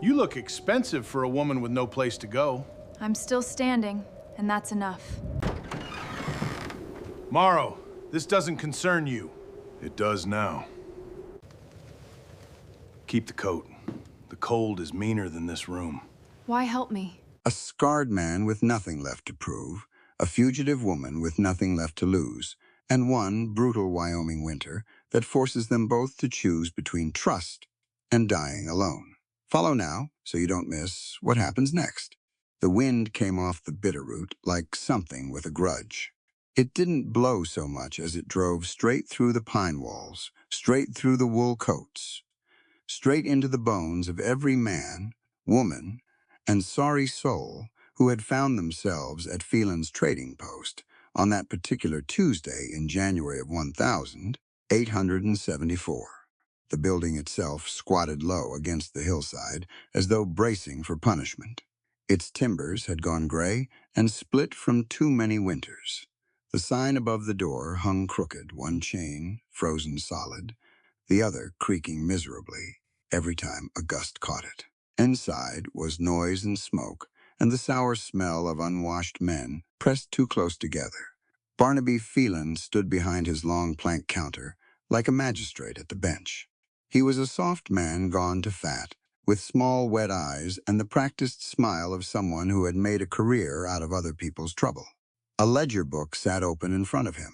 You look expensive for a woman with no place to go. I'm still standing, and that's enough. Morrow, this doesn't concern you. It does now. Keep the coat. The cold is meaner than this room. Why help me? A scarred man with nothing left to prove, a fugitive woman with nothing left to lose, and one brutal Wyoming winter that forces them both to choose between trust and dying alone. Follow now, so you don't miss what happens next. The wind came off the Bitterroot like something with a grudge. It didn't blow so much as it drove straight through the pine walls, straight through the wool coats, straight into the bones of every man, woman, and sorry soul who had found themselves at Phelan's trading post on that particular Tuesday in January of 1874. The building itself squatted low against the hillside as though bracing for punishment. Its timbers had gone gray and split from too many winters. The sign above the door hung crooked, one chain frozen solid, the other creaking miserably every time a gust caught it. Inside was noise and smoke, and the sour smell of unwashed men pressed too close together. Barnaby Phelan stood behind his long plank counter, like a magistrate at the bench. He was a soft man gone to fat, with small wet eyes and the practiced smile of someone who had made a career out of other people's trouble. A ledger book sat open in front of him.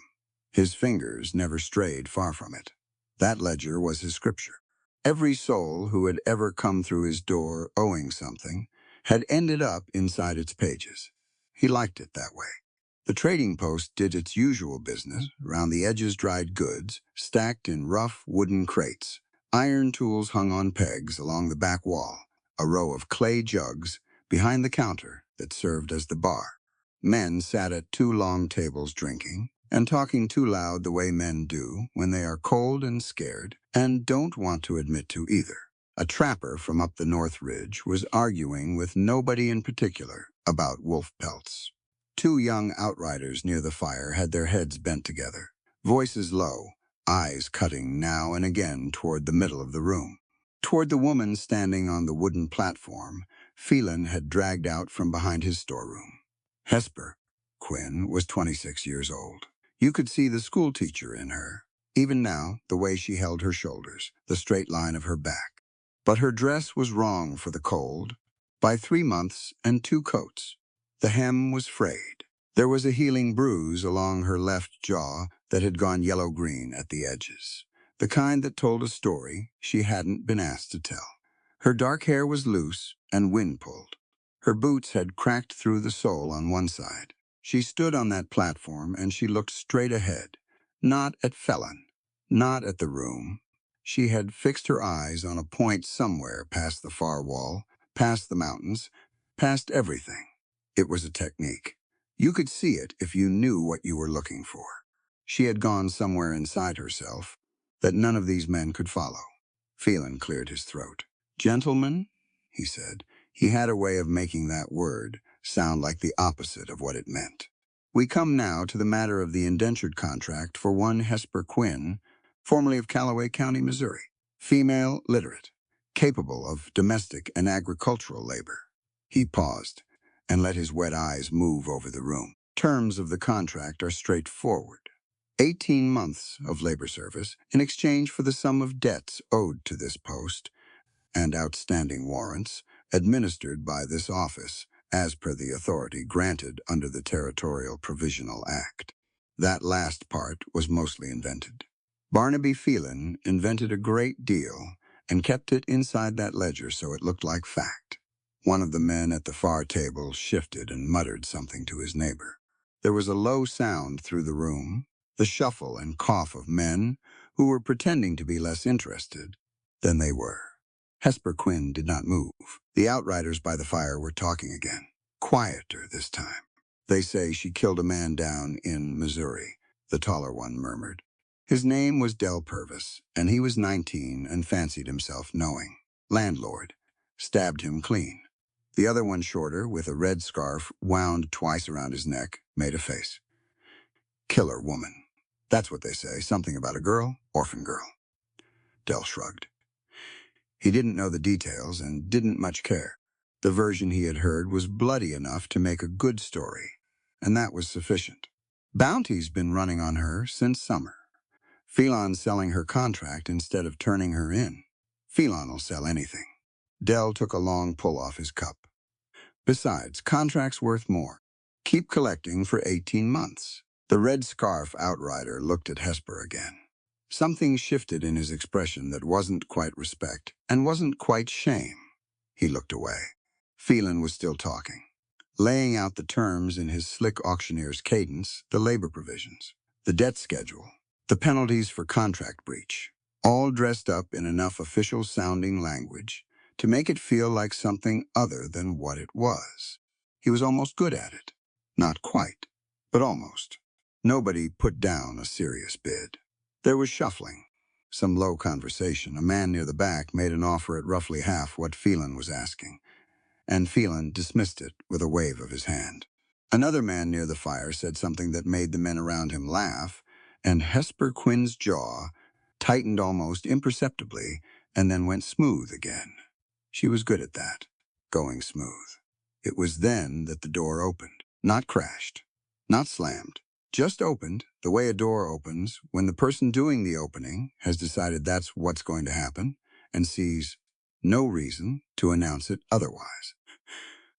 His fingers never strayed far from it. That ledger was his scripture. Every soul who had ever come through his door owing something had ended up inside its pages. He liked it that way. The trading post did its usual business, round the edges dried goods, stacked in rough wooden crates. Iron tools hung on pegs along the back wall, a row of clay jugs behind the counter that served as the bar. Men sat at two long tables drinking and talking too loud the way men do when they are cold and scared and don't want to admit to either. A trapper from up the North Ridge was arguing with nobody in particular about wolf pelts. Two young outriders near the fire had their heads bent together, voices low, eyes cutting now and again toward the middle of the room. Toward the woman standing on the wooden platform, Phelan had dragged out from behind his storeroom. Hesper Quinn was 26 years old. You could see the schoolteacher in her, even now, the way she held her shoulders, the straight line of her back. But her dress was wrong for the cold, by 3 months and 2 coats. The hem was frayed. There was a healing bruise along her left jaw that had gone yellow-green at the edges, the kind that told a story she hadn't been asked to tell. Her dark hair was loose and wind-pulled. Her boots had cracked through the sole on one side. She stood on that platform and she looked straight ahead, not at Phelan, not at the room. She had fixed her eyes on a point somewhere past the far wall, past the mountains, past everything. It was a technique. You could see it if you knew what you were looking for. She had gone somewhere inside herself that none of these men could follow. Phelan cleared his throat. "Gentlemen," he said. He had a way of making that word sound like the opposite of what it meant. "We come now to the matter of the indentured contract for one Hesper Quinn, formerly of Callaway County, Missouri. Female, literate, capable of domestic and agricultural labor." He paused and let his wet eyes move over the room. "Terms of the contract are straightforward. 18 months of labor service in exchange for the sum of debts owed to this post and outstanding warrants administered by this office as per the authority granted under the Territorial Provisional Act." That last part was mostly invented. Barnaby Phelan invented a great deal and kept it inside that ledger so it looked like fact. One of the men at the far table shifted and muttered something to his neighbor. There was a low sound through the room, the shuffle and cough of men who were pretending to be less interested than they were. Hesper Quinn did not move. The outriders by the fire were talking again, quieter this time. "They say she killed a man down in Missouri," the taller one murmured. His name was Del Purvis, and he was 19 and fancied himself knowing. "Landlord. Stabbed him clean." The other one, shorter, with a red scarf wound twice around his neck, made a face. "Killer woman. That's what they say, something about a girl, orphan girl." Del shrugged. He didn't know the details and didn't much care. The version he had heard was bloody enough to make a good story, and that was sufficient. Bounty's been running on her since summer. Phelan selling her contract instead of turning her in. Phelan will sell anything. Dell took a long pull off his cup. Besides, contract's worth more. Keep collecting for 18 months. The red scarf outrider looked at Hesper again. Something shifted in his expression that wasn't quite respect and wasn't quite shame. He looked away. Phelan was still talking, laying out the terms in his slick auctioneer's cadence, the labor provisions, the debt schedule, the penalties for contract breach, all dressed up in enough official-sounding language to make it feel like something other than what it was. He was almost good at it. Not quite, but almost. Nobody put down a serious bid. There was shuffling, some low conversation. A man near the back made an offer at roughly half what Phelan was asking, and Phelan dismissed it with a wave of his hand. Another man near the fire said something that made the men around him laugh, and Hesper Quinn's jaw tightened almost imperceptibly and then went smooth again. She was good at that, going smooth. It was then that the door opened, not crashed, not slammed, just opened the way a door opens when the person doing the opening has decided that's what's going to happen and sees no reason to announce it otherwise.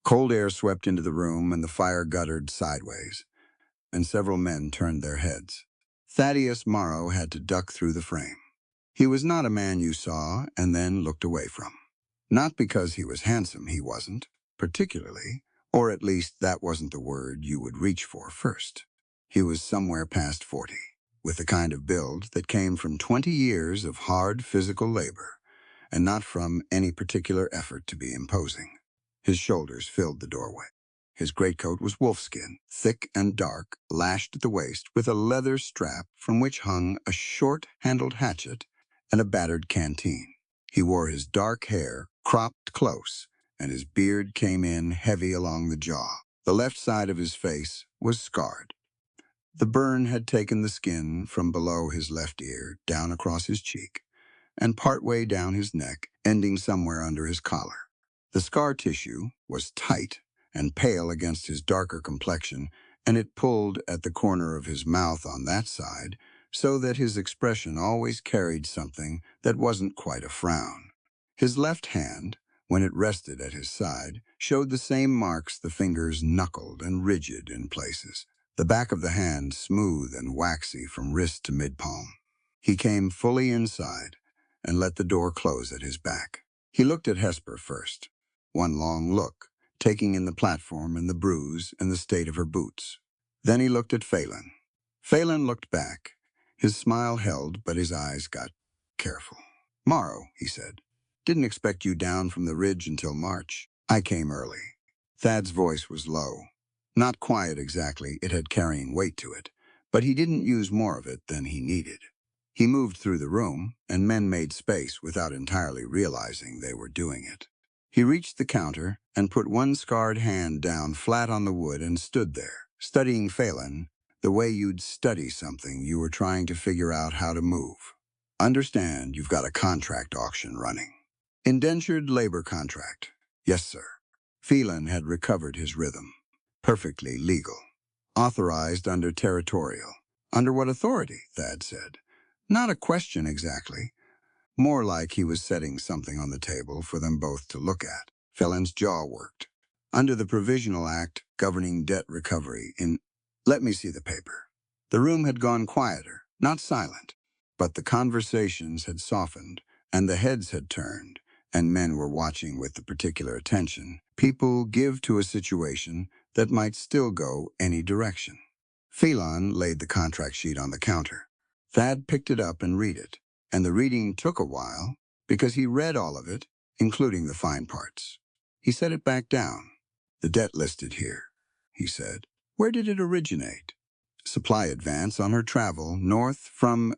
Cold air swept into the room and the fire guttered sideways, and several men turned their heads. Thaddeus Morrow had to duck through the frame. He was not a man you saw and then looked away from. Not because he was handsome, he wasn't, particularly, or at least that wasn't the word you would reach for first. He was somewhere past 40, with the kind of build that came from 20 years of hard physical labor, and not from any particular effort to be imposing. His shoulders filled the doorway. His greatcoat was wolfskin, thick and dark, lashed at the waist with a leather strap from which hung a short-handled hatchet and a battered canteen. He wore his dark hair cropped close, and his beard came in heavy along the jaw. The left side of his face was scarred. The burn had taken the skin from below his left ear down across his cheek and partway down his neck, ending somewhere under his collar. The scar tissue was tight and pale against his darker complexion, and it pulled at the corner of his mouth on that side, so that his expression always carried something that wasn't quite a frown. His left hand, when it rested at his side, showed the same marks, the fingers knuckled and rigid in places, the back of the hand smooth and waxy from wrist to mid-palm. He came fully inside and let the door close at his back. He looked at Hesper first, one long look, taking in the platform and the bruise and the state of her boots. Then he looked at Phelan. Phelan looked back. His smile held, but his eyes got careful. "Morrow," he said. "Didn't expect you down from the ridge until March. I came early." Thad's voice was low. Not quiet exactly, it had carrying weight to it, but he didn't use more of it than he needed. He moved through the room, and men made space without entirely realizing they were doing it. He reached the counter and put one scarred hand down flat on the wood and stood there, studying Phelan the way you'd study something you were trying to figure out how to move. "Understand you've got a contract auction running." "Indentured labor contract." "Yes, sir." Phelan had recovered his rhythm. "Perfectly legal. Authorized under territorial." "Under what authority?" Thad said. Not a question exactly. More like he was setting something on the table for them both to look at. Phelan's jaw worked. "Under the Provisional Act governing debt recovery in—" "Let me see the paper." The room had gone quieter, not silent, but the conversations had softened, and the heads had turned, and men were watching with the particular attention people give to a situation that might still go any direction. Phelan laid the contract sheet on the counter. Thad picked it up and read it, and the reading took a while because he read all of it, including the fine parts. He set it back down. "The debt listed here," he said. "Where did it originate?" "Supply advance on her travel north from—"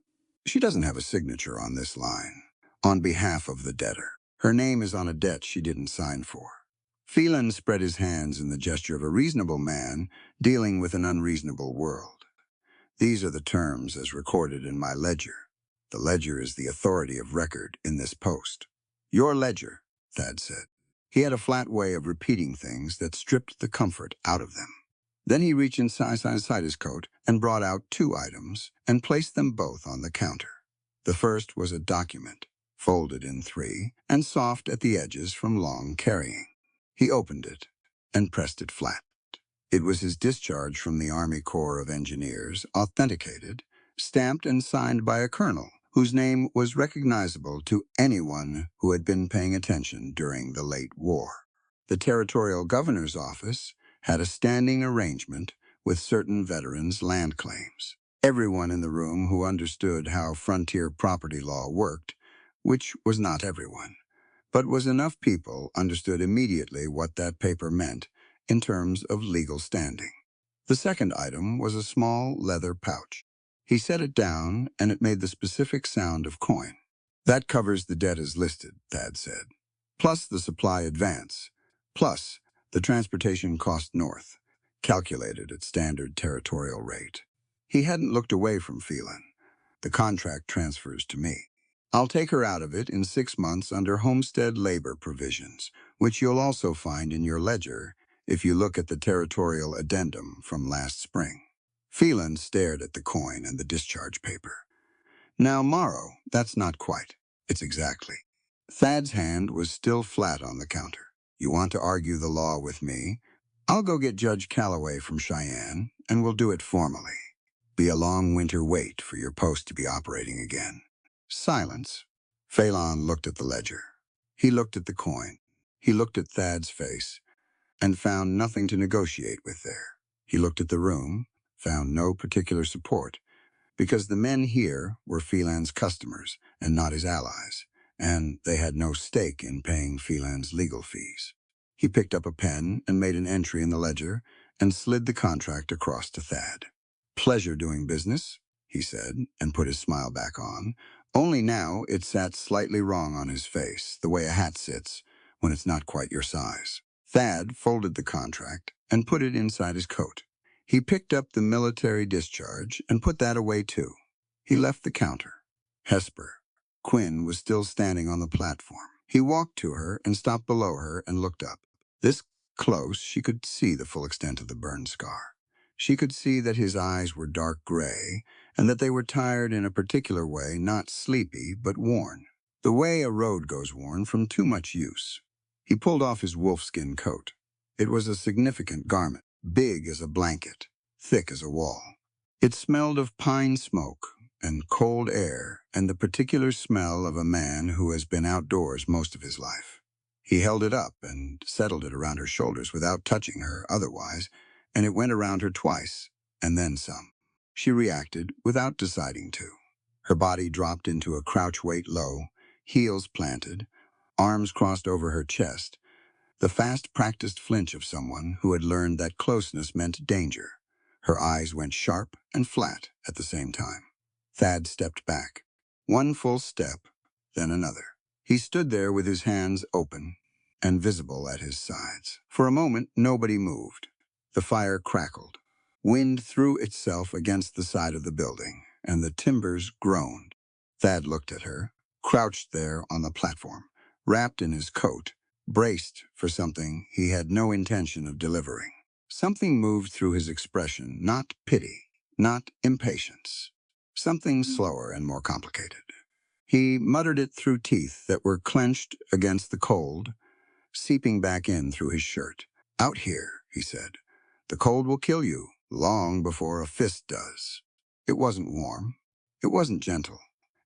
"She doesn't have a signature on this line. On behalf of the debtor. Her name is on a debt she didn't sign for." Phelan spread his hands in the gesture of a reasonable man dealing with an unreasonable world. "These are the terms as recorded in my ledger. The ledger is the authority of record in this post." Your ledger, Thad said. He had a flat way of repeating things that stripped the comfort out of them. Then he reached inside his coat and brought out 2 items and placed them both on the counter. The first was a document, folded in 3 and soft at the edges from long carrying. He opened it and pressed it flat. It was his discharge from the Army Corps of Engineers, authenticated, stamped and signed by a colonel whose name was recognizable to anyone who had been paying attention during the late war. The territorial governor's office had a standing arrangement with certain veterans' land claims. Everyone in the room who understood how frontier property law worked, which was not everyone, but was enough people, understood immediately what that paper meant in terms of legal standing. The second item was a small leather pouch. He set it down, and it made the specific sound of coin. That covers the debt as listed, Thad said, plus the supply advance, plus the transportation cost north, calculated at standard territorial rate. He hadn't looked away from Phelan. The contract transfers to me. I'll take her out of it in 6 months under homestead labor provisions, which you'll also find in your ledger if you look at the territorial addendum from last spring. Phelan stared at the coin and the discharge paper. Now, Morrow, that's not quite. It's exactly. Thad's hand was still flat on the counter. You want to argue the law with me? I'll go get Judge Calloway from Cheyenne, and we'll do it formally. Be a long winter wait for your post to be operating again. Silence. Phelan looked at the ledger. He looked at the coin. He looked at Thad's face, and found nothing to negotiate with there. He looked at the room, found no particular support, because the men here were Phelan's customers and not his allies, and they had no stake in paying Phelan's legal fees. He picked up a pen and made an entry in the ledger and slid the contract across to Thad. Pleasure doing business, he said, and put his smile back on, only now it sat slightly wrong on his face, the way a hat sits when it's not quite your size. Thad folded the contract and put it inside his coat. He picked up the military discharge and put that away too. He left the counter. Hesper. Quinn was still standing on the platform. He walked to her and stopped below her and looked up. This close, she could see the full extent of the burn scar. She could see that his eyes were dark gray and that they were tired in a particular way, not sleepy, but worn. The way a road goes worn from too much use. He pulled off his wolfskin coat. It was a significant garment, big as a blanket, thick as a wall. It smelled of pine smoke and cold air and the particular smell of a man who has been outdoors most of his life. He held it up and settled it around her shoulders without touching her otherwise, and it went around her twice, and then some. She reacted without deciding to. Her body dropped into a crouch weight low, heels planted, arms crossed over her chest, the fast-practiced flinch of someone who had learned that closeness meant danger. Her eyes went sharp and flat at the same time. Thad stepped back. One full step, then another. He stood there with his hands open and visible at his sides. For a moment, nobody moved. The fire crackled. Wind threw itself against the side of the building, and the timbers groaned. Thad looked at her, crouched there on the platform, wrapped in his coat, braced for something he had no intention of delivering. Something moved through his expression, not pity, not impatience. Something slower and more complicated. He muttered it through teeth that were clenched against the cold, seeping back in through his shirt. Out here, he said. The cold will kill you long before a fist does. It wasn't warm. It wasn't gentle.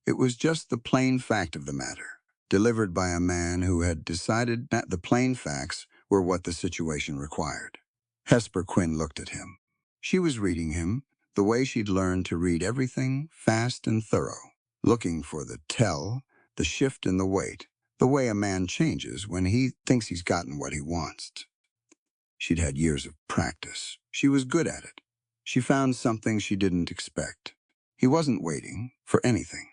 It was just the plain fact of the matter, delivered by a man who had decided that the plain facts were what the situation required. Hesper Quinn looked at him. She was reading him the way she'd learned to read everything, fast and thorough, looking for the tell, the shift in the weight, the way a man changes when he thinks he's gotten what he wants. She'd had years of practice. She was good at it. She found something she didn't expect. He wasn't waiting for anything.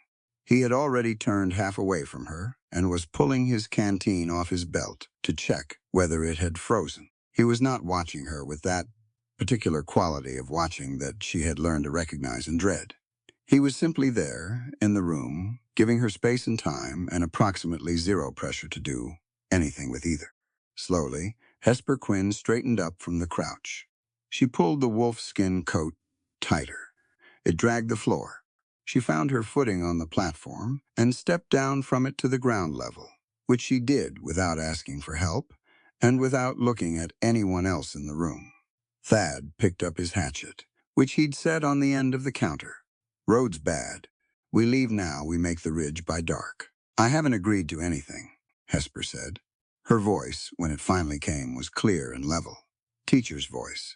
He had already turned half away from her and was pulling his canteen off his belt to check whether it had frozen. He was not watching her with that particular quality of watching that she had learned to recognize and dread. He was simply there, in the room, giving her space and time and approximately zero pressure to do anything with either. Slowly, Hesper Quinn straightened up from the crouch. She pulled the wolfskin coat tighter. It dragged the floor. She found her footing on the platform and stepped down from it to the ground level, which she did without asking for help and without looking at anyone else in the room. Thad picked up his hatchet, which he'd set on the end of the counter. "Road's bad. We leave now, we make the ridge by dark." "I haven't agreed to anything," Hesper said. Her voice, when it finally came, was clear and level. Teacher's voice.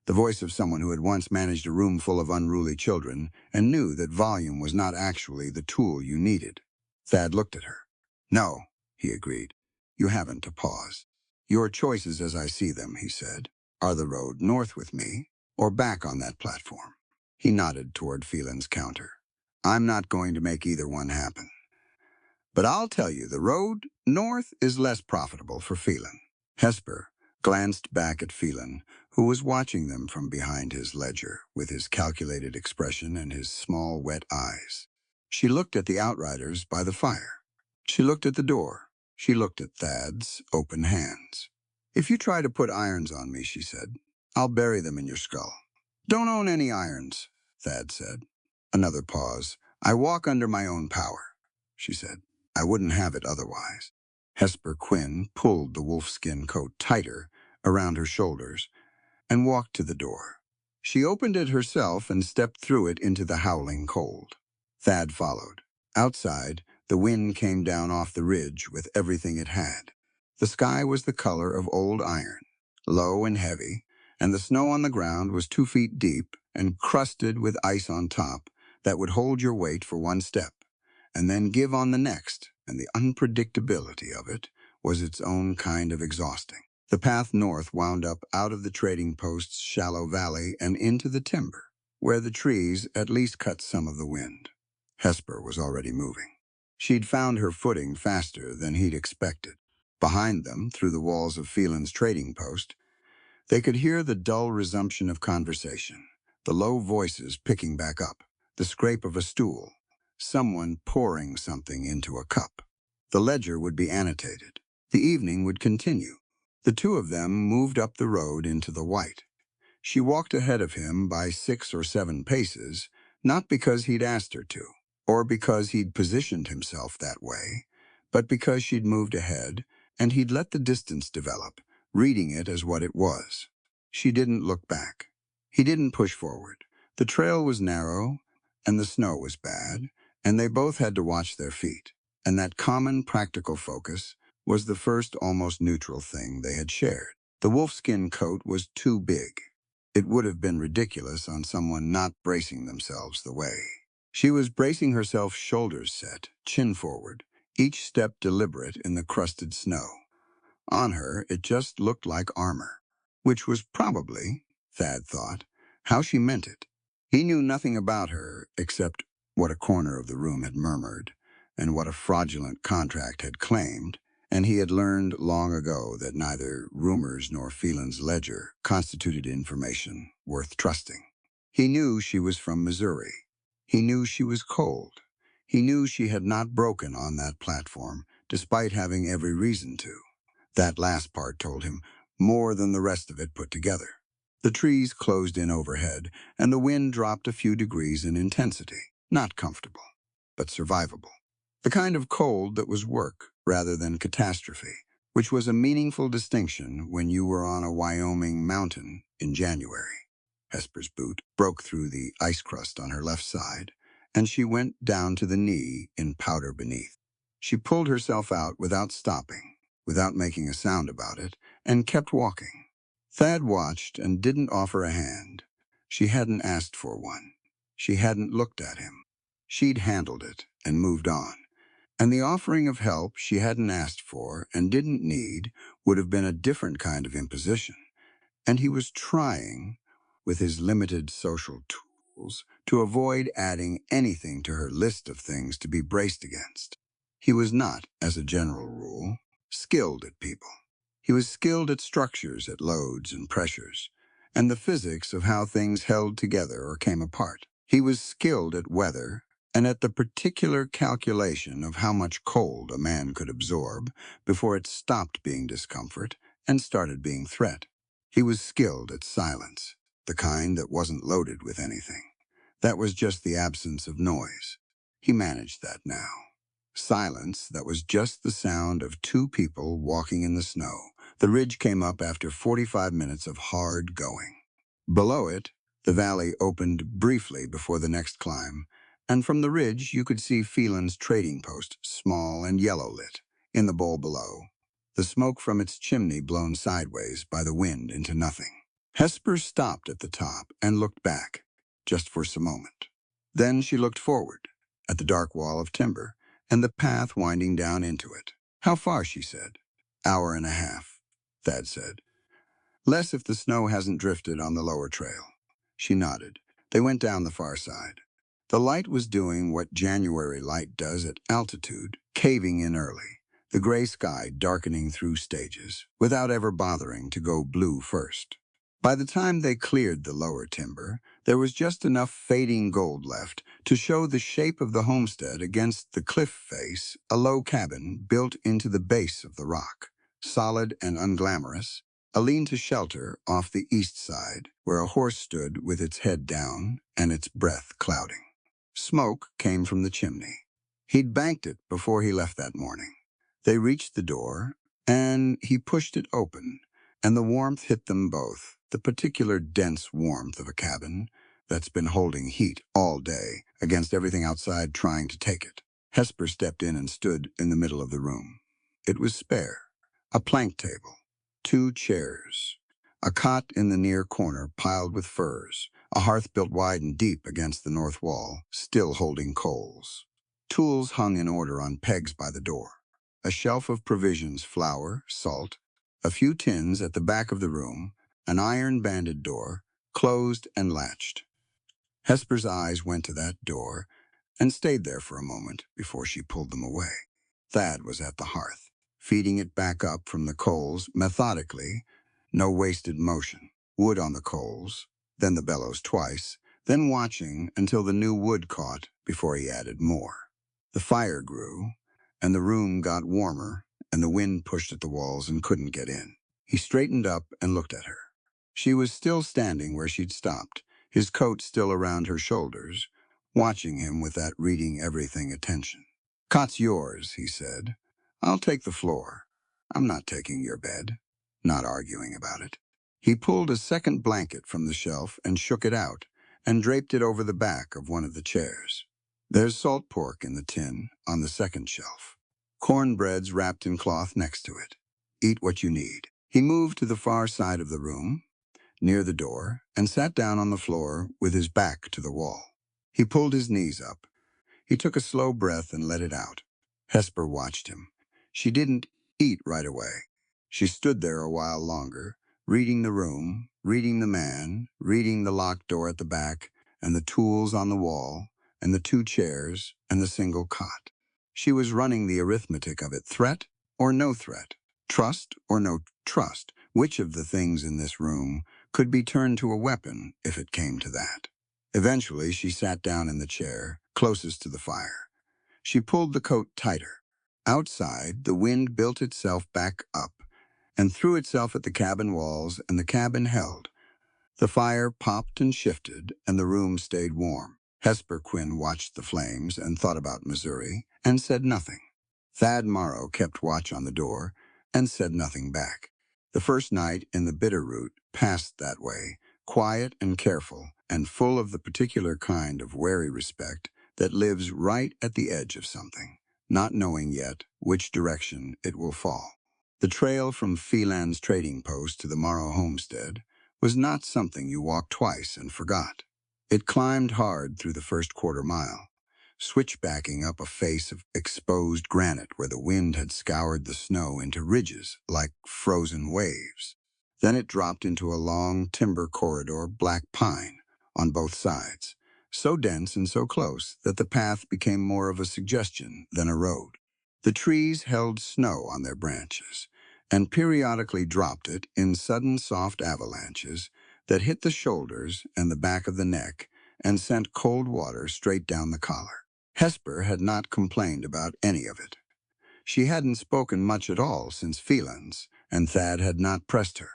The voice of someone who had once managed a room full of unruly children and knew that volume was not actually the tool you needed. Thad looked at her. "No," he agreed. "You haven't to pause. Your choices as I see them," he said, "are the road north with me or back on that platform." He nodded toward Phelan's counter. "I'm not going to make either one happen. But I'll tell you, the road north is less profitable for Phelan." Hesper glanced back at Phelan, who was watching them from behind his ledger, with his calculated expression and his small, wet eyes. She looked at the outriders by the fire. She looked at the door. She looked at Thad's open hands. "If you try to put irons on me," she said, "I'll bury them in your skull." "Don't own any irons," Thad said. Another pause. "I walk under my own power," she said. "I wouldn't have it otherwise." Hesper Quinn pulled the wolfskin coat tighter around her shoulders and walked to the door. She opened it herself and stepped through it into the howling cold. Thad followed. Outside, the wind came down off the ridge with everything it had. The sky was the color of old iron, low and heavy, and the snow on the ground was 2 feet deep and crusted with ice on top that would hold your weight for one step and then give on the next, and the unpredictability of it was its own kind of exhausting. The path north wound up out of the trading post's shallow valley and into the timber, where the trees at least cut some of the wind. Hesper was already moving. She'd found her footing faster than he'd expected. Behind them, through the walls of Phelan's trading post, they could hear the dull resumption of conversation, the low voices picking back up, the scrape of a stool, someone pouring something into a cup. The ledger would be annotated. The evening would continue. The two of them moved up the road into the white. She walked ahead of him by 6 or 7 paces, not because he'd asked her to, or because he'd positioned himself that way, but because she'd moved ahead and he'd let the distance develop, reading it as what it was. She didn't look back. He didn't push forward. The trail was narrow, and the snow was bad, and they both had to watch their feet. And that common practical focus was the first almost neutral thing they had shared. The wolfskin coat was too big. It would have been ridiculous on someone not bracing themselves the way. She was bracing herself, shoulders set, chin forward, each step deliberate in the crusted snow. On her, it just looked like armor, which was probably, Thad thought, how she meant it. He knew nothing about her except what a corner of the room had murmured and what a fraudulent contract had claimed, and he had learned long ago that neither rumors nor Phelan's ledger constituted information worth trusting. He knew she was from Missouri. He knew she was cold. He knew she had not broken on that platform, despite having every reason to. That last part told him more than the rest of it put together. The trees closed in overhead, and the wind dropped a few degrees in intensity. Not comfortable, but survivable. The kind of cold that was work rather than catastrophe, which was a meaningful distinction when you were on a Wyoming mountain in January. Hesper's boot broke through the ice crust on her left side, and she went down to the knee in powder beneath. She pulled herself out without stopping, without making a sound about it, and kept walking. Thad watched and didn't offer a hand. She hadn't asked for one. She hadn't looked at him. She'd handled it and moved on. And the offering of help she hadn't asked for and didn't need would have been a different kind of imposition. And he was trying, with his limited social tools, to avoid adding anything to her list of things to be braced against. He was not, as a general rule, skilled at people. He was skilled at structures, at loads and pressures, and the physics of how things held together or came apart. He was skilled at weather and at the particular calculation of how much cold a man could absorb before it stopped being discomfort and started being threat. He was skilled at silence, the kind that wasn't loaded with anything. That was just the absence of noise. He managed that now. Silence that was just the sound of two people walking in the snow. The ridge came up after 45 minutes of hard going. Below it, the valley opened briefly before the next climb, and from the ridge you could see Phelan's trading post, small and yellow-lit, in the bowl below, the smoke from its chimney blown sideways by the wind into nothing. Hesper stopped at the top and looked back, just for a moment. Then she looked forward, at the dark wall of timber, and the path winding down into it. "How far?" she said. "Hour and a half," Thad said. "Less if the snow hasn't drifted on the lower trail." She nodded. They went down the far side. The light was doing what January light does at altitude, caving in early, the gray sky darkening through stages, without ever bothering to go blue first. By the time they cleared the lower timber, there was just enough fading gold left to show the shape of the homestead against the cliff face, a low cabin built into the base of the rock, solid and unglamorous, a lean-to shelter off the east side, where a horse stood with its head down and its breath clouding. Smoke came from the chimney. He'd banked it before he left that morning. They reached the door, and he pushed it open, and the warmth hit them both, the particular dense warmth of a cabin that's been holding heat all day against everything outside trying to take it. Hesper stepped in and stood in the middle of the room. It was spare. A plank table, 2 chairs, a cot in the near corner piled with furs, a hearth built wide and deep against the north wall, still holding coals. Tools hung in order on pegs by the door. A shelf of provisions, flour, salt, a few tins at the back of the room, an iron-banded door, closed and latched. Hesper's eyes went to that door and stayed there for a moment before she pulled them away. Thad was at the hearth, feeding it back up from the coals methodically, no wasted motion. Wood on the coals, then the bellows twice, then watching until the new wood caught before he added more. The fire grew, and the room got warmer, and the wind pushed at the walls and couldn't get in. He straightened up and looked at her. She was still standing where she'd stopped, his coat still around her shoulders, watching him with that reading everything attention. "Cot's yours," he said. "I'll take the floor. I'm not taking your bed." Not arguing about it. He pulled a second blanket from the shelf and shook it out, and draped it over the back of one of the chairs. "There's salt pork in the tin on the second shelf. Cornbread's wrapped in cloth next to it. Eat what you need." He moved to the far side of the room, near the door, and sat down on the floor with his back to the wall. He pulled his knees up. He took a slow breath and let it out. Hesper watched him. She didn't eat right away. She stood there a while longer, reading the room, reading the man, reading the locked door at the back, and the tools on the wall, and the 2 chairs, and the single cot. She was running the arithmetic of it. Threat or no threat? Trust or no trust? Which of the things in this room could be turned to a weapon if it came to that? Eventually, she sat down in the chair, closest to the fire. She pulled the coat tighter. Outside, the wind built itself back up and threw itself at the cabin walls, and the cabin held. The fire popped and shifted, and the room stayed warm. Hesper Quinn watched the flames and thought about Missouri and said nothing. Thad Morrow kept watch on the door and said nothing back. The first night in the Bitterroot passed that way, quiet and careful, and full of the particular kind of wary respect that lives right at the edge of something, not knowing yet which direction it will fall. The trail from Phelan's trading post to the Morrow homestead was not something you walked twice and forgot. It climbed hard through the first quarter mile, switchbacking up a face of exposed granite where the wind had scoured the snow into ridges like frozen waves. Then it dropped into a long timber corridor, black pine, on both sides, so dense and so close that the path became more of a suggestion than a road. The trees held snow on their branches, and periodically dropped it in sudden soft avalanches that hit the shoulders and the back of the neck and sent cold water straight down the collar. Hesper had not complained about any of it. She hadn't spoken much at all since Phelan's, and Thad had not pressed her.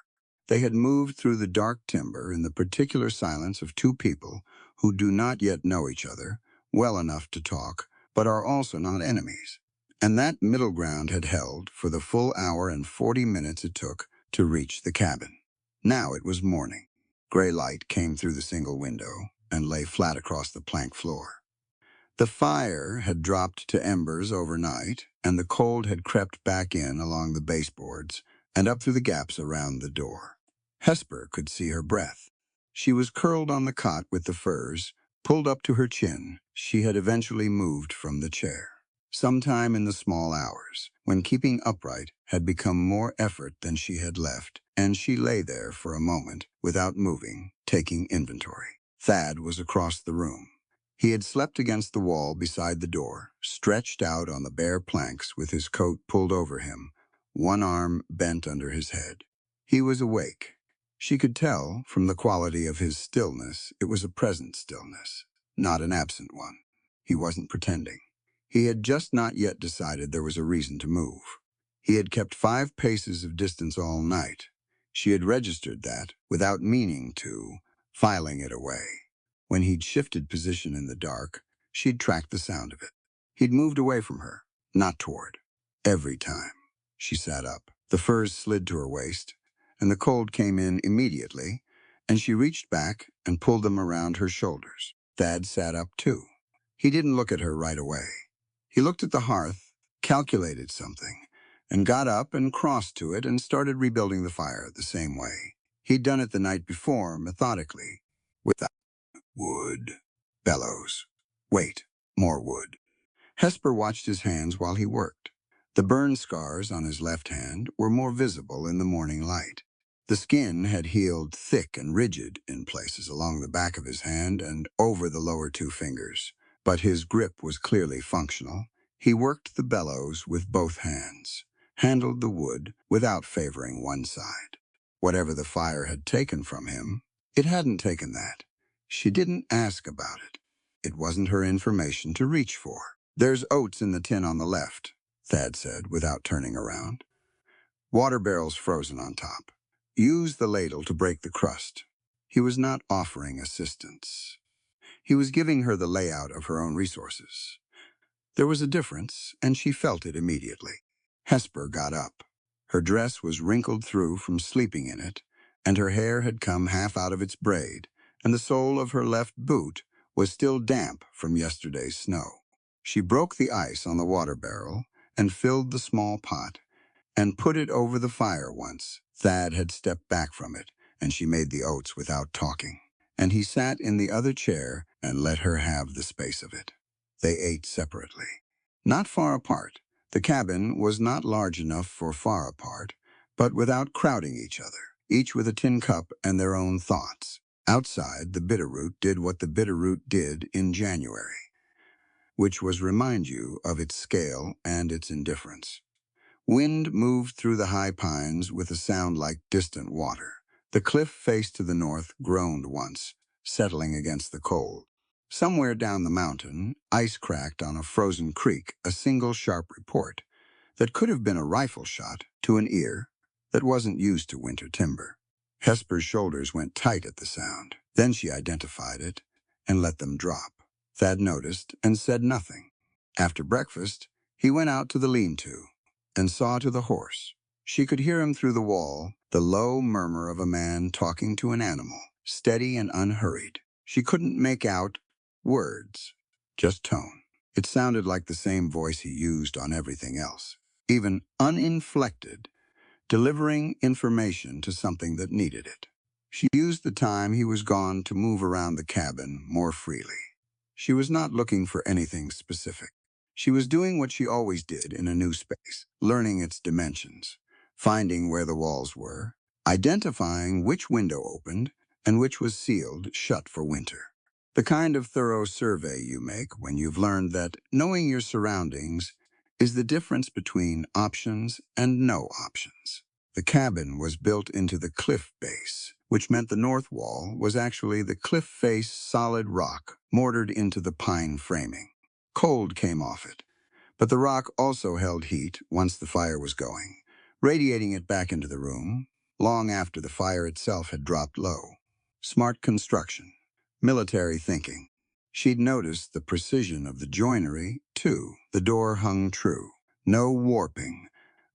They had moved through the dark timber in the particular silence of two people who do not yet know each other well enough to talk, but are also not enemies. And that middle ground had held for the full hour and 40 minutes it took to reach the cabin. Now it was morning. Gray light came through the single window and lay flat across the plank floor. The fire had dropped to embers overnight, and the cold had crept back in along the baseboards and up through the gaps around the door. Hesper could see her breath. She was curled on the cot with the furs, pulled up to her chin. She had eventually moved from the chair. Sometime in the small hours, when keeping upright had become more effort than she had left, and she lay there for a moment without moving, taking inventory. Thad was across the room. He had slept against the wall beside the door, stretched out on the bare planks with his coat pulled over him, one arm bent under his head. He was awake. She could tell from the quality of his stillness it was a present stillness, not an absent one. He wasn't pretending. He had just not yet decided there was a reason to move. He had kept 5 paces of distance all night. She had registered that, without meaning to, filing it away. When he'd shifted position in the dark, she'd tracked the sound of it. He'd moved away from her, not toward. Every time. She sat up. The furs slid to her waist, and the cold came in immediately, and she reached back and pulled them around her shoulders. Thad sat up too. He didn't look at her right away. He looked at the hearth, calculated something, and got up and crossed to it and started rebuilding the fire the same way. He'd done it the night before, methodically, without wood. Bellows. Wait. More wood. Hesper watched his hands while he worked. The burn scars on his left hand were more visible in the morning light. The skin had healed thick and rigid in places along the back of his hand and over the lower 2 fingers, but his grip was clearly functional. He worked the bellows with both hands, handled the wood without favoring one side. Whatever the fire had taken from him, it hadn't taken that. She didn't ask about it. It wasn't her information to reach for. "There's oats in the tin on the left," Thad said without turning around. "Water barrels frozen on top. Use the ladle to break the crust." He was not offering assistance. He was giving her the layout of her own resources. There was a difference, and she felt it immediately. Hesper got up. Her dress was wrinkled through from sleeping in it, and her hair had come half out of its braid, and the sole of her left boot was still damp from yesterday's snow. She broke the ice on the water barrel and filled the small pot and put it over the fire once. Thad had stepped back from it, and she made the oats without talking. And he sat in the other chair and let her have the space of it. They ate separately. Not far apart. The cabin was not large enough for far apart, but without crowding each other, each with a tin cup and their own thoughts. Outside, the Bitterroot did what the Bitterroot did in January, which was remind you of its scale and its indifference. Wind moved through the high pines with a sound like distant water. The cliff face to the north groaned once, settling against the cold. Somewhere down the mountain, ice cracked on a frozen creek, a single sharp report that could have been a rifle shot to an ear that wasn't used to winter timber. Hesper's shoulders went tight at the sound. Then she identified it and let them drop. Thad noticed and said nothing. After breakfast, he went out to the lean-to and saw to the horse. She could hear him through the wall, the low murmur of a man talking to an animal, steady and unhurried. She couldn't make out words, just tone. It sounded like the same voice he used on everything else, even uninflected, delivering information to something that needed it. She used the time he was gone to move around the cabin more freely. She was not looking for anything specific. She was doing what she always did in a new space, learning its dimensions, finding where the walls were, identifying which window opened and which was sealed shut for winter. The kind of thorough survey you make when you've learned that knowing your surroundings is the difference between options and no options. The cabin was built into the cliff base, which meant the north wall was actually the cliff face solid rock mortared into the pine framing. Cold came off it, but the rock also held heat once the fire was going, radiating it back into the room long after the fire itself had dropped low. Smart construction, military thinking. She'd noticed the precision of the joinery, too. The door hung true. No warping.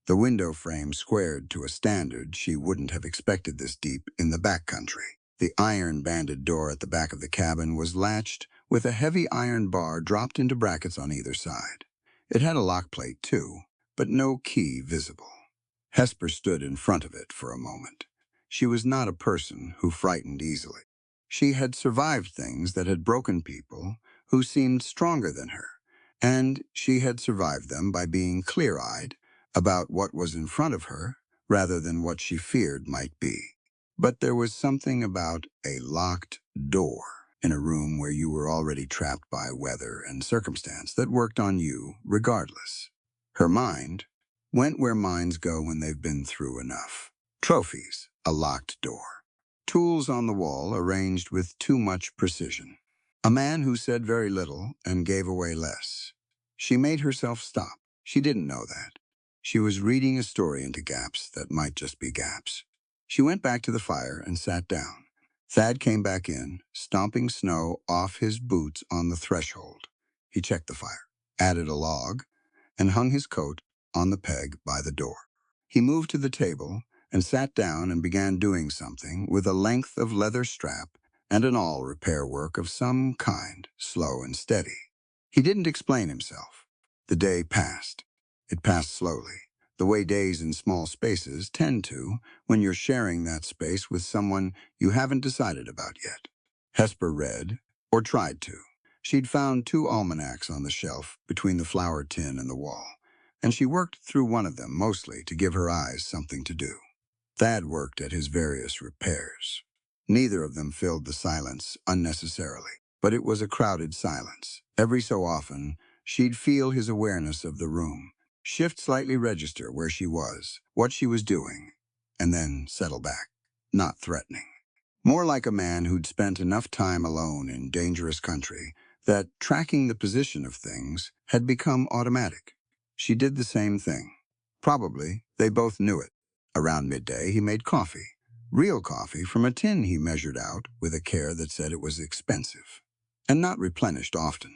The window frame squared to a standard she wouldn't have expected this deep in the backcountry. The iron-banded door at the back of the cabin was latched with a heavy iron bar dropped into brackets on either side. It had a lock plate, too, but no key visible. Hesper stood in front of it for a moment. She was not a person who frightened easily. She had survived things that had broken people who seemed stronger than her, and she had survived them by being clear-eyed about what was in front of her rather than what she feared might be. But there was something about a locked door in a room where you were already trapped by weather and circumstance that worked on you regardless. Her mind went where minds go when they've been through enough. Trophies, a locked door. Tools on the wall arranged with too much precision. A man who said very little and gave away less. She made herself stop. She didn't know that. She was reading a story into gaps that might just be gaps. She went back to the fire and sat down. Thad came back in, stomping snow off his boots on the threshold. He checked the fire, added a log, and hung his coat on the peg by the door. He moved to the table and sat down and began doing something with a length of leather strap and an awl repair work of some kind, slow and steady. He didn't explain himself. The day passed. It passed slowly, the way days in small spaces tend to when you're sharing that space with someone you haven't decided about yet. Hesper read, or tried to. She'd found 2 almanacs on the shelf between the flour tin and the wall, and she worked through one of them mostly to give her eyes something to do. Thad worked at his various repairs. Neither of them filled the silence unnecessarily, but it was a crowded silence. Every so often, she'd feel his awareness of the room, shift slightly, register where she was, what she was doing, and then settle back, not threatening. More like a man who'd spent enough time alone in dangerous country that tracking the position of things had become automatic. She did the same thing. Probably they both knew it. Around midday, he made coffee. Real coffee from a tin he measured out with a care that said it was expensive, and not replenished often.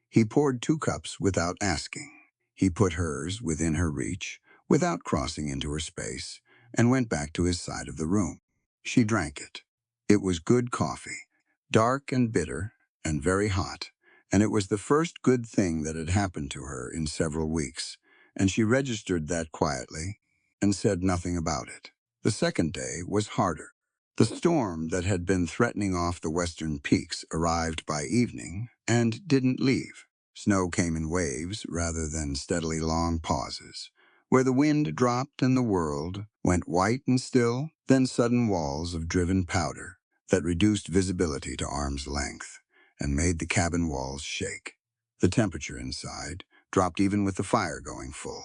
He poured 2 cups without asking. He put hers within her reach, without crossing into her space, and went back to his side of the room. She drank it. It was good coffee, dark and bitter and very hot, and it was the first good thing that had happened to her in several weeks, and she registered that quietly and said nothing about it. The second day was harder. The storm that had been threatening off the western peaks arrived by evening and didn't leave. Snow came in waves rather than steadily long pauses, where the wind dropped and the world went white and still, then sudden walls of driven powder that reduced visibility to arm's length and made the cabin walls shake. The temperature inside dropped even with the fire going full.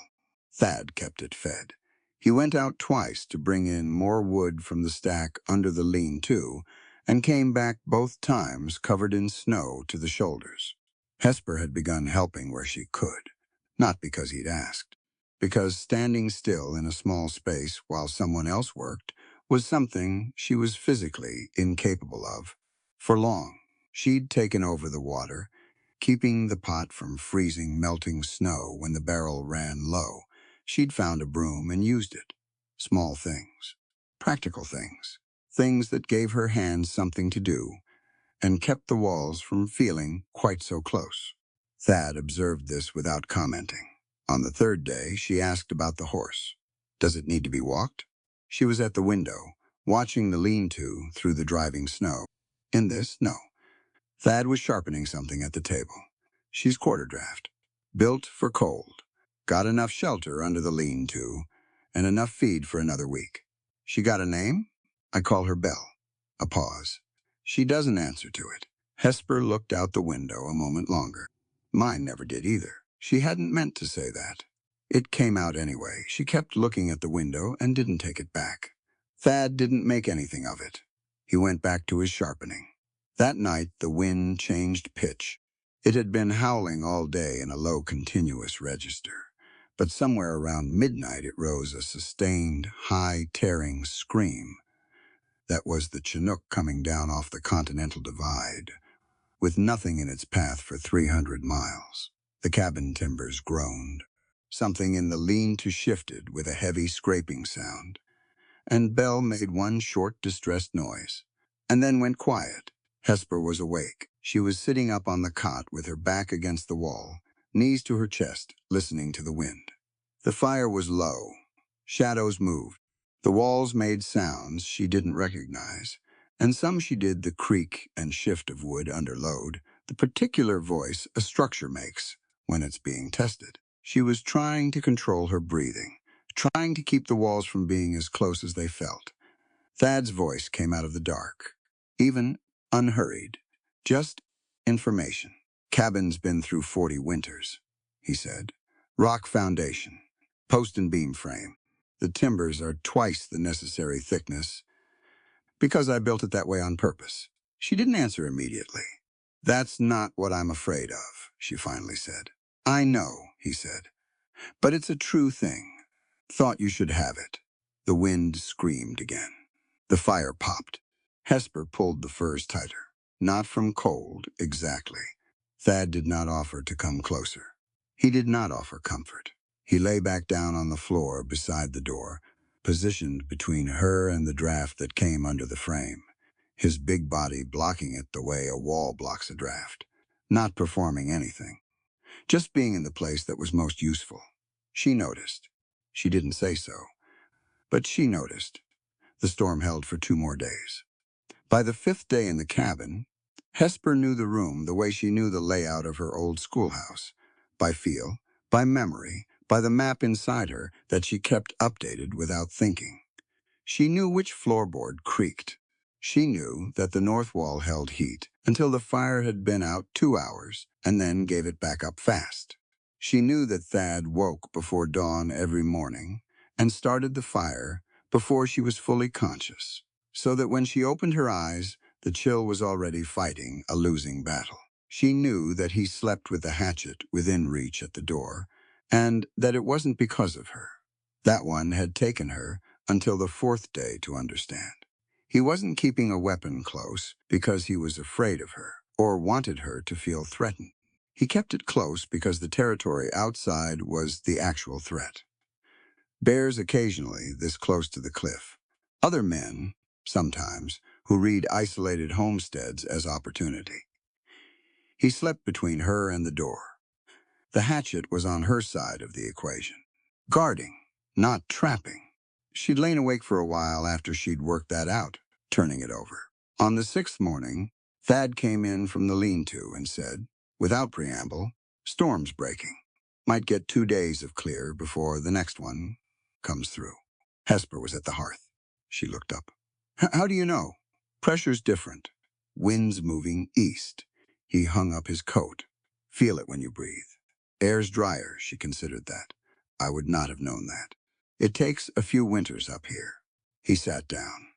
Thad kept it fed. He went out twice to bring in more wood from the stack under the lean-to and came back both times covered in snow to the shoulders. Hesper had begun helping where she could, not because he'd asked, because standing still in a small space while someone else worked was something she was physically incapable of. For long, she'd taken over the water, keeping the pot from freezing melting snow when the barrel ran low. She'd found a broom and used it. Small things, practical things, things that gave her hands something to do and kept the walls from feeling quite so close. Thad observed this without commenting. On the 3rd day, she asked about the horse. Does it need to be walked? She was at the window, watching the lean-to through the driving snow. In this, no. Thad was sharpening something at the table. She's quarter draft, built for cold, got enough shelter under the lean-to, and enough feed for another week. She got a name? I call her Belle. A pause. She doesn't answer to it. Hesper looked out the window a moment longer. Mine never did either. She hadn't meant to say that. It came out anyway. She kept looking at the window and didn't take it back. Thad didn't make anything of it. He went back to his sharpening. That night, the wind changed pitch. It had been howling all day in a low continuous register, but somewhere around midnight it rose a sustained, high, tearing scream. That was the Chinook coming down off the Continental Divide, with nothing in its path for 300 miles. The cabin timbers groaned. Something in the lean-to shifted with a heavy scraping sound, and Belle made one short, distressed noise, and then went quiet. Hesper was awake. She was sitting up on the cot with her back against the wall, knees to her chest, listening to the wind. The fire was low. Shadows moved. The walls made sounds she didn't recognize, and some she did the creak and shift of wood under load, the particular voice a structure makes when it's being tested. She was trying to control her breathing, trying to keep the walls from being as close as they felt. Thad's voice came out of the dark, even unhurried. Just information. Cabin's been through 40 winters, he said. Rock foundation, post and beam frame. The timbers are twice the necessary thickness, because I built it that way on purpose. She didn't answer immediately. That's not what I'm afraid of, she finally said. I know, he said, but it's a true thing. Thought you should have it. The wind screamed again. The fire popped. Hesper pulled the furs tighter. Not from cold, exactly. Thad did not offer to come closer. He did not offer comfort. He lay back down on the floor beside the door, positioned between her and the draft that came under the frame, his big body blocking it the way a wall blocks a draft, not performing anything, just being in the place that was most useful. She noticed. She didn't say so, but she noticed. The storm held for 2 more days. By the 5th day in the cabin, Hesper knew the room the way she knew the layout of her old schoolhouse, by feel, by memory, by the map inside her that she kept updated without thinking. She knew which floorboard creaked. She knew that the north wall held heat until the fire had been out 2 hours and then gave it back up fast. She knew that Thad woke before dawn every morning and started the fire before she was fully conscious, so that when she opened her eyes, the chill was already fighting a losing battle. She knew that he slept with the hatchet within reach at the door, and that it wasn't because of her. That one had taken her until the 4th day to understand. He wasn't keeping a weapon close because he was afraid of her or wanted her to feel threatened. He kept it close because the territory outside was the actual threat. Bears occasionally this close to the cliff. Other men, sometimes, who read isolated homesteads as opportunity. He slept between her and the door. The hatchet was on her side of the equation. Guarding, not trapping. She'd lain awake for a while after she'd worked that out, turning it over. On the 6th morning, Thad came in from the lean-to and said, without preamble, storm's breaking. Might get 2 days of clear before the next one comes through. Hesper was at the hearth. She looked up. How do you know? Pressure's different. Wind's moving east. He hung up his coat. Feel it when you breathe. Air's drier, she considered that. I would not have known that. It takes a few winters up here. He sat down.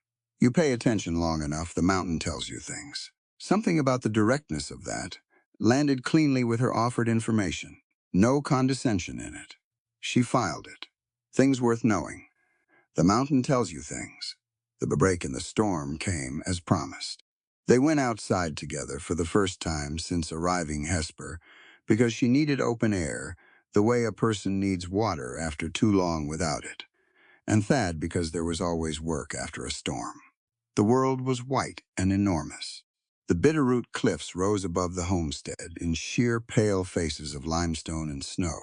You pay attention long enough, the mountain tells you things. Something about the directness of that landed cleanly with her offered information. No condescension in it. She filed it. Things worth knowing. The mountain tells you things. The break in the storm came as promised. They went outside together for the first time since arriving Hesper, because she needed open air, the way a person needs water after too long without it, and Thad because there was always work after a storm. The world was white and enormous. The Bitterroot cliffs rose above the homestead in sheer pale faces of limestone and snow,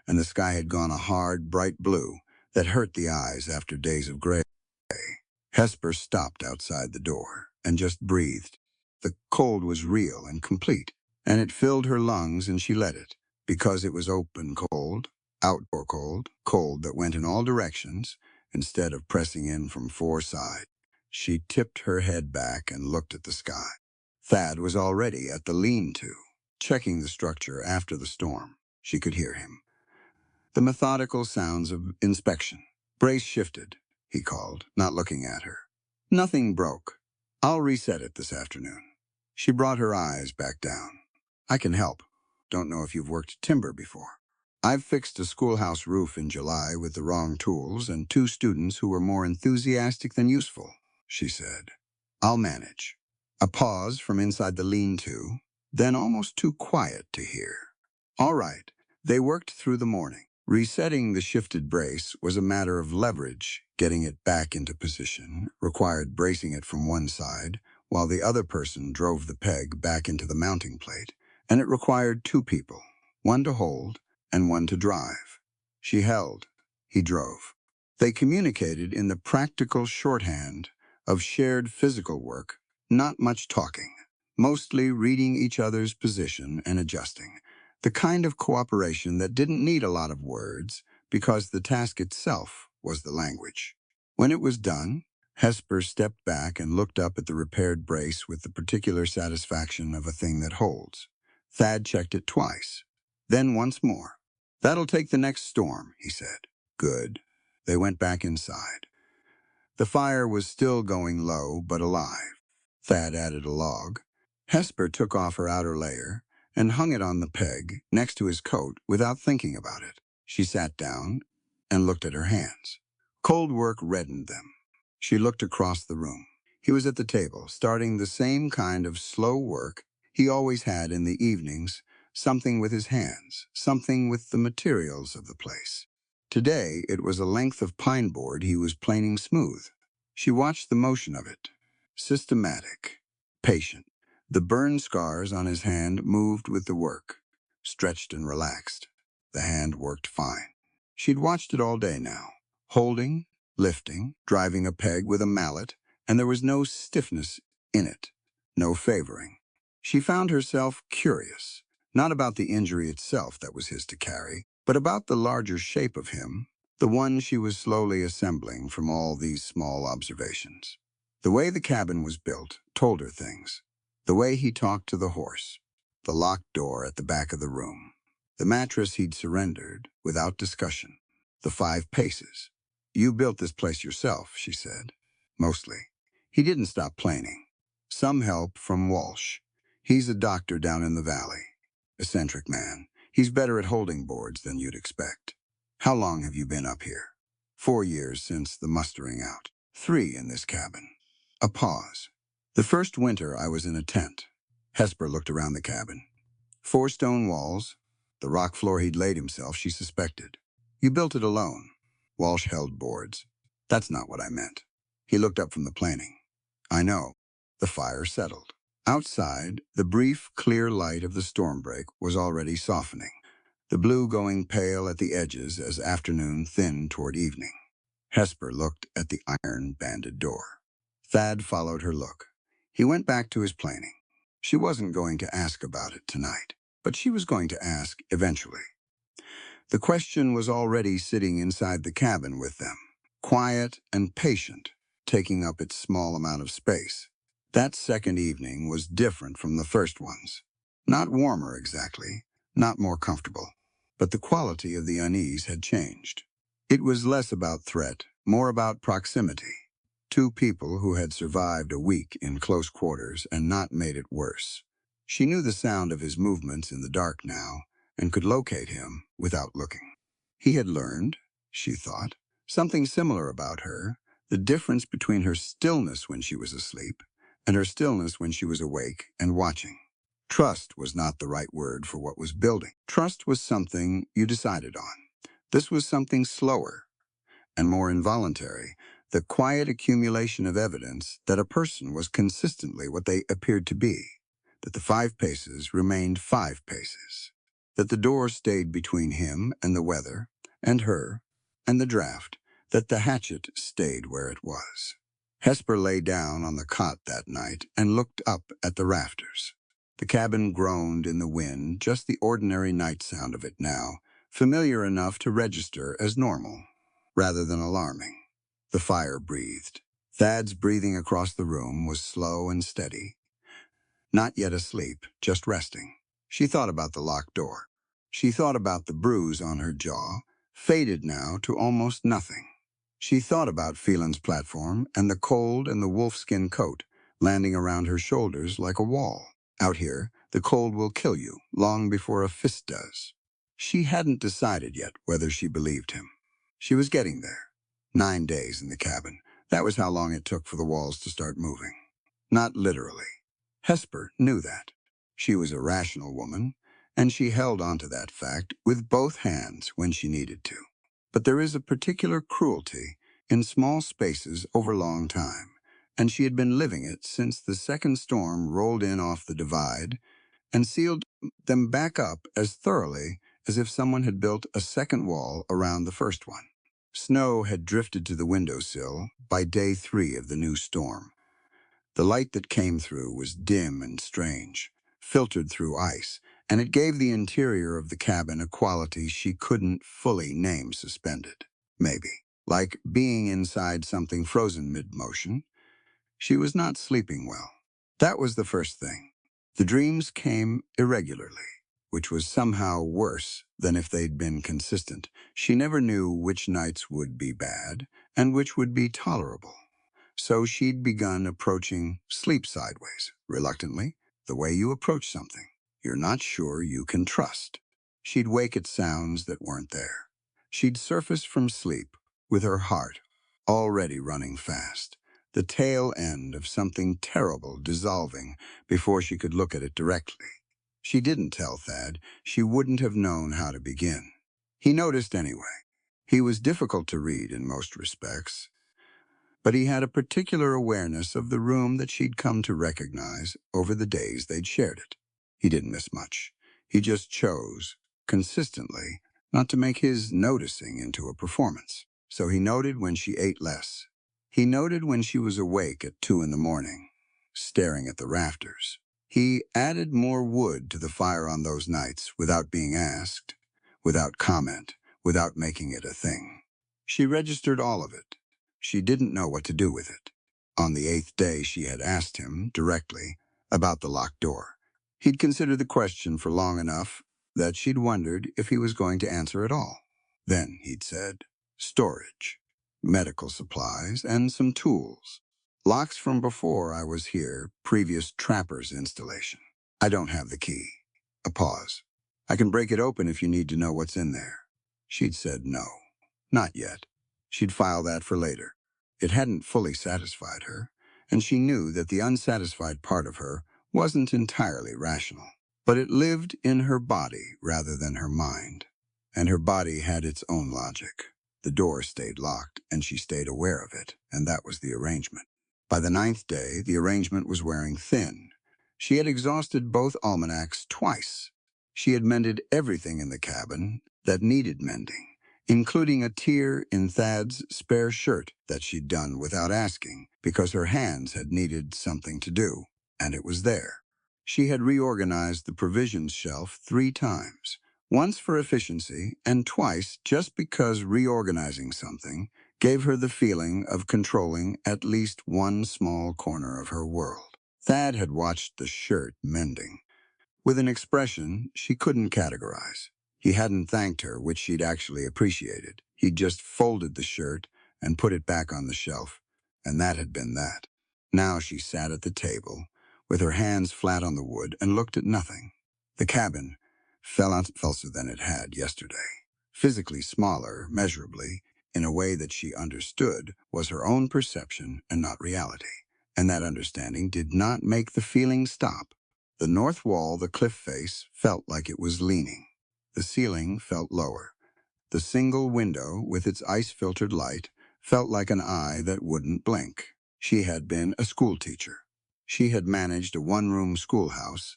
and the sky had gone a hard, bright blue that hurt the eyes after days of gray. Hesper stopped outside the door and just breathed. The cold was real and complete, and it filled her lungs, and she let it, because it was open cold, outdoor cold, cold that went in all directions instead of pressing in from 4 sides. She tipped her head back and looked at the sky. Thad was already at the lean-to, checking the structure after the storm. She could hear him. The methodical sounds of inspection. Brace shifted, he called, not looking at her. Nothing broke. I'll reset it this afternoon. She brought her eyes back down. I can help. Don't know if you've worked timber before. I've fixed a schoolhouse roof in July with the wrong tools and 2 students who were more enthusiastic than useful, she said. I'll manage. A pause from inside the lean-to, then almost too quiet to hear. All right. They worked through the morning. Resetting the shifted brace was a matter of leverage. Getting it back into position required bracing it from one side, while the other person drove the peg back into the mounting plate, and it required 2 people, one to hold and one to drive. She held. He drove. They communicated in the practical shorthand of shared physical work, not much talking, mostly reading each other's position and adjusting. The kind of cooperation that didn't need a lot of words because the task itself was the language. When it was done, Hesper stepped back and looked up at the repaired brace with the particular satisfaction of a thing that holds. Thad checked it twice, then once more. That'll take the next storm, he said. Good. They went back inside. The fire was still going low, but alive. Thad added a log. Hesper took off her outer layer and hung it on the peg next to his coat without thinking about it. She sat down and looked at her hands. Cold work reddened them. She looked across the room. He was at the table, starting the same kind of slow work he always had in the evenings, something with his hands, something with the materials of the place. Today, it was a length of pine board he was planing smooth. She watched the motion of it. Systematic, patient. The burn scars on his hand moved with the work, stretched and relaxed. The hand worked fine. She'd watched it all day now, holding, lifting, driving a peg with a mallet, and there was no stiffness in it, no favoring. She found herself curious, not about the injury itself that was his to carry, but about the larger shape of him, the one she was slowly assembling from all these small observations. The way the cabin was built told her things. The way he talked to the horse, the locked door at the back of the room, the mattress he'd surrendered without discussion, the 5 paces. You built this place yourself, she said. Mostly. He didn't stop planing. Some help from Walsh. He's a doctor down in the valley. Eccentric man. He's better at holding boards than you'd expect. How long have you been up here? 4 years since the mustering out. 3 in this cabin. A pause. The first winter I was in a tent. Hesper looked around the cabin. 4 stone walls. The rock floor he'd laid himself, she suspected. You built it alone. Walsh held boards. That's not what I meant. He looked up from the planing. I know. The fire settled. Outside, the brief, clear light of the storm break was already softening, the blue going pale at the edges as afternoon thinned toward evening. Hesper looked at the iron-banded door. Thad followed her look. He went back to his planing. She wasn't going to ask about it tonight, but she was going to ask eventually. The question was already sitting inside the cabin with them, quiet and patient, taking up its small amount of space. That second evening was different from the first ones. Not warmer exactly, not more comfortable, but the quality of the unease had changed. It was less about threat, more about proximity. 2 people who had survived a week in close quarters and not made it worse. She knew the sound of his movements in the dark now and could locate him without looking. He had learned, she thought, something similar about her, the difference between her stillness when she was asleep and her stillness when she was awake and watching. Trust was not the right word for what was building. Trust was something you decided on. This was something slower and more involuntary, the quiet accumulation of evidence that a person was consistently what they appeared to be, that the 5 paces remained 5 paces, that the door stayed between him and the weather, and her, and the draft, that the hatchet stayed where it was. Hesper lay down on the cot that night and looked up at the rafters. The cabin groaned in the wind, just the ordinary night sound of it now, familiar enough to register as normal, rather than alarming. The fire breathed. Thad's breathing across the room was slow and steady. Not yet asleep, just resting. She thought about the locked door. She thought about the bruise on her jaw, faded now to almost nothing. She thought about Phelan's platform and the cold and the wolfskin coat landing around her shoulders like a wall. Out here, the cold will kill you long before a fist does. She hadn't decided yet whether she believed him. She was getting there. 9 days in the cabin. That was how long it took for the walls to start moving. Not literally. Hesper knew that. She was a rational woman, and she held onto that fact with both hands when she needed to. But there is a particular cruelty in small spaces over long time, and she had been living it since the second storm rolled in off the divide and sealed them back up as thoroughly as if someone had built a second wall around the first one. Snow had drifted to the windowsill by day 3 of the new storm. The light that came through was dim and strange, filtered through ice, and it gave the interior of the cabin a quality she couldn't fully name suspended. Maybe, like being inside something frozen mid-motion. She was not sleeping well. That was the first thing. The dreams came irregularly, which was somehow worse than if they'd been consistent. She never knew which nights would be bad and which would be tolerable. So she'd begun approaching sleep sideways, reluctantly, the way you approach something you're not sure you can trust. She'd wake at sounds that weren't there. She'd surface from sleep with her heart already running fast, the tail end of something terrible dissolving before she could look at it directly. She didn't tell Thad. She wouldn't have known how to begin. He noticed anyway. He was difficult to read in most respects, but he had a particular awareness of the room that she'd come to recognize over the days they'd shared it. He didn't miss much. He just chose, consistently, not to make his noticing into a performance. So he noted when she ate less. He noted when she was awake at 2 in the morning, staring at the rafters. He added more wood to the fire on those nights without being asked, without comment, without making it a thing. She registered all of it. She didn't know what to do with it. On the 8th day, she had asked him, directly, about the locked door. He'd considered the question for long enough that she'd wondered if he was going to answer at all. Then, he'd said, storage, medical supplies, and some tools. Locks from before I was here, previous trapper's installation. I don't have the key. A pause. I can break it open if you need to know what's in there. She'd said no. Not yet. She'd file that for later. It hadn't fully satisfied her, and she knew that the unsatisfied part of her wasn't entirely rational. But it lived in her body rather than her mind, and her body had its own logic. The door stayed locked, and she stayed aware of it, and that was the arrangement. By the 9th day, the arrangement was wearing thin. She had exhausted both almanacs twice. She had mended everything in the cabin that needed mending, including a tear in Thad's spare shirt that she'd done without asking because her hands had needed something to do, and it was there. She had reorganized the provisions shelf 3 times, once for efficiency and twice just because reorganizing something gave her the feeling of controlling at least one small corner of her world. Thad had watched the shirt mending with an expression she couldn't categorize. He hadn't thanked her, which she'd actually appreciated. He'd just folded the shirt and put it back on the shelf, and that had been that. Now she sat at the table, with her hands flat on the wood, and looked at nothing. The cabin felt closer than it had yesterday. Physically smaller, measurably, in a way that she understood was her own perception and not reality. And that understanding did not make the feeling stop. The north wall, the cliff face, felt like it was leaning. The ceiling felt lower. The single window, with its ice-filtered light, felt like an eye that wouldn't blink. She had been a schoolteacher. She had managed a one-room schoolhouse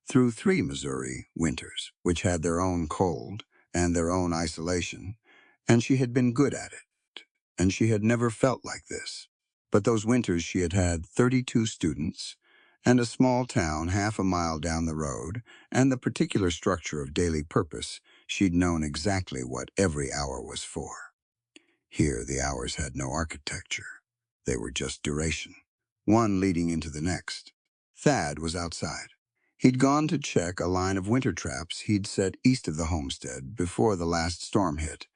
through 3 Missouri winters, which had their own cold and their own isolation, and she had been good at it. And she had never felt like this. But those winters she had had 32 students, and a small town half a mile down the road, and the particular structure of daily purpose, she'd known exactly what every hour was for. Here, the hours had no architecture. They were just duration, one leading into the next. Thad was outside. He'd gone to check a line of winter traps he'd set east of the homestead before the last storm hit,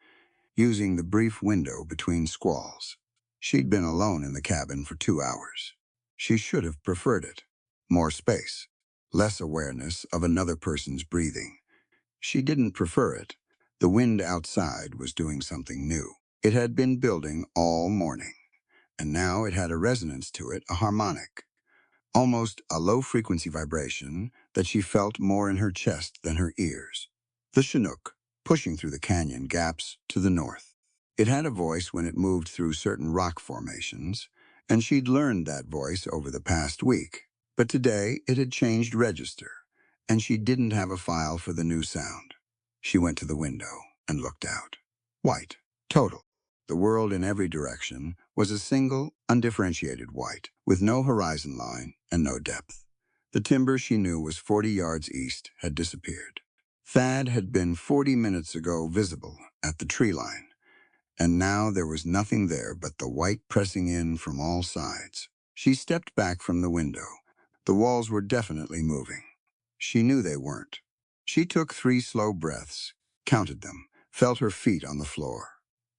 using the brief window between squalls. She'd been alone in the cabin for 2 hours. She should have preferred it. More space. less awareness of another person's breathing. She didn't prefer it. The wind outside was doing something new. It had been building all morning, and now it had a resonance to it, a harmonic, almost a low-frequency vibration that she felt more in her chest than her ears. The Chinook, pushing through the canyon gaps to the north. It had a voice when it moved through certain rock formations, and she'd learned that voice over the past week. But today it had changed register, and she didn't have a file for the new sound. She went to the window and looked out. White, total. The world in every direction was a single, undifferentiated white, with no horizon line and no depth. The timber she knew was 40 yards east had disappeared. Thad had been 40 minutes ago visible at the tree line, and now there was nothing there but the white pressing in from all sides. She stepped back from the window. The walls were definitely moving. She knew they weren't. She took 3 slow breaths, counted them, felt her feet on the floor.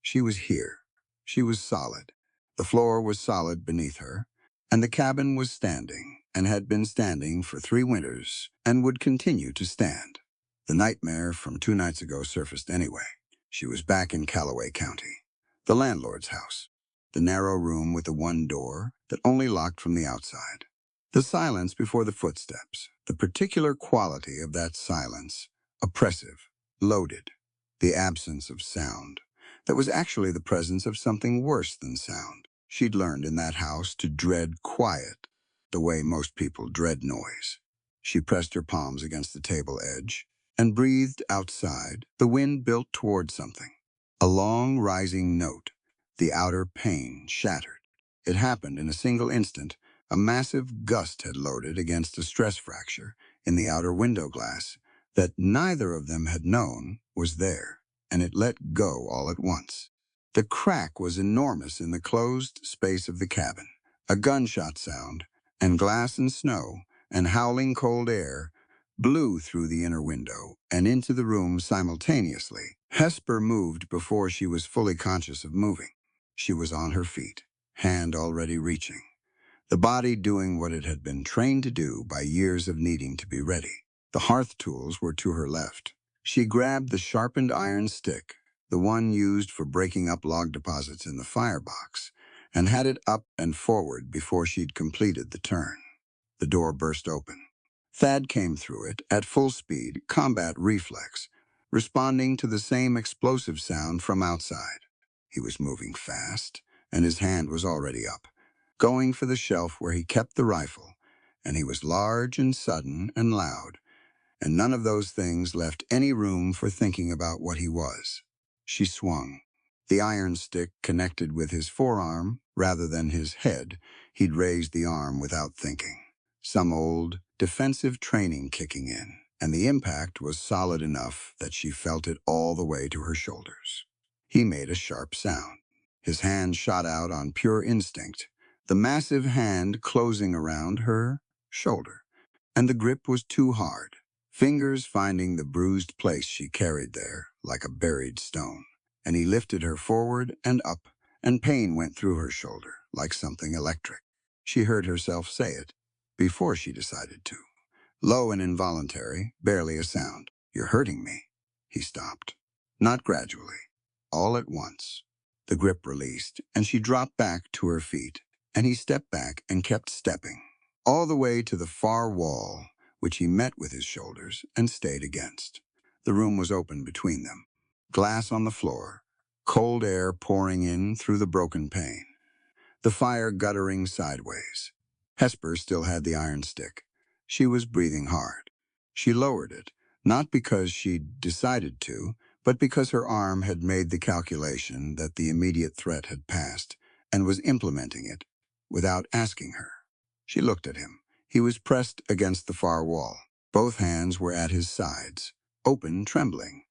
She was here. She was solid. The floor was solid beneath her, and the cabin was standing, and had been standing for 3 winters, and would continue to stand. The nightmare from 2 nights ago surfaced anyway. She was back in Callaway County. The landlord's house. The narrow room with the one door that only locked from the outside. The silence before the footsteps. The particular quality of that silence. Oppressive. Loaded. The absence of sound. That was actually the presence of something worse than sound. She'd learned in that house to dread quiet, the way most people dread noise. She pressed her palms against the table edge and breathed outside. The wind built toward something. A long, rising note. The outer pane shattered. It happened in a single instant. A massive gust had loaded against a stress fracture in the outer window glass that neither of them had known was there, and it let go all at once. The crack was enormous in the closed space of the cabin. A gunshot sound, and glass and snow, and howling cold air blew through the inner window and into the room simultaneously. Hesper moved before she was fully conscious of moving. She was on her feet, hand already reaching, the body doing what it had been trained to do by years of needing to be ready. The hearth tools were to her left. She grabbed the sharpened iron stick, the one used for breaking up log deposits in the firebox, and had it up and forward before she'd completed the turn. The door burst open. Thad came through it at full speed, combat reflex, responding to the same explosive sound from outside. He was moving fast, and his hand was already up, going for the shelf where he kept the rifle, and he was large and sudden and loud, and none of those things left any room for thinking about what he was. She swung. The iron stick connected with his forearm rather than his head. He'd raised the arm without thinking. Some old, defensive training kicking in, and the impact was solid enough that she felt it all the way to her shoulders. He made a sharp sound. His hand shot out on pure instinct, the massive hand closing around her shoulder, and the grip was too hard, fingers finding the bruised place she carried there like a buried stone. And he lifted her forward and up, and pain went through her shoulder like something electric. She heard herself say it before she decided to. Low and involuntary, barely a sound. "You're hurting me." He stopped. Not gradually. All at once. The grip released, and she dropped back to her feet, and he stepped back and kept stepping, all the way to the far wall, which he met with his shoulders and stayed against. The room was open between them. Glass on the floor, cold air pouring in through the broken pane, the fire guttering sideways. Hesper still had the iron stick. She was breathing hard. She lowered it, not because she'd decided to, but because her arm had made the calculation that the immediate threat had passed and was implementing it without asking her. She looked at him. He was pressed against the far wall. Both hands were at his sides, open, trembling.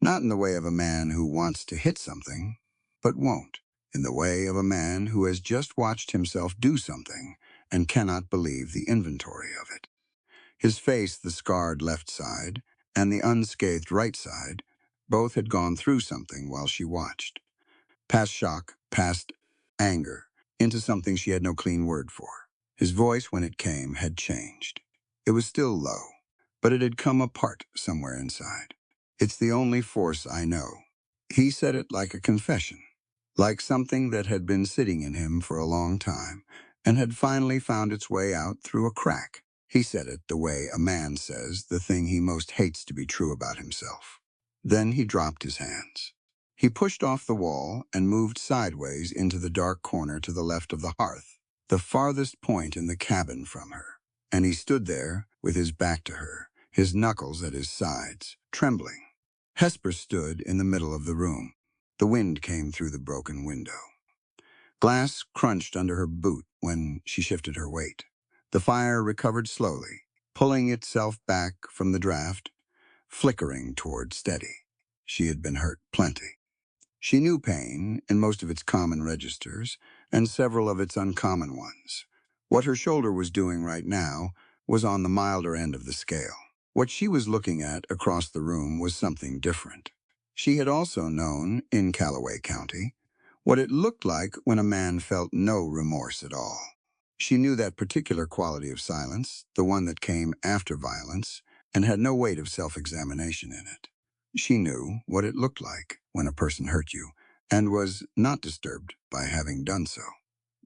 Not in the way of a man who wants to hit something, but won't. In the way of a man who has just watched himself do something and cannot believe the inventory of it. His face, the scarred left side, and the unscathed right side, both had gone through something while she watched. Past shock, past anger, into something she had no clean word for. His voice, when it came, had changed. It was still low, but it had come apart somewhere inside. "It's the only force I know." He said it like a confession, like something that had been sitting in him for a long time and had finally found its way out through a crack. He said it the way a man says the thing he most hates to be true about himself. Then he dropped his hands. He pushed off the wall and moved sideways into the dark corner to the left of the hearth, the farthest point in the cabin from her. And he stood there with his back to her, his knuckles at his sides, trembling. Hesper stood in the middle of the room. The wind came through the broken window. Glass crunched under her boot when she shifted her weight. The fire recovered slowly, pulling itself back from the draft, flickering toward steady. She had been hurt plenty. She knew pain in most of its common registers and several of its uncommon ones. What her shoulder was doing right now was on the milder end of the scale. What she was looking at across the room was something different. She had also known, in Callaway County, what it looked like when a man felt no remorse at all. She knew that particular quality of silence, the one that came after violence, and had no weight of self-examination in it. She knew what it looked like when a person hurt you, and was not disturbed by having done so.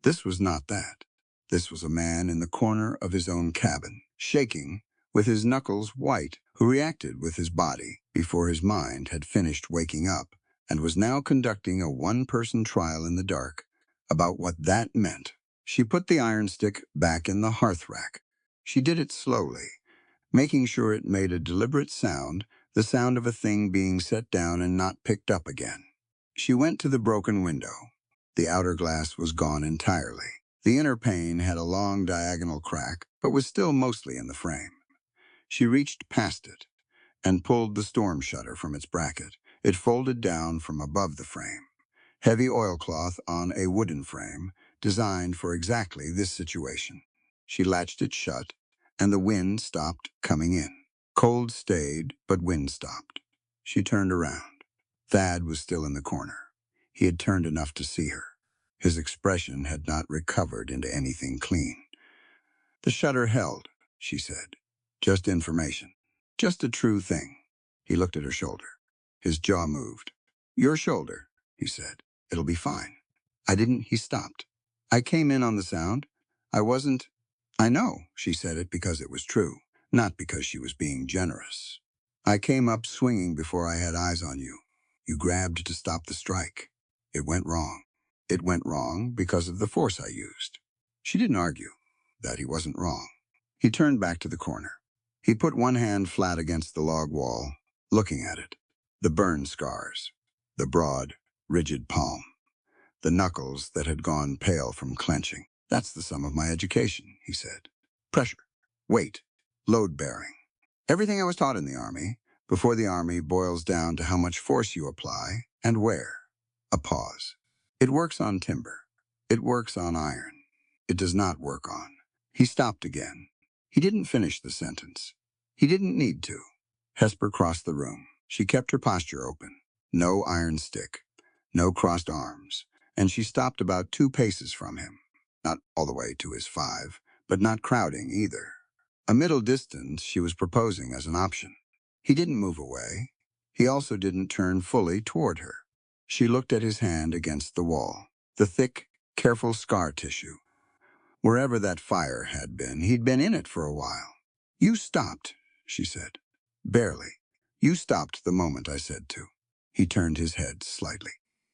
This was not that. This was a man in the corner of his own cabin, shaking, with his knuckles white, who reacted with his body before his mind had finished waking up, and was now conducting a one-person trial in the dark about what that meant. She put the iron stick back in the hearth rack. She did it slowly, making sure it made a deliberate sound, the sound of a thing being set down and not picked up again. She went to the broken window. The outer glass was gone entirely. The inner pane had a long diagonal crack, but was still mostly in the frame. She reached past it and pulled the storm shutter from its bracket. It folded down from above the frame. Heavy oilcloth on a wooden frame, designed for exactly this situation. She latched it shut, and the wind stopped coming in. Cold stayed, but wind stopped. She turned around. Thad was still in the corner. He had turned enough to see her. His expression had not recovered into anything clean. "The shutter held," she said. "Just information. Just a true thing." He looked at her shoulder. His jaw moved. "Your shoulder," he said. "It'll be fine." He stopped. "I came in on the sound. I wasn't—" "I know," she said it because it was true, not because she was being generous. "I came up swinging before I had eyes on you. You grabbed to stop the strike. It went wrong. It went wrong because of the force I used." She didn't argue that he wasn't wrong. He turned back to the corner. He put one hand flat against the log wall, looking at it. The burn scars, the broad, rigid palm, the knuckles that had gone pale from clenching. "That's the sum of my education," he said. "Pressure, weight, load-bearing. Everything I was taught in the Army, before the Army boils down to how much force you apply and where." A pause. "It works on timber. It works on iron. It does not work on—" He stopped again. He didn't finish the sentence. He didn't need to. Hesper crossed the room. She kept her posture open. No iron stick. No crossed arms. And she stopped about 2 paces from him. Not all the way to his 5, but not crowding either. A middle distance she was proposing as an option. He didn't move away. He also didn't turn fully toward her. She looked at his hand against the wall. The thick, careful scar tissue. Wherever that fire had been, he'd been in it for a while. "You stopped," she said. "Barely. You stopped the moment I said to." He turned his head slightly,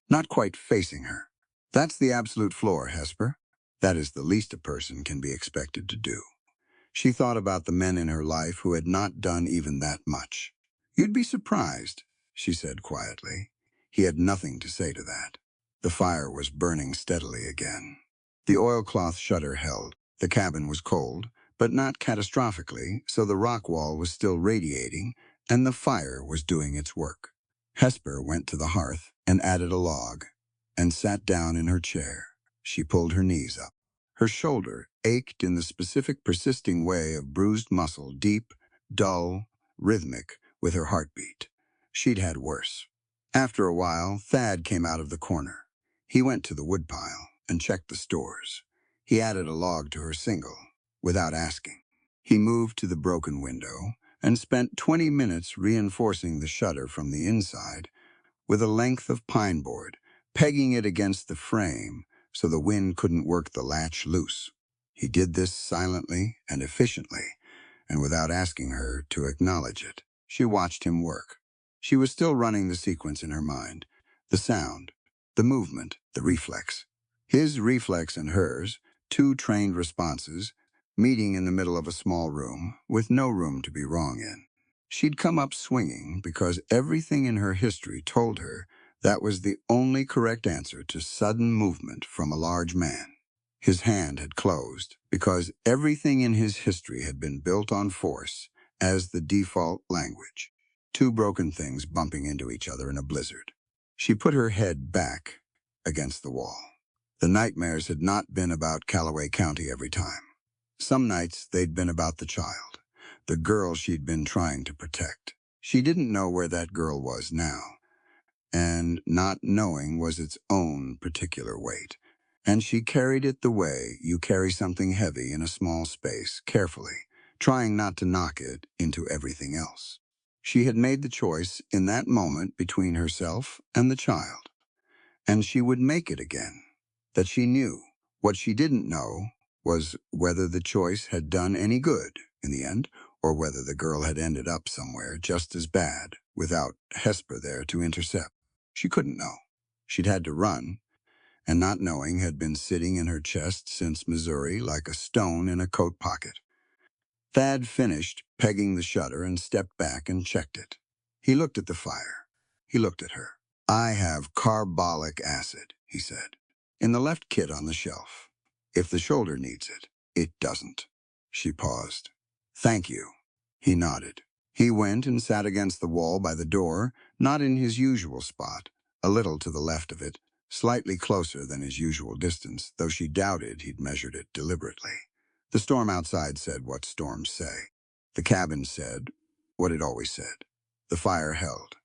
not quite facing her. "That's the absolute floor, Hesper. That is the least a person can be expected to do." She thought about the men in her life who had not done even that much. "You'd be surprised," she said quietly. He had nothing to say to that. The fire was burning steadily again. The oilcloth shutter held. The cabin was cold, but not catastrophically, so the rock wall was still radiating, and the fire was doing its work. Hesper went to the hearth and added a log, and sat down in her chair. She pulled her knees up. Her shoulder ached in the specific persisting way of bruised muscle, deep, dull, rhythmic, with her heartbeat. She'd had worse. After a while, Thad came out of the corner. He went to the woodpile and checked the stores. He added a log to her single, without asking. He moved to the broken window and spent 20 minutes reinforcing the shutter from the inside with a length of pine board, pegging it against the frame so the wind couldn't work the latch loose. He did this silently and efficiently, and without asking her to acknowledge it. She watched him work. She was still running the sequence in her mind. The sound, the movement, the reflex. His reflex and hers, two trained responses, meeting in the middle of a small room with no room to be wrong in. She'd come up swinging because everything in her history told her that was the only correct answer to sudden movement from a large man. His hand had closed because everything in his history had been built on force as the default language. Two broken things bumping into each other in a blizzard. She put her head back against the wall. The nightmares had not been about Callaway County every time. Some nights they'd been about the child, the girl she'd been trying to protect. She didn't know where that girl was now, and not knowing was its own particular weight. And she carried it the way you carry something heavy in a small space, carefully, trying not to knock it into everything else. She had made the choice in that moment between herself and the child, and she would make it again. That she knew. What she didn't know was whether the choice had done any good in the end, or whether the girl had ended up somewhere just as bad without Hesper there to intercept. She couldn't know. She'd had to run, and not knowing had been sitting in her chest since Missouri like a stone in a coat pocket. Thad finished pegging the shutter and stepped back and checked it. He looked at the fire. He looked at her. "I have carbolic acid," he said, "in the left kit on the shelf. If the shoulder needs it, it doesn't." She paused. "Thank you." He nodded. He went and sat against the wall by the door, not in his usual spot, a little to the left of it, slightly closer than his usual distance, though she doubted he'd measured it deliberately. The storm outside said what storms say. The cabin said what it always said. The fire held.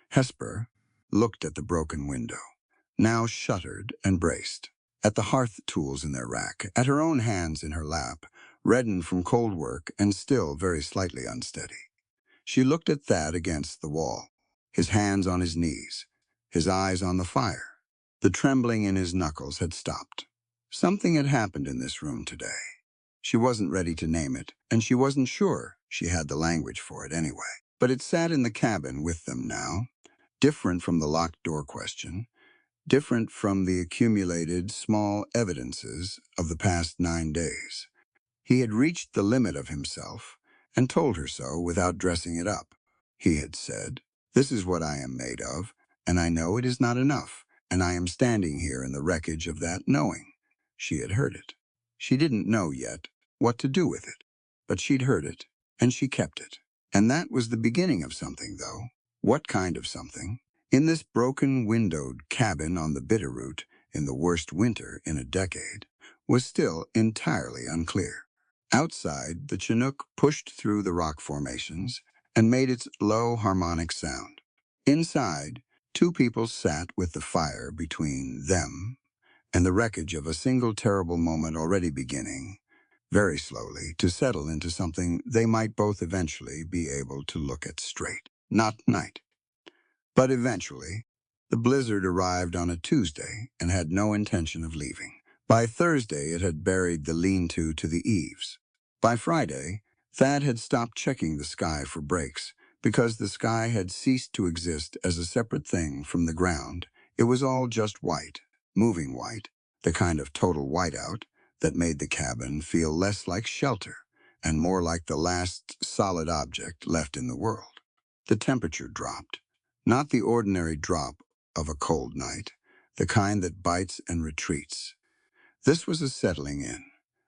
Hesper looked at the broken window, now shuttered and braced, at the hearth tools in their rack, at her own hands in her lap, reddened from cold work and still very slightly unsteady. She looked at Thad against the wall, his hands on his knees, his eyes on the fire. The trembling in his knuckles had stopped. Something had happened in this room today. She wasn't ready to name it, and she wasn't sure she had the language for it anyway. But it sat in the cabin with them now, different from the locked door question, different from the accumulated small evidences of the past 9 days. He had reached the limit of himself and told her so without dressing it up. He had said, "This is what I am made of, and I know it is not enough, and I am standing here in the wreckage of that knowing." She had heard it. She didn't know yet what to do with it, but she'd heard it, and she kept it. And that was the beginning of something, though. What kind of something? In this broken windowed cabin on the Bitterroot, in the worst winter in a decade, was still entirely unclear. Outside, the Chinook pushed through the rock formations and made its low harmonic sound. Inside, two people sat with the fire between them and the wreckage of a single terrible moment already beginning, very slowly, to settle into something they might both eventually be able to look at straight. Not tonight. But eventually, the blizzard arrived on a Tuesday and had no intention of leaving. By Thursday, it had buried the lean-to to the eaves. By Friday, Thad had stopped checking the sky for breaks because the sky had ceased to exist as a separate thing from the ground. It was all just white, moving white, the kind of total whiteout that made the cabin feel less like shelter and more like the last solid object left in the world. The temperature dropped. Not the ordinary drop of a cold night, the kind that bites and retreats. This was a settling in,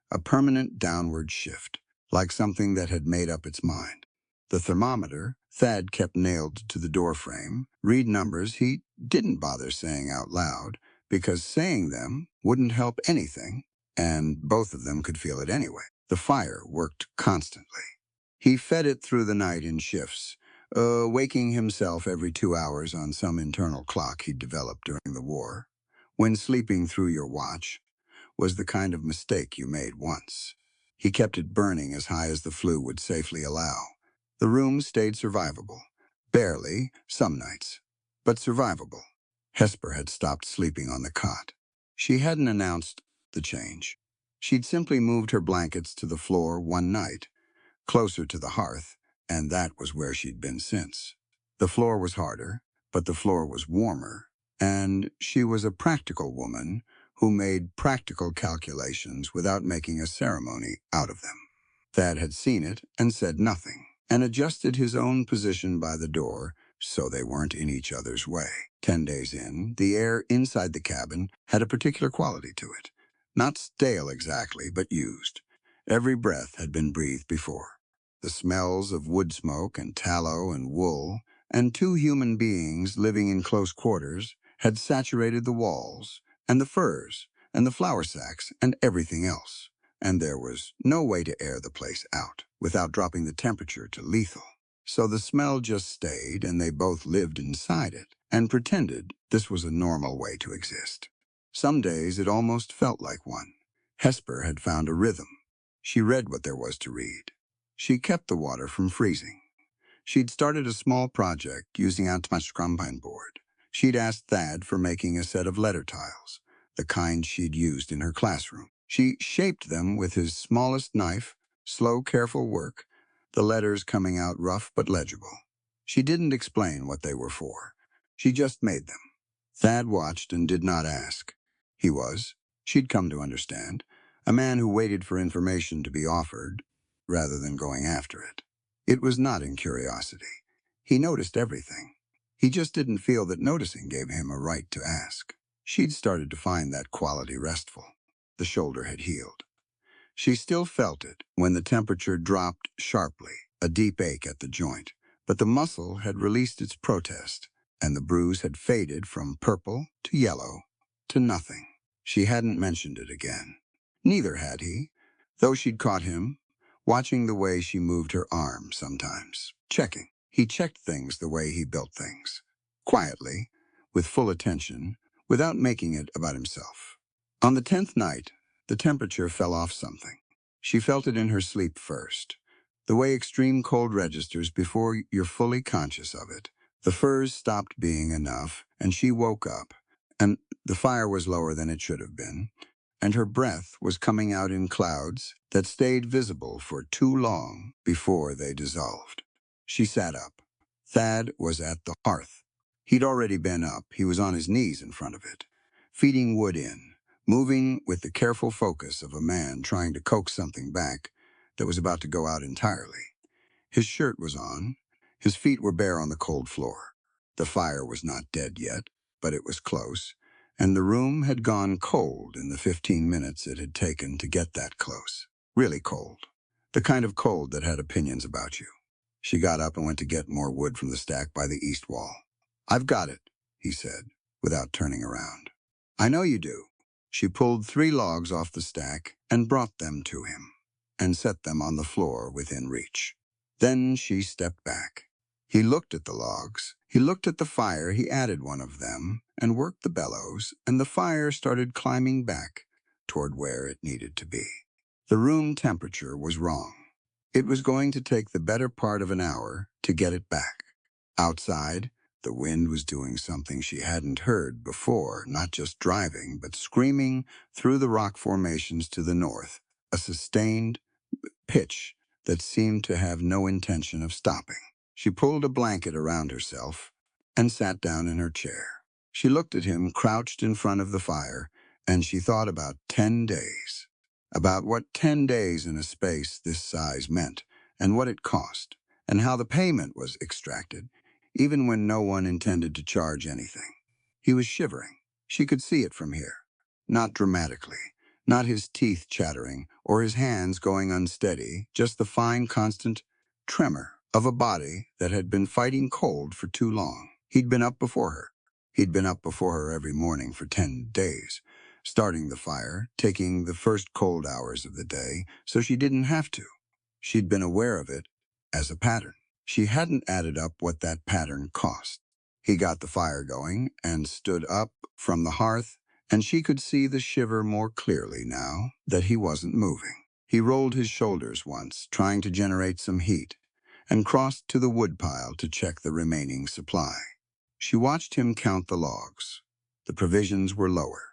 a permanent downward shift, like something that had made up its mind. The thermometer Thad kept nailed to the doorframe, read numbers he didn't bother saying out loud, because saying them wouldn't help anything, and both of them could feel it anyway. The fire worked constantly. He fed it through the night in shifts, waking himself every 2 hours on some internal clock he'd developed during the war. When sleeping through your watch was the kind of mistake you made once. He kept it burning as high as the flue would safely allow. The room stayed survivable. Barely, some nights, but survivable. Hesper had stopped sleeping on the cot. She hadn't announced the change. She'd simply moved her blankets to the floor one night, closer to the hearth, and that was where she'd been since. The floor was harder, but the floor was warmer, and she was a practical woman who made practical calculations without making a ceremony out of them. Thad had seen it and said nothing, and adjusted his own position by the door so they weren't in each other's way. 10 days in, the air inside the cabin had a particular quality to it. Not stale exactly, but used. Every breath had been breathed before. The smells of wood smoke and tallow and wool, and two human beings living in close quarters, had saturated the walls, and the furs, and the flour sacks, and everything else. And there was no way to air the place out without dropping the temperature to lethal. So the smell just stayed, and they both lived inside it and pretended this was a normal way to exist. Some days it almost felt like one. Hesper had found a rhythm. She read what there was to read. She kept the water from freezing. She'd started a small project using a scrumpine board. She'd asked Thad for making a set of letter tiles, the kind she'd used in her classroom. She shaped them with his smallest knife, slow, careful work, the letters coming out rough but legible. She didn't explain what they were for. She just made them. Thad watched and did not ask. He was, she'd come to understand, a man who waited for information to be offered rather than going after it. It was not in curiosity. He noticed everything. He just didn't feel that noticing gave him a right to ask. She'd started to find that quality restful. The shoulder had healed. She still felt it when the temperature dropped sharply, a deep ache at the joint, but the muscle had released its protest, and the bruise had faded from purple to yellow to nothing. She hadn't mentioned it again. Neither had he, though she'd caught him, watching the way she moved her arm sometimes, checking. He checked things the way he built things, quietly, with full attention, without making it about himself. On the 10th night, the temperature fell off something. She felt it in her sleep first, the way extreme cold registers before you're fully conscious of it. The furs stopped being enough, and she woke up, and the fire was lower than it should have been, and her breath was coming out in clouds that stayed visible for too long before they dissolved. She sat up. Thad was at the hearth. He'd already been up. He was on his knees in front of it, feeding wood in, moving with the careful focus of a man trying to coax something back that was about to go out entirely. His shirt was on. His feet were bare on the cold floor. The fire was not dead yet, but it was close, and the room had gone cold in the 15 minutes it had taken to get that close. Really cold. The kind of cold that had opinions about you. She got up and went to get more wood from the stack by the east wall. "I've got it," he said, without turning around. "I know you do." She pulled 3 logs off the stack and brought them to him, and set them on the floor within reach. Then she stepped back. He looked at the logs. He looked at the fire. He added one of them and worked the bellows, and the fire started climbing back toward where it needed to be. The room temperature was wrong. It was going to take the better part of an hour to get it back. Outside, the wind was doing something she hadn't heard before, not just driving, but screaming through the rock formations to the north, a sustained pitch that seemed to have no intention of stopping. She pulled a blanket around herself and sat down in her chair. She looked at him crouched in front of the fire, and she thought about 10 days. About what 10 days in a space this size meant, and what it cost, and how the payment was extracted, even when no one intended to charge anything. He was shivering. She could see it from here. Not dramatically, not his teeth chattering or his hands going unsteady, just the fine, constant tremor of a body that had been fighting cold for too long. He'd been up before her. He'd been up before her every morning for 10 days, starting the fire, taking the first cold hours of the day, so she didn't have to. She'd been aware of it as a pattern. She hadn't added up what that pattern cost. He got the fire going and stood up from the hearth, and she could see the shiver more clearly now that he wasn't moving. He rolled his shoulders once, trying to generate some heat, and crossed to the woodpile to check the remaining supply. She watched him count the logs. The provisions were lower.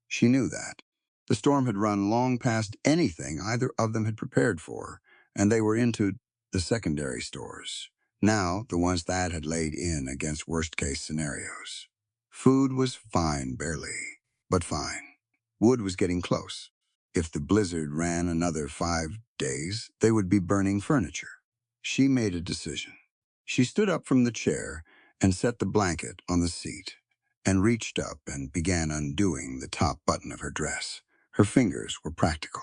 She knew that. The storm had run long past anything either of them had prepared for, and they were into the secondary stores. Now, the ones Thad had laid in against worst-case scenarios. Food was fine, barely, but fine. Wood was getting close. If the blizzard ran another 5 days, they would be burning furniture. She made a decision. She stood up from the chair and set the blanket on the seat, and reached up and began undoing the top button of her dress. Her fingers were practical.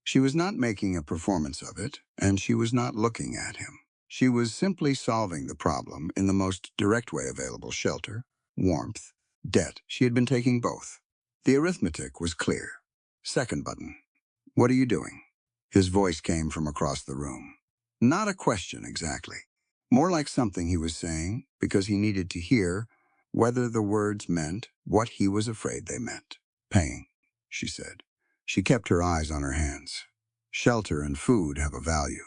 She was not making a performance of it, and she was not looking at him. She was simply solving the problem in the most direct way available: shelter, warmth, debt. She had been taking both. The arithmetic was clear. Second button. What are you doing? His voice came from across the room. Not a question exactly. More like something he was saying because he needed to hear whether the words meant what he was afraid they meant. Paying, she said. She kept her eyes on her hands. Shelter and food have a value.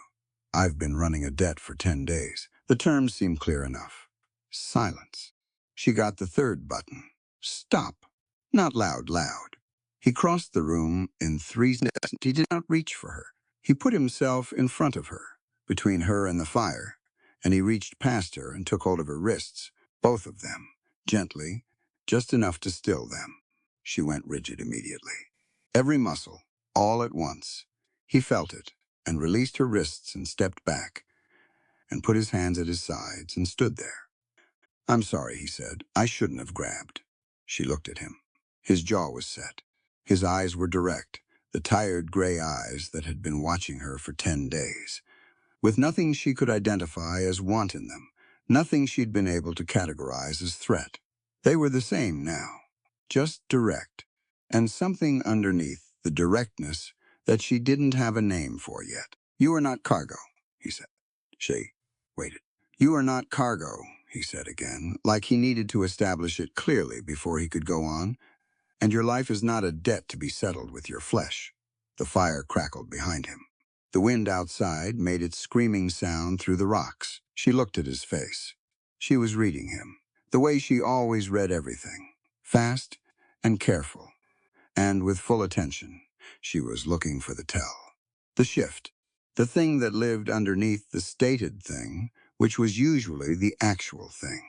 I've been running a debt for 10 days. The terms seem clear enough. Silence. She got the third button. Stop. Not loud, loud. He crossed the room in 3 steps. He did not reach for her. He put himself in front of her, between her and the fire, and he reached past her and took hold of her wrists, both of them, gently, just enough to still them. She went rigid immediately. Every muscle, all at once. He felt it, and released her wrists and stepped back, and put his hands at his sides and stood there. I'm sorry, he said. I shouldn't have grabbed. She looked at him. His jaw was set. His eyes were direct, the tired gray eyes that had been watching her for 10 days, with nothing she could identify as want in them, nothing she'd been able to categorize as threat. They were the same now, just direct, and something underneath the directness that she didn't have a name for yet. You are not cargo, he said. She waited. You are not cargo, he said again, like he needed to establish it clearly before he could go on. And your life is not a debt to be settled with your flesh. The fire crackled behind him. The wind outside made its screaming sound through the rocks. She looked at his face. She was reading him, the way she always read everything, fast and careful, and with full attention. She was looking for the tell, the shift, the thing that lived underneath the stated thing, which was usually the actual thing.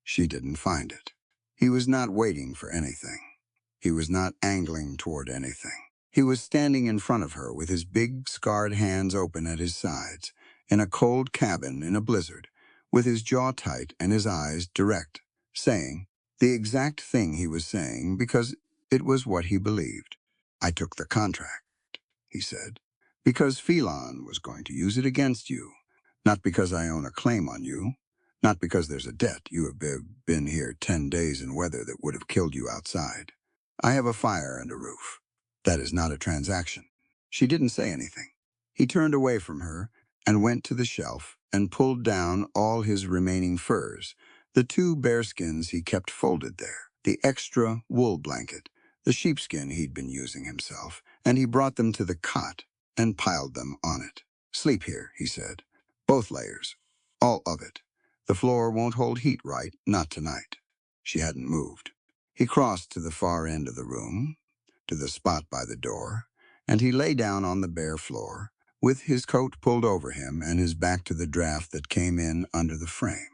She didn't find it. He was not waiting for anything. He was not angling toward anything. He was standing in front of her with his big, scarred hands open at his sides, in a cold cabin in a blizzard, with his jaw tight and his eyes direct, saying the exact thing he was saying because it was what he believed. I took the contract, he said, because Phelan was going to use it against you, not because I own a claim on you, not because there's a debt. You have been here 10 days in weather that would have killed you outside. I have a fire and a roof. That is not a transaction. She didn't say anything. He turned away from her and went to the shelf and pulled down all his remaining furs, the 2 bearskins he kept folded there, the extra wool blanket, the sheepskin he'd been using himself, and he brought them to the cot and piled them on it. Sleep here, he said. Both layers. All of it. The floor won't hold heat, right? Not tonight. She hadn't moved. He crossed to the far end of the room, to the spot by the door, and he lay down on the bare floor, with his coat pulled over him and his back to the draft that came in under the frame.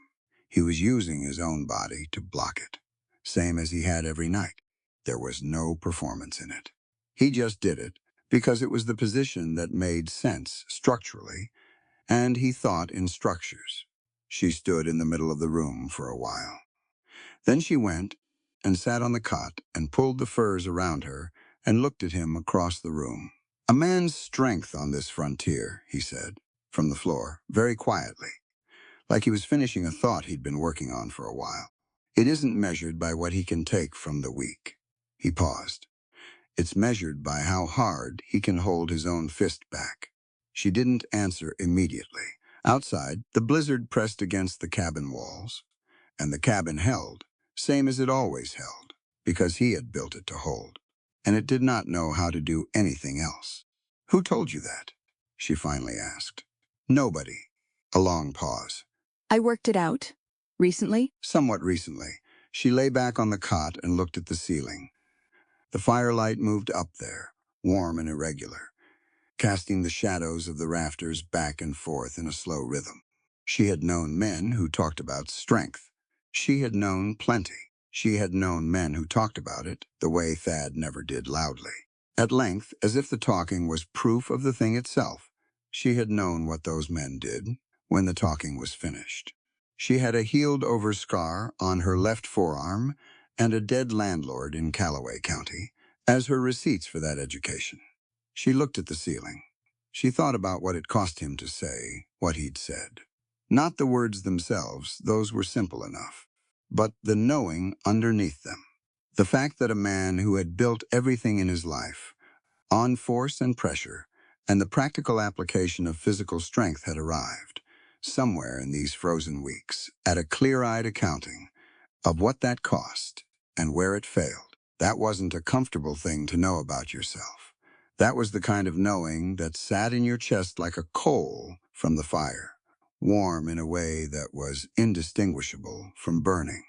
He was using his own body to block it, same as he had every night. There was no performance in it. He just did it because it was the position that made sense structurally, and he thought in structures. She stood in the middle of the room for a while. Then she went and sat on the cot and pulled the furs around her and looked at him across the room. A man's strength on this frontier, he said, from the floor, very quietly, like he was finishing a thought he'd been working on for a while. It isn't measured by what he can take from the weak. He paused. It's measured by how hard he can hold his own fist back. She didn't answer immediately. Outside, the blizzard pressed against the cabin walls, and the cabin held, same as it always held, because he had built it to hold, and it did not know how to do anything else. Who told you that? she finally asked. Nobody. A long pause. I worked it out. Recently? Somewhat recently. She lay back on the cot and looked at the ceiling. The firelight moved up there, warm and irregular, casting the shadows of the rafters back and forth in a slow rhythm. She had known men who talked about strength. She had known plenty. She had known men who talked about it the way Thad never did loudly. At length, as if the talking was proof of the thing itself, she had known what those men did when the talking was finished. She had a healed-over scar on her left forearm and a dead landlord in Callaway County as her receipts for that education. She looked at the ceiling. She thought about what it cost him to say what he'd said. Not the words themselves, those were simple enough, but the knowing underneath them. The fact that a man who had built everything in his life on force and pressure and the practical application of physical strength had arrived, somewhere in these frozen weeks, at a clear-eyed accounting of what that cost and where it failed. That wasn't a comfortable thing to know about yourself. That was the kind of knowing that sat in your chest like a coal from the fire, warm in a way that was indistinguishable from burning.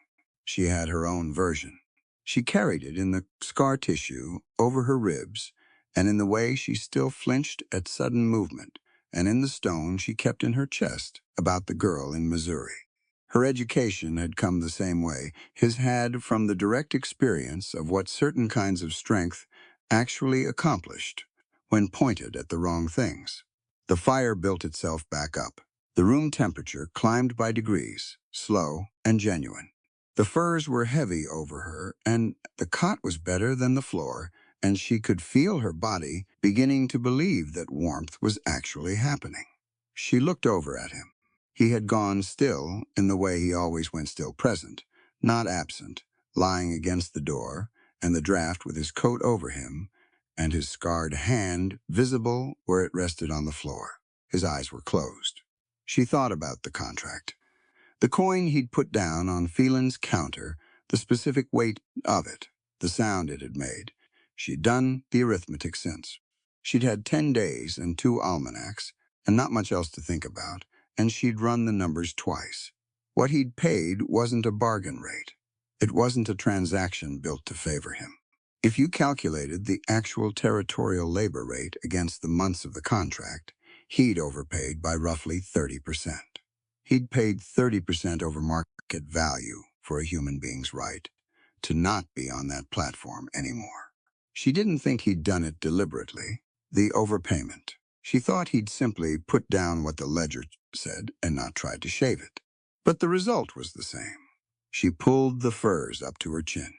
She had her own version. She carried it in the scar tissue over her ribs and in the way she still flinched at sudden movement, and in the stone she kept in her chest about the girl in Missouri. Her education had come the same way. His had from the direct experience of what certain kinds of strength actually accomplished when pointed at the wrong things. The fire built itself back up. The room temperature climbed by degrees, slow and genuine. The furs were heavy over her, and the cot was better than the floor, and she could feel her body beginning to believe that warmth was actually happening. She looked over at him. He had gone still in the way he always went still, present, not absent, lying against the door, and the draft with his coat over him, and his scarred hand visible where it rested on the floor. His eyes were closed. She thought about the contract. The coin he'd put down on Phelan's counter, the specific weight of it, the sound it had made. She'd done the arithmetic since. She'd had 10 days and 2 almanacs, and not much else to think about, and she'd run the numbers twice. What he'd paid wasn't a bargain rate. It wasn't a transaction built to favor him. If you calculated the actual territorial labor rate against the months of the contract, he'd overpaid by roughly 30%. He'd paid 30% over market value for a human being's right to not be on that platform anymore. She didn't think he'd done it deliberately, the overpayment. She thought he'd simply put down what the ledger said and not tried to shave it. But the result was the same. She pulled the furs up to her chin.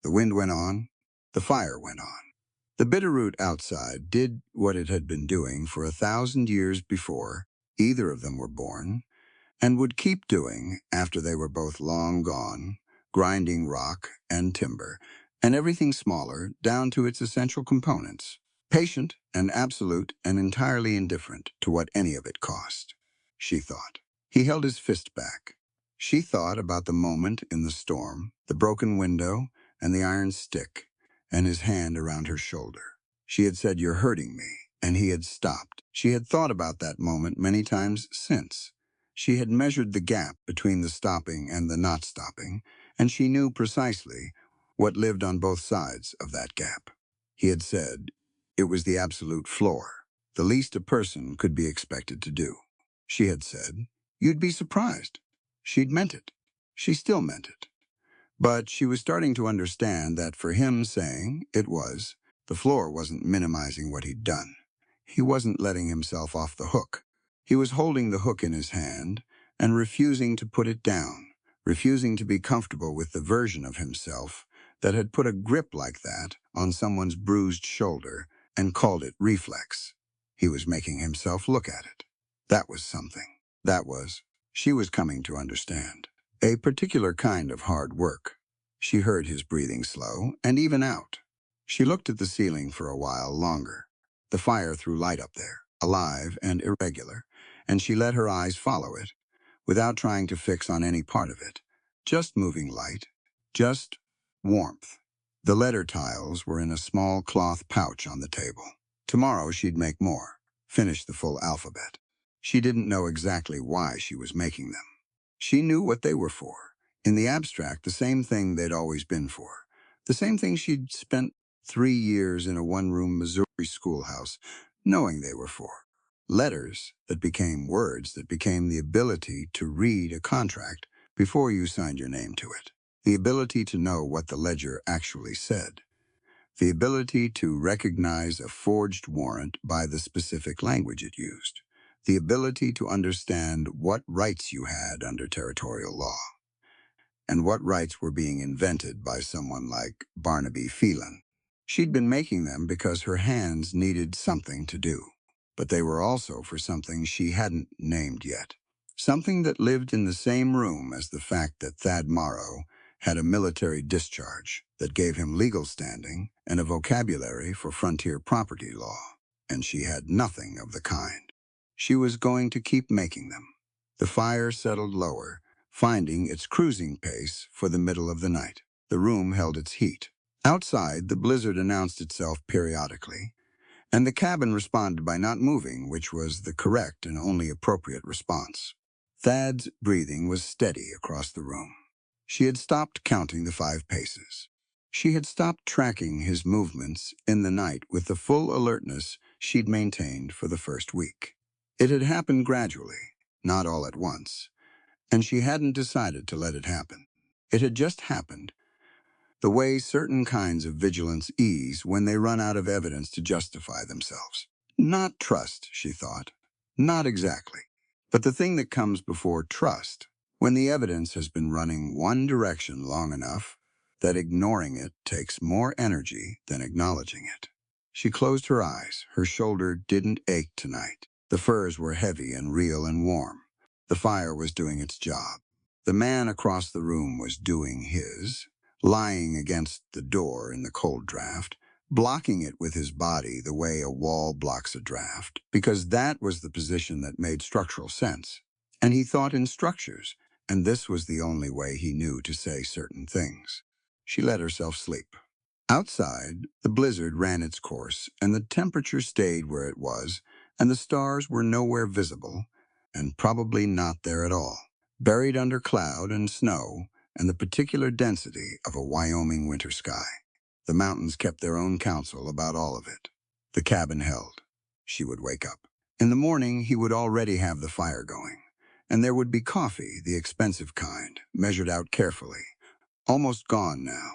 The wind went on. The fire went on. The bitterroot outside did what it had been doing for 1,000 years before either of them were born, and would keep doing after they were both long gone, grinding rock and timber, and everything smaller down to its essential components, patient and absolute and entirely indifferent to what any of it cost, she thought. He held his fist back. She thought about the moment in the storm, the broken window and the iron stick, and his hand around her shoulder. She had said, "You're hurting me," and he had stopped. She had thought about that moment many times since. She had measured the gap between the stopping and the not stopping, and she knew precisely what lived on both sides of that gap. He had said it was the absolute floor, the least a person could be expected to do. She had said, "You'd be surprised." She'd meant it. She still meant it. But she was starting to understand that for him saying it was, the floor wasn't minimizing what he'd done. He wasn't letting himself off the hook. He was holding the hook in his hand and refusing to put it down, refusing to be comfortable with the version of himself that had put a grip like that on someone's bruised shoulder and called it reflex. He was making himself look at it. That was something. That was, she was coming to understand, a particular kind of hard work. She heard his breathing slow and even out. She looked at the ceiling for a while longer. The fire threw light up there, alive and irregular, and she let her eyes follow it, without trying to fix on any part of it. Just moving light, just warmth. The letter tiles were in a small cloth pouch on the table. Tomorrow she'd make more. finish the full alphabet. She didn't know exactly why she was making them. She knew what they were for. In the abstract, the same thing they'd always been for. The same thing she'd spent 3 years in a one-room Missouri schoolhouse knowing they were for. Letters that became words that became the ability to read a contract before you signed your name to it. The ability to know what the ledger actually said. The ability to recognize a forged warrant by the specific language it used. The ability to understand what rights you had under territorial law, and what rights were being invented by someone like Barnaby Phelan. She'd been making them because her hands needed something to do, but they were also for something she hadn't named yet. Something that lived in the same room as the fact that Thad Morrow had a military discharge that gave him legal standing and a vocabulary for frontier property law, and she had nothing of the kind. She was going to keep making them. The fire settled lower, finding its cruising pace for the middle of the night. The room held its heat. Outside, the blizzard announced itself periodically, and the cabin responded by not moving, which was the correct and only appropriate response. Thad's breathing was steady across the room. She had stopped counting the 5 paces. She had stopped tracking his movements in the night with the full alertness she'd maintained for the first week. It had happened gradually, not all at once, and she hadn't decided to let it happen. It had just happened, the way certain kinds of vigilance ease when they run out of evidence to justify themselves. Not trust, she thought. Not exactly. But the thing that comes before trust, when the evidence has been running one direction long enough that ignoring it takes more energy than acknowledging it. She closed her eyes. Her shoulder didn't ache tonight. The furs were heavy and real and warm. The fire was doing its job. The man across the room was doing his, lying against the door in the cold draft, blocking it with his body the way a wall blocks a draft, because that was the position that made structural sense. And he thought in structures, and this was the only way he knew to say certain things. She let herself sleep. Outside, the blizzard ran its course, and the temperature stayed where it was, and the stars were nowhere visible, and probably not there at all, buried under cloud and snow and the particular density of a Wyoming winter sky. The mountains kept their own counsel about all of it. The cabin held. She would wake up. In the morning, he would already have the fire going, and there would be coffee, the expensive kind, measured out carefully. Almost gone now.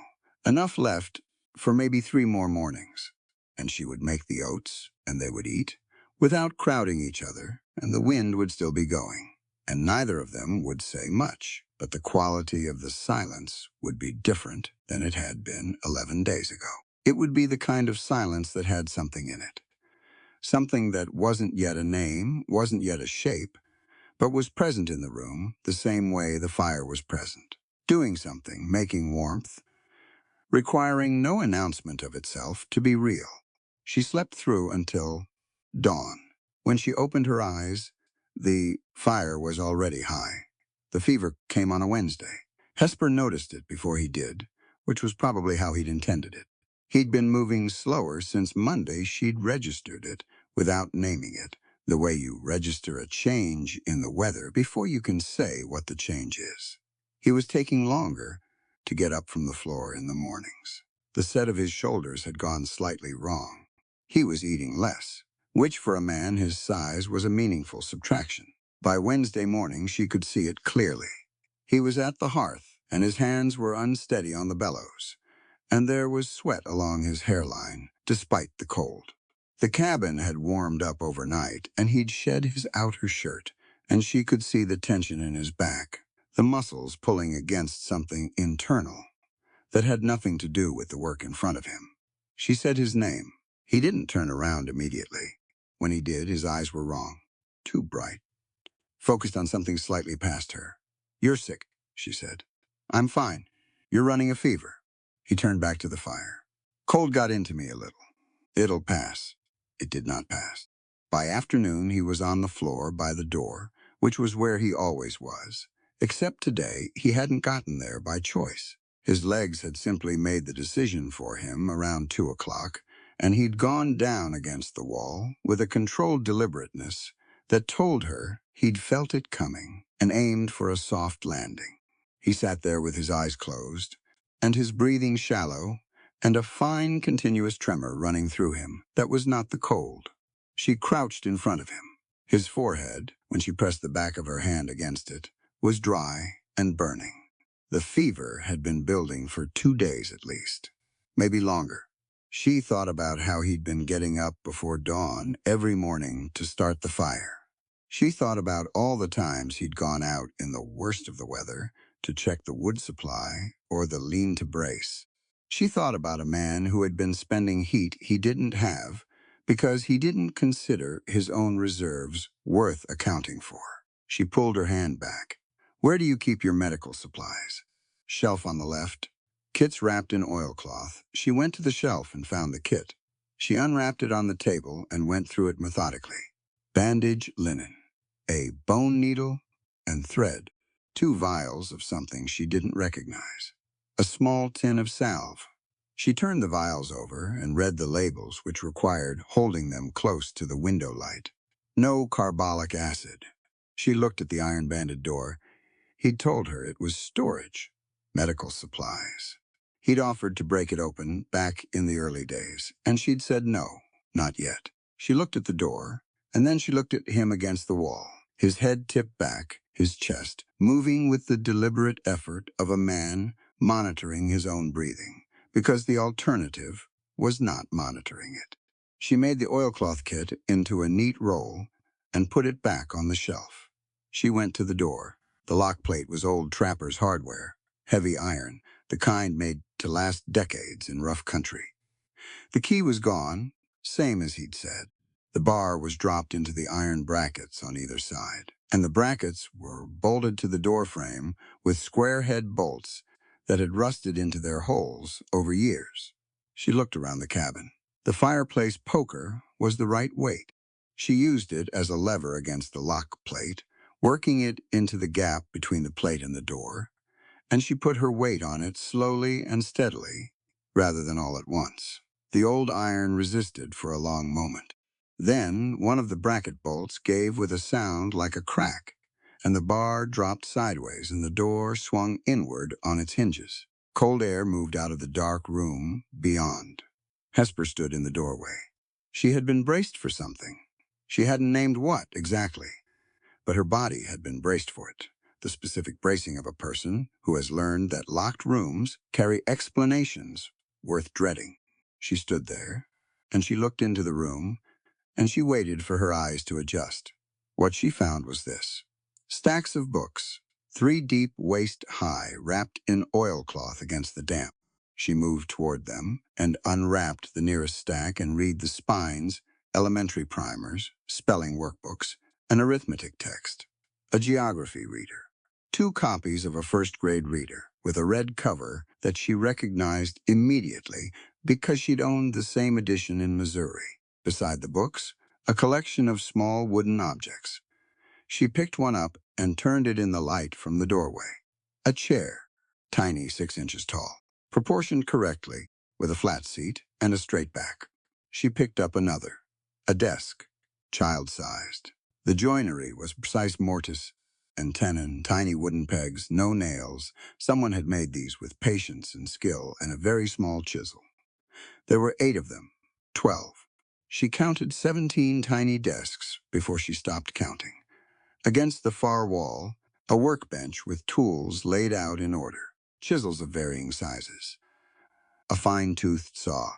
Enough left for maybe 3 more mornings. And she would make the oats, and they would eat, without crowding each other, and the wind would still be going. And neither of them would say much, but the quality of the silence would be different than it had been 11 days ago. It would be the kind of silence that had something in it. Something that wasn't yet a name, wasn't yet a shape, but was present in the room the same way the fire was present. Doing something, making warmth, requiring no announcement of itself to be real. She slept through until dawn. When she opened her eyes, the fire was already high. The fever came on a Wednesday. Hesper noticed it before he did, which was probably how he'd intended it. He'd been moving slower since Monday she'd registered it without naming it, the way you register a change in the weather before you can say what the change is. He was taking longer to get up from the floor in the mornings. The set of his shoulders had gone slightly wrong. He was eating less, which for a man his size was a meaningful subtraction. By Wednesday morning, she could see it clearly. He was at the hearth, and his hands were unsteady on the bellows, and there was sweat along his hairline, despite the cold. The cabin had warmed up overnight, and he'd shed his outer shirt, and she could see the tension in his back, the muscles pulling against something internal that had nothing to do with the work in front of him. She said his name. He didn't turn around immediately. When he did, his eyes were wrong, too bright, focused on something slightly past her. "You're sick," she said. "I'm fine. You're running a fever." He turned back to the fire. "Cold got into me a little. It'll pass." It did not pass. By afternoon, he was on the floor by the door, which was where he always was, except today he hadn't gotten there by choice. His legs had simply made the decision for him around 2 o'clock, and he'd gone down against the wall with a controlled deliberateness that told her he'd felt it coming and aimed for a soft landing. He sat there with his eyes closed, and his breathing shallow, and a fine, continuous tremor running through him that was not the cold. She crouched in front of him. His forehead, when she pressed the back of her hand against it, was dry and burning. The fever had been building for 2 days at least, maybe longer. She thought about how he'd been getting up before dawn every morning to start the fire. She thought about all the times he'd gone out in the worst of the weather to check the wood supply or the lean to brace. She thought about a man who had been spending heat he didn't have because he didn't consider his own reserves worth accounting for. She pulled her hand back. Where do you keep your medical supplies? Shelf on the left. Kits wrapped in oilcloth. She went to the shelf and found the kit. She unwrapped it on the table and went through it methodically. Bandage linen, a bone needle, and thread. 2 vials of something she didn't recognize. A small tin of salve. She turned the vials over and read the labels, which required holding them close to the window light. No carbolic acid. She looked at the iron-banded door. He'd told her it was storage, medical supplies. He'd offered to break it open back in the early days, and she'd said no, not yet. She looked at the door, and then she looked at him against the wall, his head tipped back, his chest moving with the deliberate effort of a man monitoring his own breathing, because the alternative was not monitoring it. She made the oilcloth kit into a neat roll and put it back on the shelf. She went to the door. The lock plate was old trapper's hardware, heavy iron, the kind made to last decades in rough country. The key was gone, same as he'd said. The bar was dropped into the iron brackets on either side, and the brackets were bolted to the door frame with square head bolts that had rusted into their holes over years. She looked around the cabin. The fireplace poker was the right weight. She used it as a lever against the lock plate, working it into the gap between the plate and the door, and she put her weight on it slowly and steadily, rather than all at once. The old iron resisted for a long moment. Then one of the bracket bolts gave with a sound like a crack, and the bar dropped sideways and the door swung inward on its hinges. Cold air moved out of the dark room beyond. Hesper stood in the doorway. She had been braced for something. She hadn't named what exactly, but her body had been braced for it. The specific bracing of a person who has learned that locked rooms carry explanations worth dreading. She stood there, and she looked into the room, and she waited for her eyes to adjust. What she found was this: stacks of books, 3 deep waist high, wrapped in oilcloth against the damp. She moved toward them and unwrapped the nearest stack and read the spines, elementary primers, spelling workbooks, an arithmetic text, a geography reader, 2 copies of a first-grade reader with a red cover that she recognized immediately because she'd owned the same edition in Missouri. Beside the books, a collection of small wooden objects. She picked one up and turned it in the light from the doorway. A chair, tiny, 6 inches tall, proportioned correctly, with a flat seat and a straight back. She picked up another, a desk, child-sized. The joinery was precise mortise and tenon, tiny wooden pegs, no nails. Someone had made these with patience and skill and a very small chisel. There were 8 of them, 12. She counted 17 tiny desks before she stopped counting. Against the far wall, a workbench with tools laid out in order, chisels of varying sizes, a fine-toothed saw,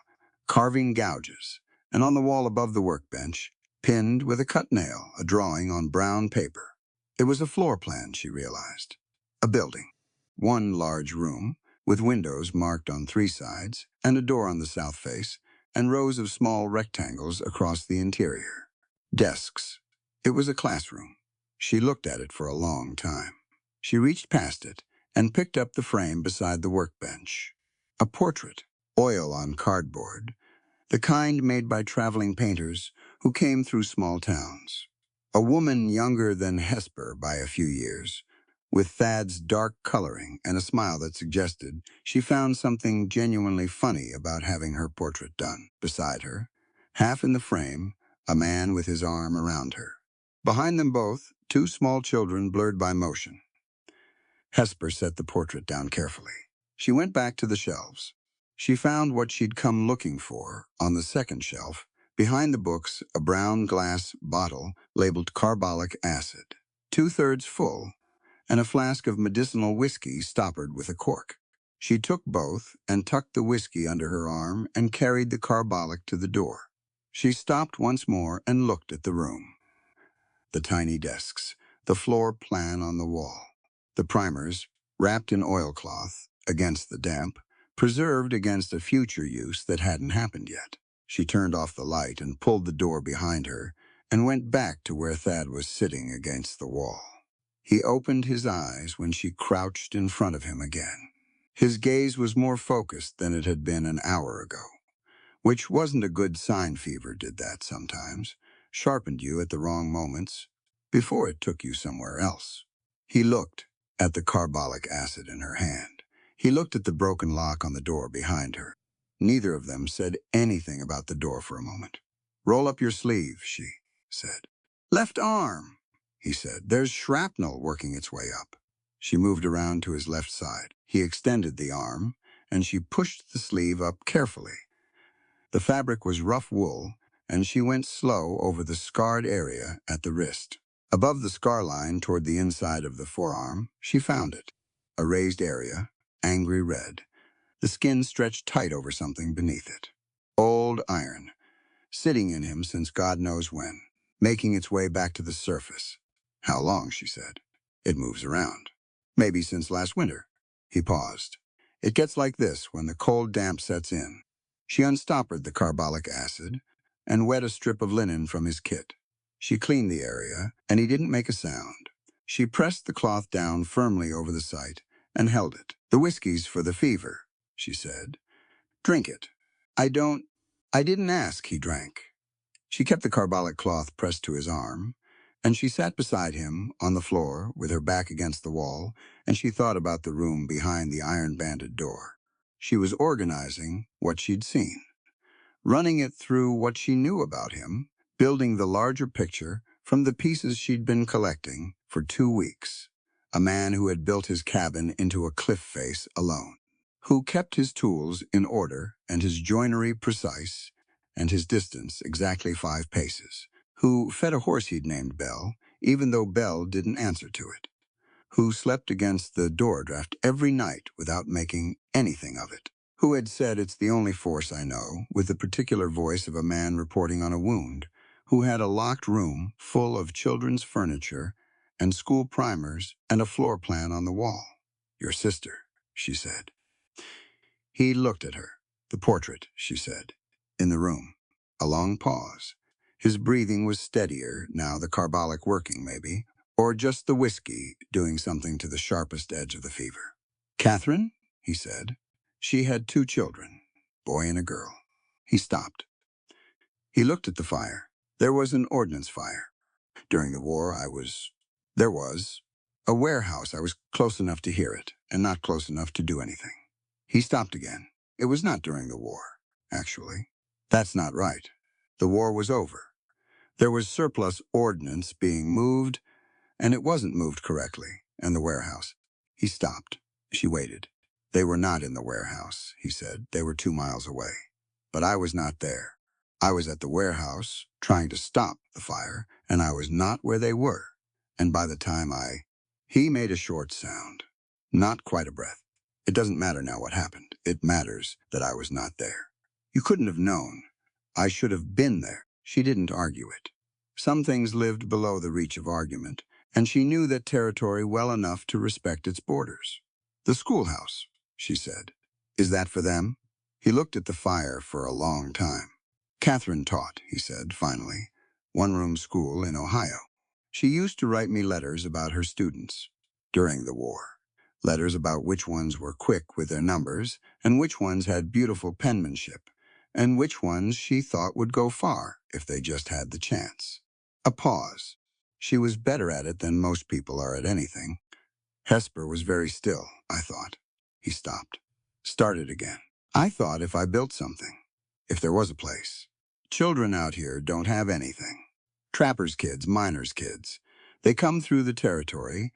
carving gouges, and on the wall above the workbench, pinned with a cut nail, a drawing on brown paper. It was a floor plan, she realized. A building. 1 large room, with windows marked on 3 sides, and a door on the south face, and rows of small rectangles across the interior. Desks. It was a classroom. She looked at it for a long time. She reached past it and picked up the frame beside the workbench. A portrait, oil on cardboard, the kind made by traveling painters who came through small towns. A woman younger than Hesper by a few years, with Thad's dark coloring and a smile that suggested she found something genuinely funny about having her portrait done. Beside her, half in the frame, a man with his arm around her. Behind them both, two small children blurred by motion. Hesper set the portrait down carefully. She went back to the shelves. She found what she'd come looking for on the second shelf, behind the books, a brown glass bottle labeled carbolic acid, 2/3 full, and a flask of medicinal whiskey stoppered with a cork. She took both and tucked the whiskey under her arm and carried the carbolic to the door. She stopped once more and looked at the room. The tiny desks, the floor plan on the wall, the primers, wrapped in oilcloth, against the damp, preserved against a future use that hadn't happened yet. She turned off the light and pulled the door behind her and went back to where Thad was sitting against the wall. He opened his eyes when she crouched in front of him again. His gaze was more focused than it had been an hour ago, which wasn't a good sign. Fever did that sometimes, sharpened you at the wrong moments before it took you somewhere else. He looked at the carbolic acid in her hand. He looked at the broken lock on the door behind her. Neither of them said anything about the door for a moment. "Roll up your sleeve," she said. "Left arm," he said. "There's shrapnel working its way up." She moved around to his left side. He extended the arm, and she pushed the sleeve up carefully. The fabric was rough wool, and she went slow over the scarred area at the wrist. Above the scar line toward the inside of the forearm, she found it. A raised area, angry red. The skin stretched tight over something beneath it. Old iron, sitting in him since God knows when, making its way back to the surface. "How long?" she said. "It moves around. Maybe since last winter." He paused. "It gets like this when the cold damp sets in." She unstoppered the carbolic acid and wet a strip of linen from his kit. She cleaned the area, and he didn't make a sound. She pressed the cloth down firmly over the site and held it. "The whiskey's for the fever," she said. "Drink it." I didn't ask." He drank. She kept the carbolic cloth pressed to his arm, and she sat beside him on the floor with her back against the wall, and she thought about the room behind the iron-banded door. She was organizing what she'd seen, running it through what she knew about him, building the larger picture from the pieces she'd been collecting for 2 weeks. A man who had built his cabin into a cliff face alone, who kept his tools in order and his joinery precise and his distance exactly 5 paces, who fed a horse he'd named Belle, even though Belle didn't answer to it, who slept against the door draft every night without making anything of it, who had said, "It's the only force I know," with the particular voice of a man reporting on a wound, who had a locked room full of children's furniture and school primers and a floor plan on the wall. "Your sister," she said. He looked at her. "The portrait," she said. "In the room." A long pause. His breathing was steadier, now the carbolic working maybe, or just the whiskey doing something to the sharpest edge of the fever. "Catherine?" he said. She had 2 children, boy and a girl. He stopped. He looked at the fire. There was an ordnance fire. During the war, there was a warehouse. I was close enough to hear it, and not close enough to do anything. He stopped again. "It was not during the war, actually." "That's not right. The war was over. There was surplus ordnance being moved, and it wasn't moved correctly, and the warehouse." He stopped. She waited. "They were not in the warehouse," he said. "They were 2 miles away. But I was not there. I was at the warehouse, trying to stop the fire, and I was not where they were. And by the time He made a short sound. Not quite a breath. "It doesn't matter now what happened. It matters that I was not there. You couldn't have known. I should have been there." She didn't argue it. Some things lived below the reach of argument, and she knew that territory well enough to respect its borders. "The schoolhouse," she said. "Is that for them?" He looked at the fire for a long time. "Catherine taught," he said, finally. "One-room school in Ohio. She used to write me letters about her students during the war. Letters about which ones were quick with their numbers, and which ones had beautiful penmanship, and which ones she thought would go far if they just had the chance." A pause. She was better at it than most people are at anything. Hesper was very still, I thought. He stopped. Started again. I thought if I built something, if there was a place. Children out here don't have anything. Trappers' kids, miners' kids. They come through the territory,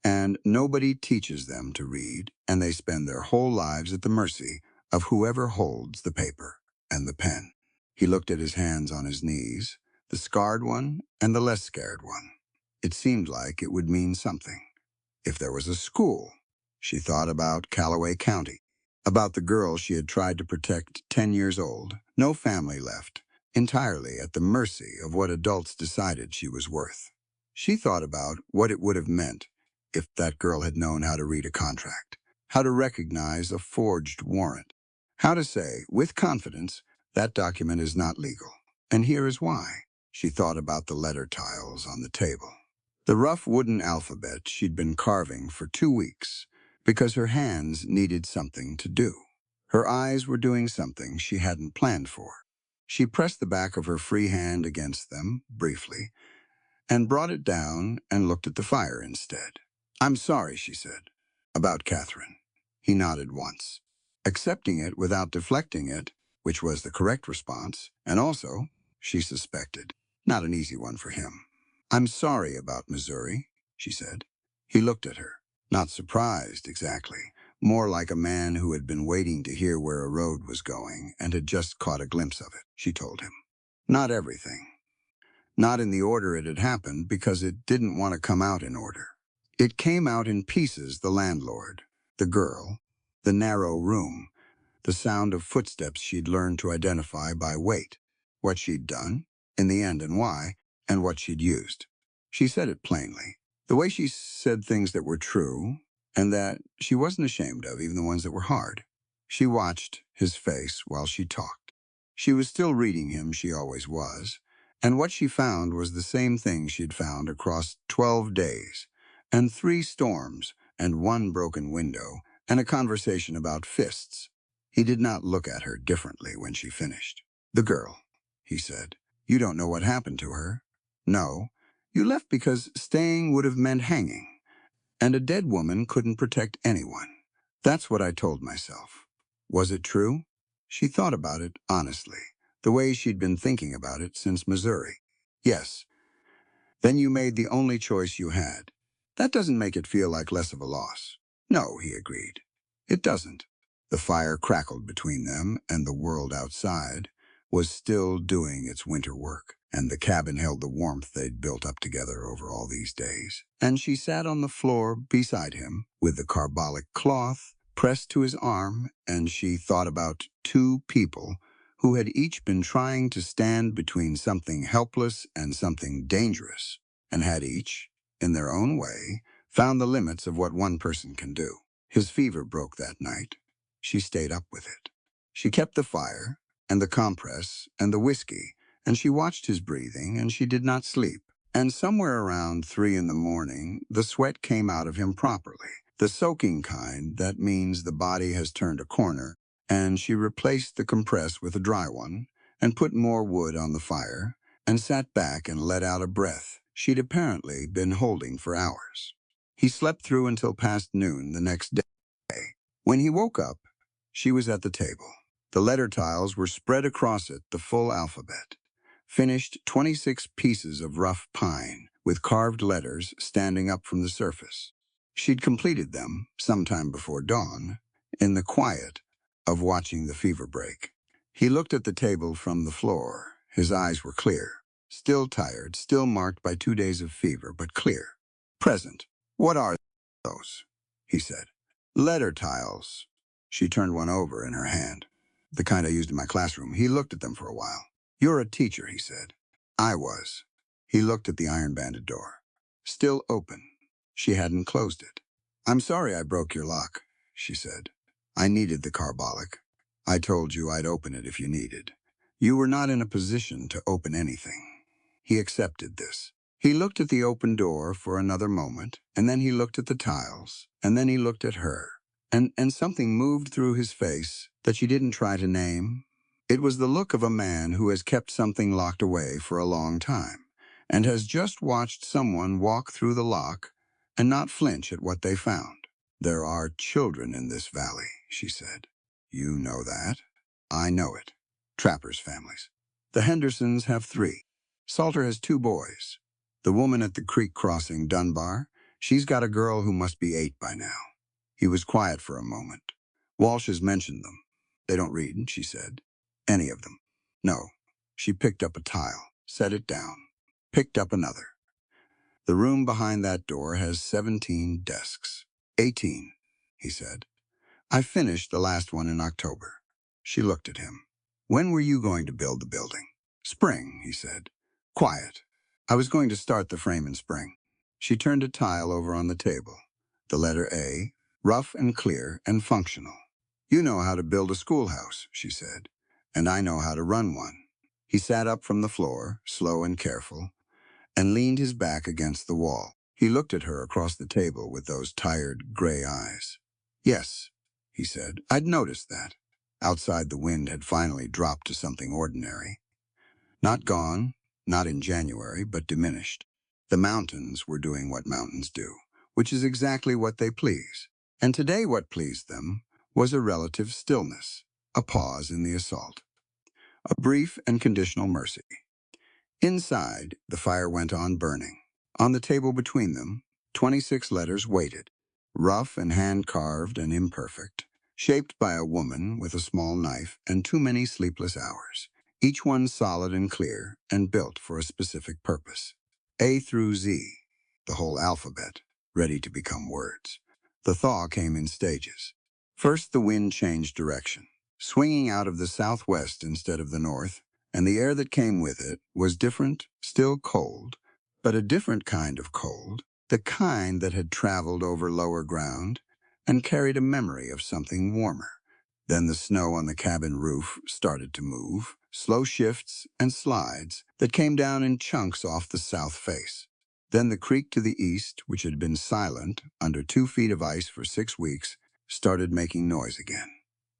and nobody teaches them to read, and they spend their whole lives at the mercy of whoever holds the paper and the pen. He looked at his hands on his knees, the scarred one and the less scared one. It seemed like it would mean something. If there was a school, she thought about Callaway County, about the girl she had tried to protect 10 years old, no family left, entirely at the mercy of what adults decided she was worth. She thought about what it would have meant if that girl had known how to read a contract, how to recognize a forged warrant, how to say, with confidence, that document is not legal. And here is why. She thought about the letter tiles on the table. The rough wooden alphabet she'd been carving for 2 weeks because her hands needed something to do. Her eyes were doing something she hadn't planned for. She pressed the back of her free hand against them, briefly, and brought it down and looked at the fire instead. "I'm sorry," she said. "About Catherine." He nodded once, accepting it without deflecting it, which was the correct response, and also, she suspected, not an easy one for him. "I'm sorry about Missouri," she said. He looked at her, not surprised exactly, more like a man who had been waiting to hear where a road was going and had just caught a glimpse of it. She told him. Not everything. Not in the order it had happened, because it didn't want to come out in order. It came out in pieces: the landlord, the girl, the narrow room, the sound of footsteps she'd learned to identify by weight, what she'd done, in the end and why, and what she'd used. She said it plainly, the way she said things that were true, and that she wasn't ashamed of, even the ones that were hard. She watched his face while she talked. She was still reading him, she always was, and what she found was the same thing she'd found across 12 days, and 3 storms, and 1 broken window, and a conversation about fists. He did not look at her differently when she finished. "The girl," he said. "You don't know what happened to her." "No. You left because staying would have meant hanging, and a dead woman couldn't protect anyone." That's what I told myself. Was it true? She thought about it honestly, the way she'd been thinking about it since Missouri. "Yes. Then you made the only choice you had. That doesn't make it feel like less of a loss." "No," he agreed. "It doesn't." The fire crackled between them, and the world outside was still doing its winter work, and the cabin held the warmth they'd built up together over all these days. And she sat on the floor beside him, with the carbolic cloth pressed to his arm, and she thought about 2 people who had each been trying to stand between something helpless and something dangerous, and had each, in their own way, found the limits of what one person can do. His fever broke that night. She stayed up with it. She kept the fire, and the compress, and the whiskey, and she watched his breathing, and she did not sleep. And somewhere around 3 in the morning, the sweat came out of him properly, the soaking kind that means the body has turned a corner, and she replaced the compress with a dry one, and put more wood on the fire, and sat back and let out a breath she'd apparently been holding for hours. He slept through until past noon the next day. When he woke up, she was at the table. The letter tiles were spread across it, the full alphabet. Finished 26 pieces of rough pine, with carved letters standing up from the surface. She'd completed them, sometime before dawn, in the quiet of watching the fever break. He looked at the table from the floor. His eyes were clear. Still tired, still marked by 2 days of fever, but clear. "Present. What are those?" he said. "Letter tiles." She turned one over in her hand. "The kind I used in my classroom." He looked at them for a while. "You're a teacher," he said. "I was." He looked at the iron-banded door. Still open. She hadn't closed it. "I'm sorry I broke your lock," she said. "I needed the carbolic. I told you I'd open it if you needed. You were not in a position to open anything." He accepted this. He looked at the open door for another moment, and then he looked at the tiles, and then he looked at her. And something moved through his face that she didn't try to name. It was the look of a man who has kept something locked away for a long time, and has just watched someone walk through the lock and not flinch at what they found. "There are children in this valley," she said. "You know that. I know it. Trappers' families. The Hendersons have 3. Salter has 2 boys. The woman at the creek crossing, Dunbar, she's got a girl who must be 8 by now." He was quiet for a moment. "Walsh has mentioned them. They don't read," she said. "Any of them." "No." She picked up a tile, set it down, picked up another. "The room behind that door has 17 desks. 18, he said. "I finished the last one in October." She looked at him. "When were you going to build the building?" "Spring," he said. "Quiet. I was going to start the frame in spring." She turned a tile over on the table. The letter A, rough and clear and functional. "You know how to build a schoolhouse," she said, "and I know how to run one." He sat up from the floor, slow and careful, and leaned his back against the wall. He looked at her across the table with those tired, gray eyes. "Yes," he said, "I'd noticed that." Outside, the wind had finally dropped to something ordinary. Not gone, not in January, but diminished. The mountains were doing what mountains do, which is exactly what they please. And today what pleased them was a relative stillness, a pause in the assault, a brief and conditional mercy. Inside, the fire went on burning. On the table between them, 26 letters waited, rough and hand-carved and imperfect, shaped by a woman with a small knife and too many sleepless hours, each one solid and clear and built for a specific purpose. A through Z, the whole alphabet, ready to become words. The thaw came in stages. First, the wind changed direction, swinging out of the southwest instead of the north, and the air that came with it was different, still cold, but a different kind of cold, the kind that had traveled over lower ground and carried a memory of something warmer. Then the snow on the cabin roof started to move, slow shifts and slides that came down in chunks off the south face. Then the creek to the east, which had been silent under 2 feet of ice for 6 weeks, started making noise again.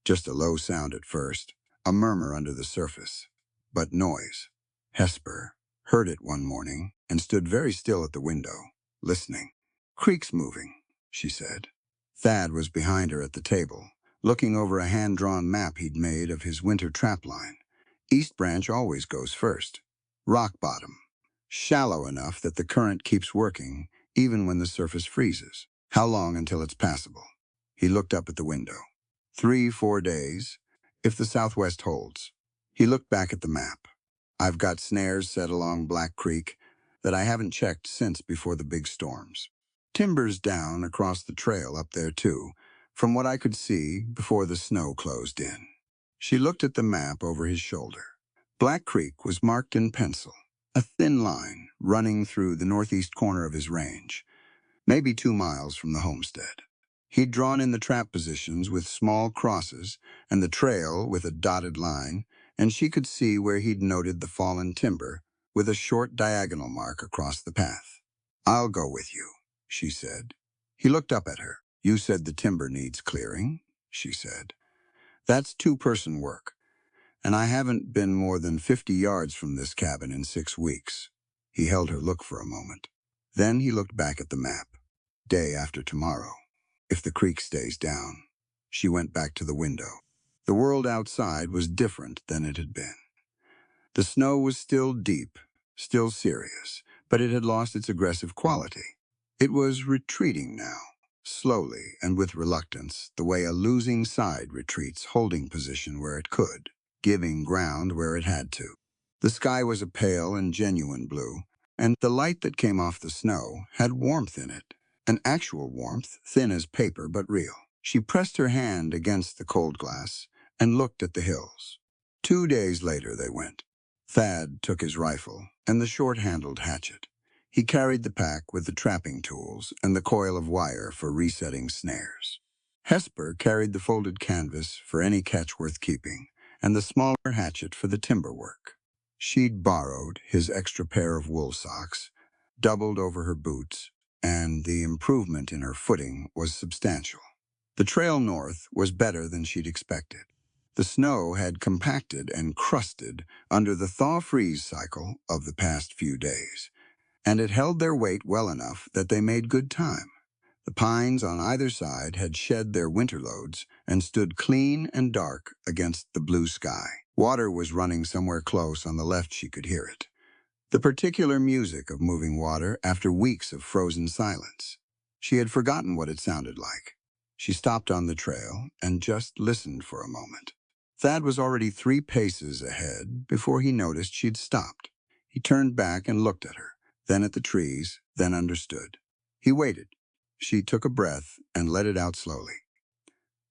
Just a low sound at first, a murmur under the surface. But noise. Hesper heard it one morning and stood very still at the window, listening. "Creek's moving," she said. Thad was behind her at the table, looking over a hand-drawn map he'd made of his winter trap line. East Branch always goes first. Rock bottom. Shallow enough that the current keeps working, even when the surface freezes. How long until it's passable? He looked up at the window. 3-4 days, if the southwest holds. He looked back at the map. "I've got snares set along Black Creek that I haven't checked since before the big storms. Timber's down across the trail up there too, from what I could see before the snow closed in." She looked at the map over his shoulder. Black Creek was marked in pencil, a thin line running through the northeast corner of his range, maybe 2 miles from the homestead. He'd drawn in the trap positions with small crosses and the trail with a dotted line, and she could see where he'd noted the fallen timber with a short diagonal mark across the path. "I'll go with you," she said. He looked up at her. "You said the timber needs clearing," she said. "That's 2-person work, and I haven't been more than 50 yards from this cabin in 6 weeks. He held her look for a moment. Then he looked back at the map. "Day after tomorrow. If the creek stays down." She went back to the window. The world outside was different than it had been. The snow was still deep, still serious, but it had lost its aggressive quality. It was retreating now, slowly and with reluctance, the way a losing side retreats, holding position where it could, giving ground where it had to. The sky was a pale and genuine blue, and the light that came off the snow had warmth in it. An actual warmth, thin as paper but real. She pressed her hand against the cold glass and looked at the hills. 2 days later they went. Thad took his rifle and the short-handled hatchet. He carried the pack with the trapping tools and the coil of wire for resetting snares. Hesper carried the folded canvas for any catch worth keeping and the smaller hatchet for the timber work. She'd borrowed his extra pair of wool socks, doubled over her boots, and the improvement in her footing was substantial. The trail north was better than she'd expected. The snow had compacted and crusted under the thaw-freeze cycle of the past few days, and it held their weight well enough that they made good time. The pines on either side had shed their winter loads and stood clean and dark against the blue sky. Water was running somewhere close on the left, she could hear it. The particular music of moving water after weeks of frozen silence. She had forgotten what it sounded like. She stopped on the trail and just listened for a moment. Thad was already 3 paces ahead before he noticed she'd stopped. He turned back and looked at her, then at the trees, then understood. He waited. She took a breath and let it out slowly.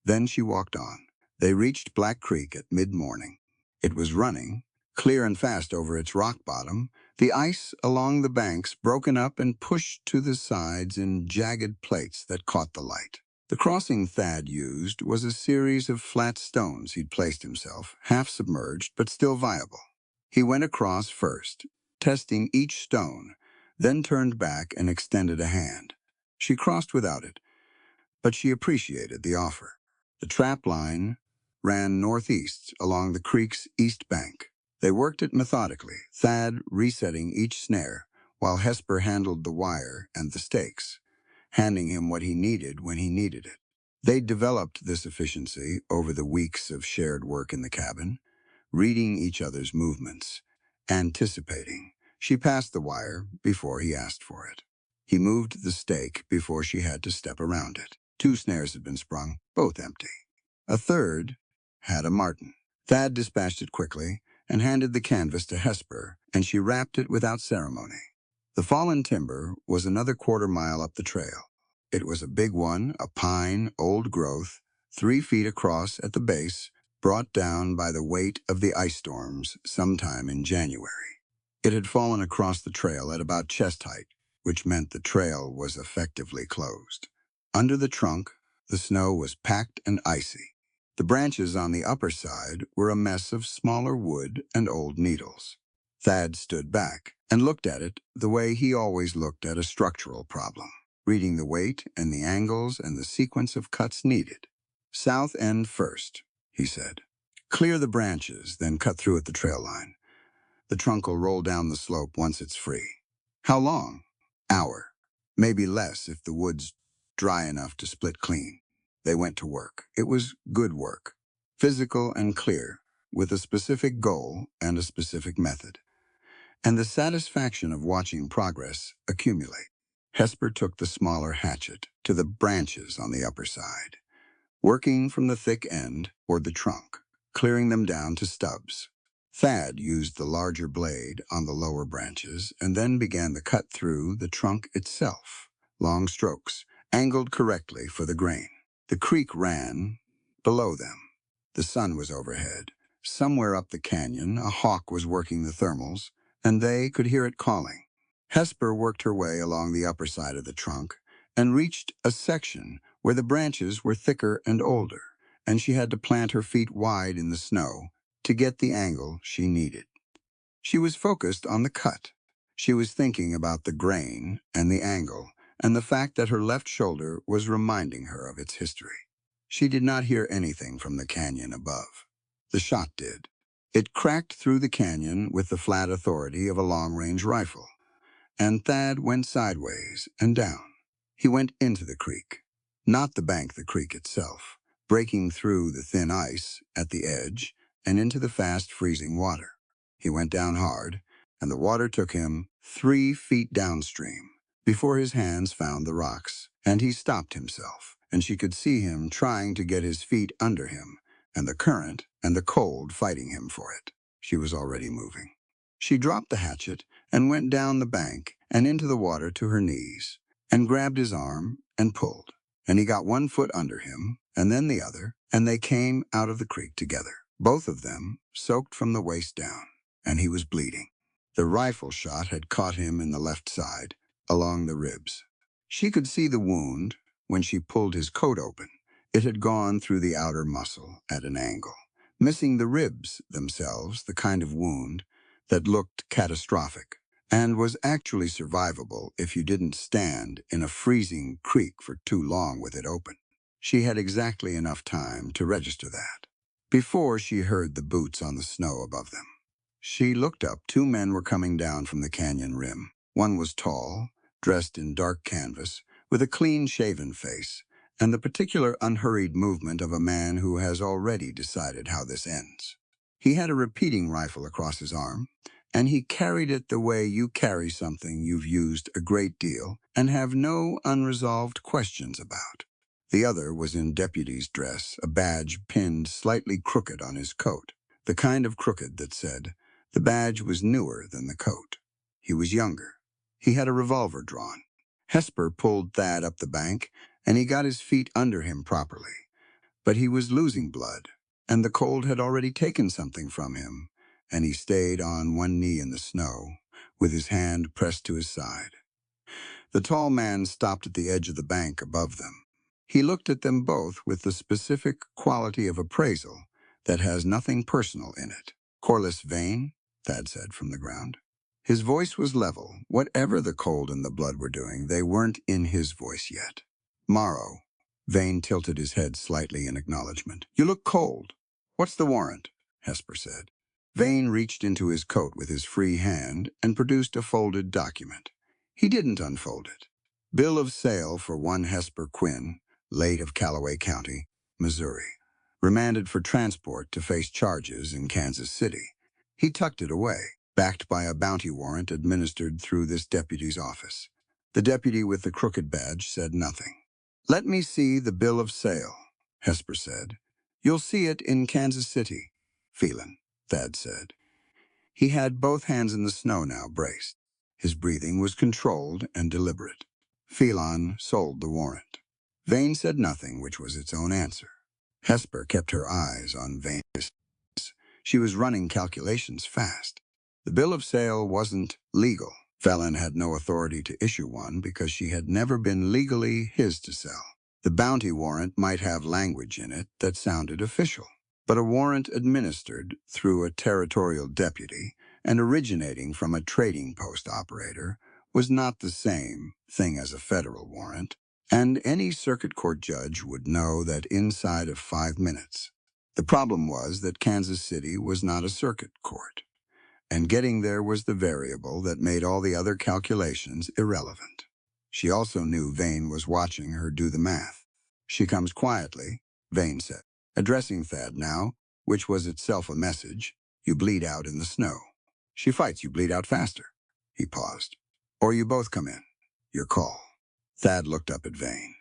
Then she walked on. They reached Black Creek at mid-morning. It was running, clear and fast over its rock bottom, the ice along the banks broken up and pushed to the sides in jagged plates that caught the light. The crossing Thad used was a series of flat stones he'd placed himself, half submerged but still viable. He went across first, testing each stone, then turned back and extended a hand. She crossed without it, but she appreciated the offer. The trap line ran northeast along the creek's east bank. They worked it methodically, Thad resetting each snare, while Hesper handled the wire and the stakes, handing him what he needed when he needed it. They developed this efficiency over the weeks of shared work in the cabin, reading each other's movements, anticipating. She passed the wire before he asked for it. He moved the stake before she had to step around it. 2 snares had been sprung, both empty. A third had a marten. Thad dispatched it quickly and handed the canvas to Hesper, and she wrapped it without ceremony. The fallen timber was another quarter-mile up the trail. It was a big one, a pine, old growth, 3 feet across at the base, brought down by the weight of the ice storms sometime in January. It had fallen across the trail at about chest height, which meant the trail was effectively closed. Under the trunk, the snow was packed and icy. The branches on the upper side were a mess of smaller wood and old needles. Thad stood back and looked at it the way he always looked at a structural problem, reading the weight and the angles and the sequence of cuts needed. South end first, he said. Clear the branches, then cut through at the trail line. The trunk will roll down the slope once it's free. How long? Hour. Maybe less if the wood's dry enough to split clean. They went to work. It was good work, physical and clear, with a specific goal and a specific method. And the satisfaction of watching progress accumulate. Hesper took the smaller hatchet to the branches on the upper side, working from the thick end toward the trunk, clearing them down to stubs. Thad used the larger blade on the lower branches and then began the cut through the trunk itself. Long strokes, angled correctly for the grain. The creek ran below them. The sun was overhead. Somewhere up the canyon, a hawk was working the thermals, and they could hear it calling. Hesper worked her way along the upper side of the trunk and reached a section where the branches were thicker and older, and she had to plant her feet wide in the snow to get the angle she needed. She was focused on the cut. She was thinking about the grain and the angle and the fact that her left shoulder was reminding her of its history. She did not hear anything from the canyon above. The shot did. It cracked through the canyon with the flat authority of a long-range rifle, and Thad went sideways and down. He went into the creek, not the bank, the creek itself, breaking through the thin ice at the edge and into the fast freezing water. He went down hard, and the water took him 3 feet downstream before his hands found the rocks, and he stopped himself, and she could see him trying to get his feet under him, and the current and the cold fighting him for it. She was already moving. She dropped the hatchet and went down the bank and into the water to her knees, and grabbed his arm and pulled, and he got 1 foot under him, and then the other, and they came out of the creek together, both of them soaked from the waist down, and he was bleeding. The rifle shot had caught him in the left side, along the ribs. She could see the wound when she pulled his coat open. It had gone through the outer muscle at an angle, missing the ribs themselves, the kind of wound that looked catastrophic and was actually survivable if you didn't stand in a freezing creek for too long with it open. She had exactly enough time to register that before she heard the boots on the snow above them. She looked up. 2 men were coming down from the canyon rim. One was tall, dressed in dark canvas, with a clean-shaven face, and the particular unhurried movement of a man who has already decided how this ends. He had a repeating rifle across his arm, and he carried it the way you carry something you've used a great deal and have no unresolved questions about. The other was in deputy's dress, a badge pinned slightly crooked on his coat, the kind of crooked that said the badge was newer than the coat. He was younger. He had a revolver drawn. Hesper pulled Thad up the bank, and he got his feet under him properly. But he was losing blood, and the cold had already taken something from him, and he stayed on one knee in the snow, with his hand pressed to his side. The tall man stopped at the edge of the bank above them. He looked at them both with the specific quality of appraisal that has nothing personal in it. Corliss Vane, Thad said from the ground. His voice was level. Whatever the cold and the blood were doing, they weren't in his voice yet. Morrow. Vane tilted his head slightly in acknowledgement. You look cold. What's the warrant? Hesper said. Vane reached into his coat with his free hand and produced a folded document. He didn't unfold it. Bill of sale for one Hesper Quinn, late of Callaway County, Missouri. Remanded for transport to face charges in Kansas City. He tucked it away, backed by a bounty warrant administered through this deputy's office. The deputy with the crooked badge said nothing. Let me see the bill of sale, Hesper said. You'll see it in Kansas City. Phelan, Thad said. He had both hands in the snow now, braced. His breathing was controlled and deliberate. Phelan sold the warrant. Vane said nothing, which was its own answer. Hesper kept her eyes on Vane's. She was running calculations fast. The bill of sale wasn't legal. Phelan had no authority to issue one because she had never been legally his to sell. The bounty warrant might have language in it that sounded official, but a warrant administered through a territorial deputy and originating from a trading post operator was not the same thing as a federal warrant, and any circuit court judge would know that inside of 5 minutes. The problem was that Kansas City was not a circuit court, and getting there was the variable that made all the other calculations irrelevant. She also knew Vane was watching her do the math. She comes quietly, Vane said, addressing Thad now, which was itself a message. You bleed out in the snow. She fights, you bleed out faster. He paused. Or you both come in. Your call. Thad looked up at Vane.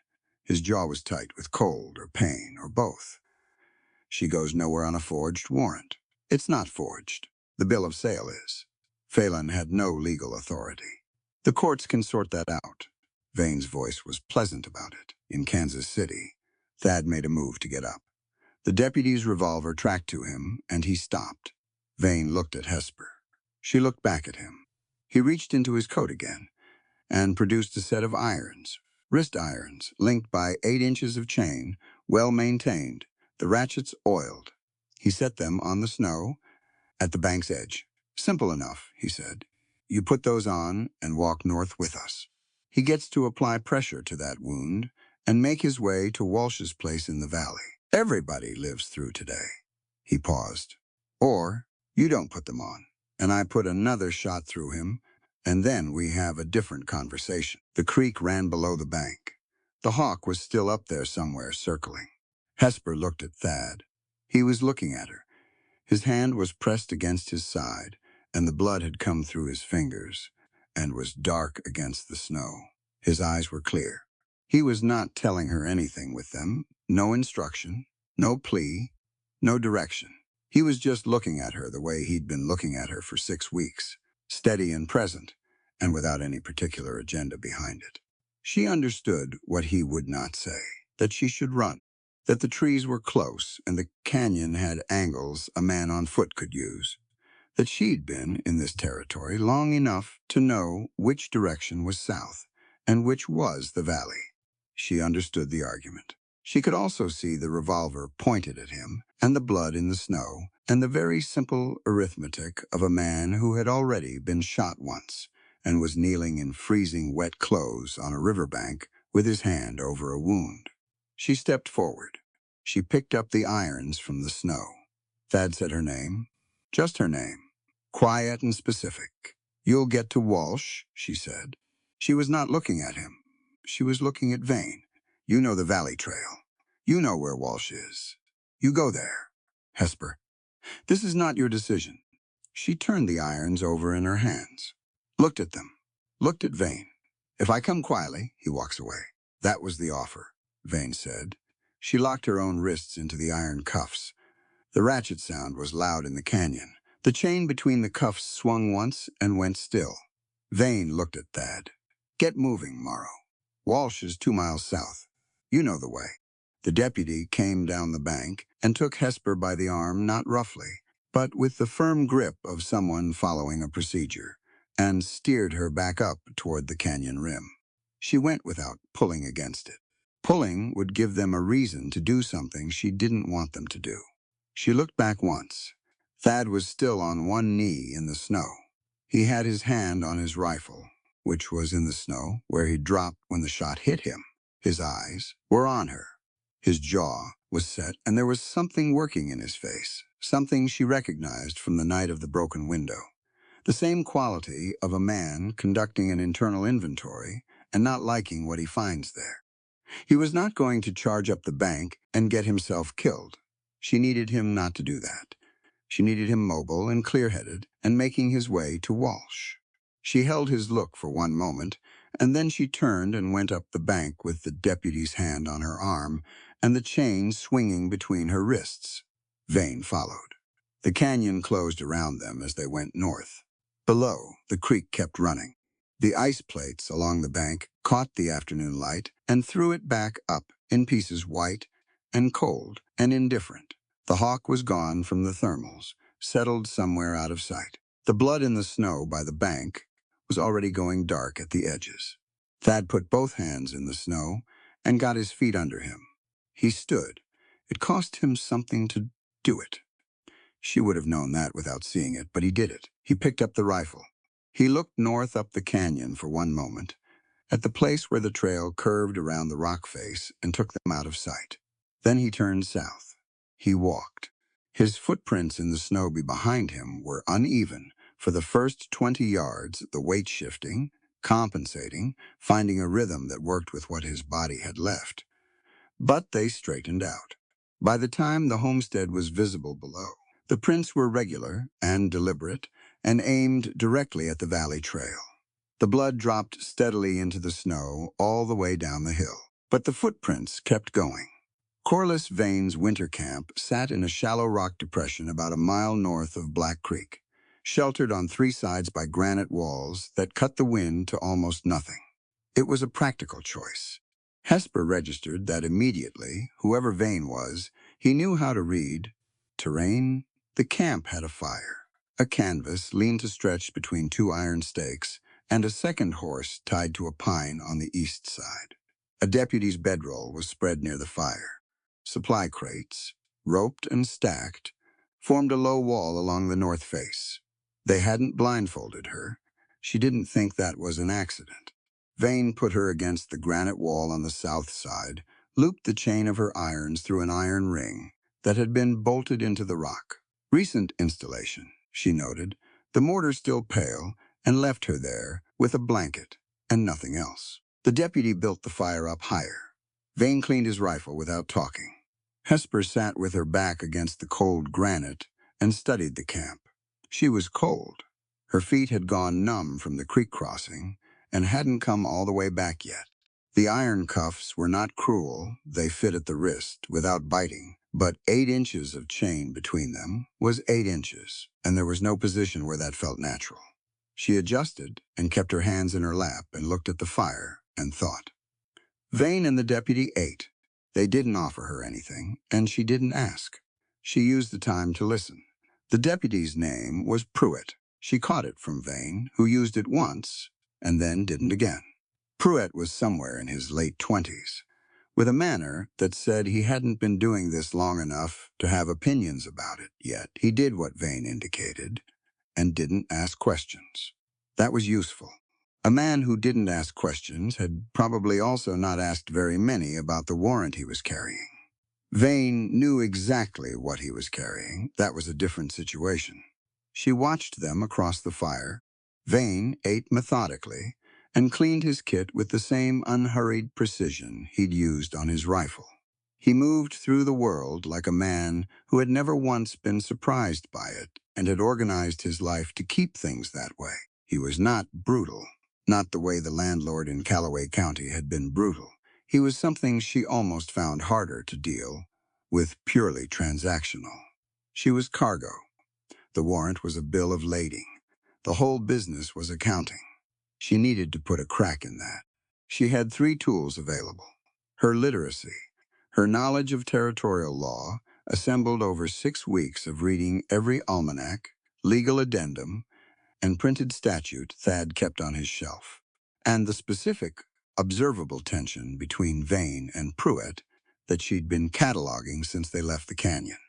His jaw was tight with cold or pain or both. She goes nowhere on a forged warrant. It's not forged. The bill of sale is. Phelan had no legal authority. The courts can sort that out. Vane's voice was pleasant about it. In Kansas City, Thad made a move to get up. The deputy's revolver tracked to him, and he stopped. Vane looked at Hesper. She looked back at him. He reached into his coat again and produced a set of irons, wrist irons, linked by 8 inches of chain, well maintained, the ratchets oiled. He set them on the snow at the bank's edge. Simple enough, he said. You put those on and walk north with us. He gets to apply pressure to that wound and make his way to Walsh's place in the valley. Everybody lives through today. He paused. Or you don't put them on, and I put another shot through him, and then we have a different conversation. The creek ran below the bank. The hawk was still up there somewhere, circling. Hesper looked at Thad. He was looking at her. His hand was pressed against his side, and the blood had come through his fingers and was dark against the snow. His eyes were clear. He was not telling her anything with them, no instruction, no plea, no direction. He was just looking at her the way he'd been looking at her for 6 weeks, steady and present, and without any particular agenda behind it. She understood what he would not say, that she should run, that the trees were close and the canyon had angles a man on foot could use, that she'd been in this territory long enough to know which direction was south and which was the valley. She understood the argument. She could also see the revolver pointed at him and the blood in the snow and the very simple arithmetic of a man who had already been shot once and was kneeling in freezing wet clothes on a riverbank with his hand over a wound. She stepped forward. She picked up the irons from the snow. Thad said her name, just her name, quiet and specific. "You'll get to Walsh," she said. She was not looking at him. She was looking at Vane. "You know the Valley Trail. You know where Walsh is. You go there." "Hesper, this is not your decision." She turned the irons over in her hands, looked at them, looked at Vane. "If I come quietly, he walks away." "That was the offer," Vane said. She locked her own wrists into the iron cuffs. The ratchet sound was loud in the canyon. The chain between the cuffs swung once and went still. Vane looked at Thad. "Get moving, Morrow. Walsh is 2 miles south. You know the way." The deputy came down the bank and took Hesper by the arm, not roughly, but with the firm grip of someone following a procedure, and steered her back up toward the canyon rim. She went without pulling against it. Pulling would give them a reason to do something she didn't want them to do. She looked back once. Thad was still on one knee in the snow. He had his hand on his rifle, which was in the snow where he dropped when the shot hit him. His eyes were on her. His jaw was set, and there was something working in his face, something she recognized from the night of the broken window. The same quality of a man conducting an internal inventory and not liking what he finds there. He was not going to charge up the bank and get himself killed. She needed him not to do that. She needed him mobile and clear-headed and making his way to Walsh. She held his look for one moment, and then she turned and went up the bank with the deputy's hand on her arm and the chain swinging between her wrists. Vane followed. The canyon closed around them as they went north. Below, the creek kept running. The ice plates along the bank caught the afternoon light and threw it back up in pieces white and cold and indifferent. The hawk was gone from the thermals, settled somewhere out of sight. The blood in the snow by the bank was already going dark at the edges. Thad put both hands in the snow and got his feet under him. He stood. It cost him something to do it. She would have known that without seeing it, but he did it. He picked up the rifle. He looked north up the canyon for one moment, at the place where the trail curved around the rock face and took them out of sight. Then he turned south. He walked. His footprints in the snow behind him were uneven. For the first 20 yards, the weight shifting, compensating, finding a rhythm that worked with what his body had left. But they straightened out. By the time the homestead was visible below, the prints were regular and deliberate and aimed directly at the valley trail. The blood dropped steadily into the snow all the way down the hill, but the footprints kept going. Corliss Vane's winter camp sat in a shallow rock depression about a mile north of Black Creek, sheltered on 3 sides by granite walls that cut the wind to almost nothing. It was a practical choice. Hesper registered that immediately, whoever Vane was, he knew how to read terrain. The camp had a fire, a canvas leaned to stretch between 2 iron stakes, and a second horse tied to a pine on the east side. A deputy's bedroll was spread near the fire. Supply crates, roped and stacked, formed a low wall along the north face. They hadn't blindfolded her. She didn't think that was an accident. Vane put her against the granite wall on the south side, looped the chain of her irons through an iron ring that had been bolted into the rock. Recent installation, she noted, the mortar still pale, and left her there with a blanket and nothing else. The deputy built the fire up higher. Vane cleaned his rifle without talking. Hesper sat with her back against the cold granite and studied the camp. She was cold. Her feet had gone numb from the creek crossing and hadn't come all the way back yet. The iron cuffs were not cruel. They fit at the wrist without biting, but 8 inches of chain between them was 8 inches, and there was no position where that felt natural. She adjusted and kept her hands in her lap and looked at the fire and thought. Vane and the deputy ate. They didn't offer her anything, and she didn't ask. She used the time to listen. The deputy's name was Pruitt. She caught it from Vane, who used it once and then didn't again. Pruitt was somewhere in his late 20s, with a manner that said he hadn't been doing this long enough to have opinions about it yet. He did what Vane indicated and didn't ask questions. That was useful. A man who didn't ask questions had probably also not asked very many about the warrant he was carrying. Vane knew exactly what he was carrying. That was a different situation. She watched them across the fire. Vane ate methodically and cleaned his kit with the same unhurried precision he'd used on his rifle. He moved through the world like a man who had never once been surprised by it and had organized his life to keep things that way. He was not brutal, not the way the landlord in Callaway County had been brutal. He was something she almost found harder to deal with, purely transactional. She was cargo. The warrant was a bill of lading. The whole business was accounting. She needed to put a crack in that. She had three tools available: her literacy, her knowledge of territorial law, assembled over 6 weeks of reading every almanac, legal addendum, and printed statute Thad kept on his shelf, and the specific, observable tension between Vane and Pruitt that she'd been cataloging since they left the canyon.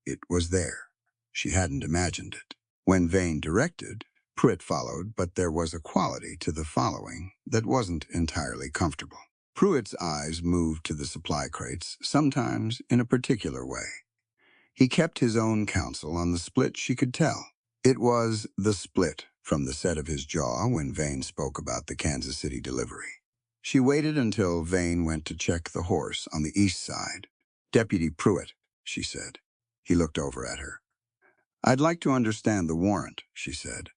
It was there. She hadn't imagined it. When Vane directed, Pruitt followed, but there was a quality to the following that wasn't entirely comfortable. Pruitt's eyes moved to the supply crates, sometimes in a particular way. He kept his own counsel on the split, she could tell. It was the split from the set of his jaw when Vane spoke about the Kansas City delivery. She waited until Vane went to check the horse on the east side. "Deputy Pruitt," she said. He looked over at her. "I'd like to understand the warrant," she said.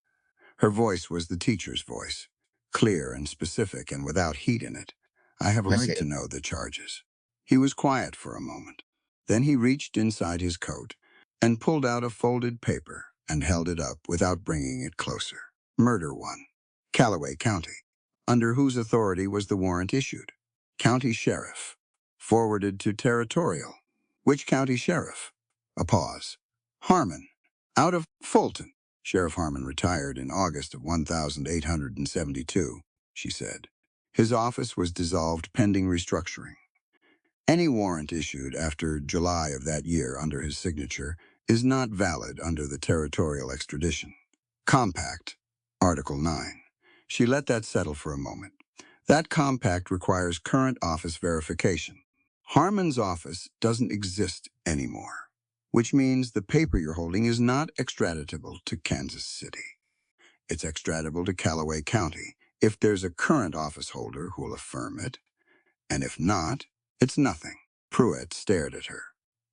Her voice was the teacher's voice, clear and specific and without heat in it. "I have a right to know the charges." He was quiet for a moment. Then he reached inside his coat and pulled out a folded paper and held it up without bringing it closer. "Murder one. Callaway County." Under whose authority was the warrant issued? "County Sheriff." Forwarded to Territorial. "Which county sheriff?" A pause. "Harmon. Out of Fulton." "Sheriff Harmon retired in August of 1872, she said. "His office was dissolved pending restructuring. Any warrant issued after July of that year under his signature is not valid under the territorial extradition. Compact, Article 9. She let that settle for a moment. That compact requires current office verification. Harmon's office doesn't exist anymore, which means the paper you're holding is not extraditable to Kansas City. It's extraditable to Callaway County if there's a current office holder who'll affirm it, and if not, it's nothing." Pruitt stared at her.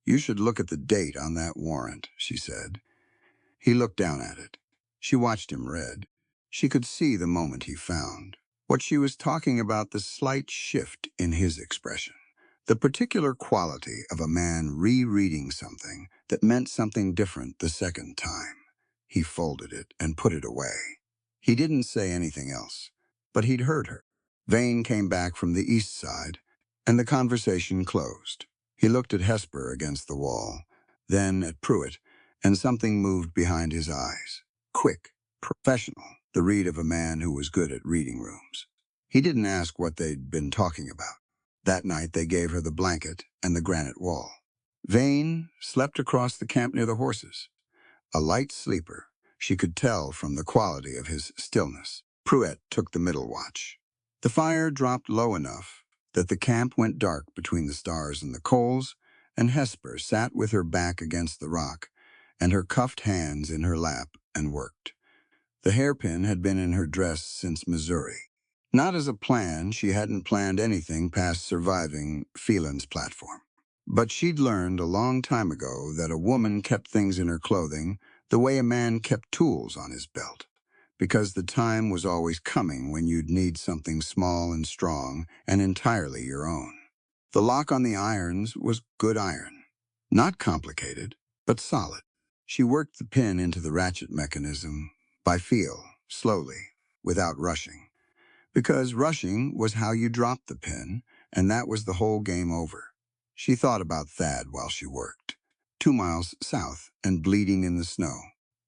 "You should look at the date on that warrant," she said. He looked down at it. She watched him read. She could see the moment he found. What she was talking about, the slight shift in his expression. The particular quality of a man rereading something that meant something different the second time. He folded it and put it away. He didn't say anything else, but he'd heard her. Vane came back from the east side, and the conversation closed. He looked at Hesper against the wall, then at Pruitt, and something moved behind his eyes. Quick, professional, the read of a man who was good at reading rooms. He didn't ask what they'd been talking about. That night they gave her the blanket and the granite wall. Vane slept across the camp near the horses. A light sleeper, she could tell from the quality of his stillness. Pruitt took the middle watch. The fire dropped low enough that the camp went dark between the stars and the coals, and Hesper sat with her back against the rock and her cuffed hands in her lap and worked. The hairpin had been in her dress since Missouri. Not as a plan, she hadn't planned anything past surviving Phelan's platform. But she'd learned a long time ago that a woman kept things in her clothing the way a man kept tools on his belt, because the time was always coming when you'd need something small and strong and entirely your own. The lock on the irons was good iron. Not complicated, but solid. She worked the pin into the ratchet mechanism by feel, slowly, without rushing. Because rushing was how you dropped the pin, and that was the whole game over. She thought about Thad while she worked. 2 miles south and bleeding in the snow.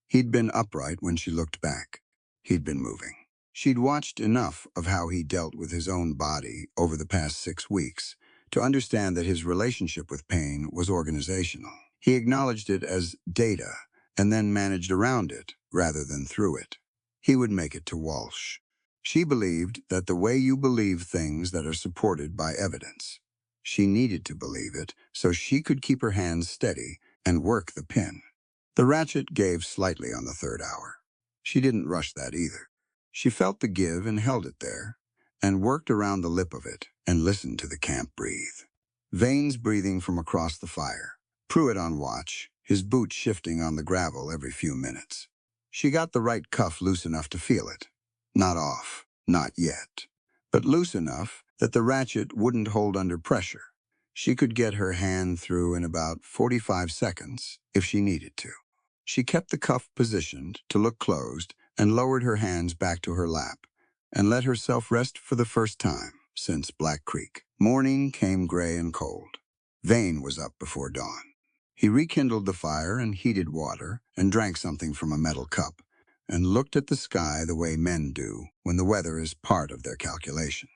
He'd been upright when she looked back. He'd been moving. She'd watched enough of how he dealt with his own body over the past 6 weeks to understand that his relationship with pain was organizational. He acknowledged it as data and then managed around it rather than through it. He would make it to Walsh. She believed that the way you believe things that are supported by evidence. She needed to believe it so she could keep her hands steady and work the pin. The ratchet gave slightly on the 3rd hour. She didn't rush that either. She felt the give and held it there, and worked around the lip of it and listened to the camp breathe. Veins breathing from across the fire. Pruitt on watch, his boot shifting on the gravel every few minutes. She got the right cuff loose enough to feel it. Not off, not yet, but loose enough that the ratchet wouldn't hold under pressure. She could get her hand through in about 45 seconds if she needed to. She kept the cuff positioned to look closed and lowered her hands back to her lap and let herself rest for the first time since Black Creek. Morning came gray and cold. Vane was up before dawn. He rekindled the fire and heated water and drank something from a metal cup and looked at the sky the way men do when the weather is part of their calculation.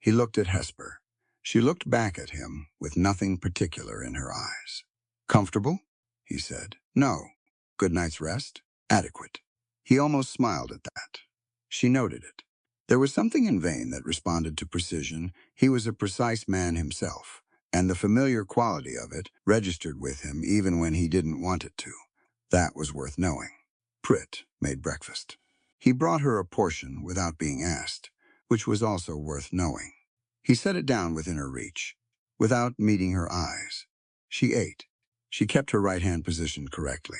He looked at Hesper. She looked back at him with nothing particular in her eyes. "Comfortable?" he said. "No. Good night's rest? Adequate." He almost smiled at that. She noted it. There was something in Vane that responded to precision. He was a precise man himself, and the familiar quality of it registered with him even when he didn't want it to. That was worth knowing. Pruitt made breakfast. He brought her a portion without being asked, which was also worth knowing. He set it down within her reach, without meeting her eyes. She ate. She kept her right hand positioned correctly.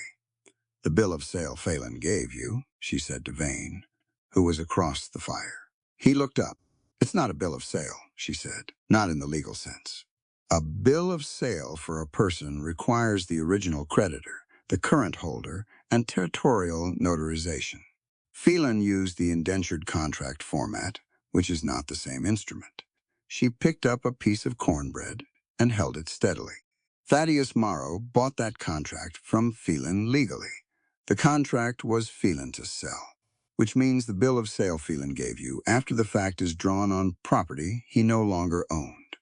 "The bill of sale Phelan gave you," she said to Vane, who was across the fire. He looked up. "It's not a bill of sale," she said, "not in the legal sense. A bill of sale for a person requires the original creditor, the current holder, and territorial notarization. Phelan used the indentured contract format, which is not the same instrument." She picked up a piece of cornbread and held it steadily. "Thaddeus Morrow bought that contract from Phelan legally. The contract was Phelan to sell, which means the bill of sale Phelan gave you after the fact is drawn on property he no longer owned."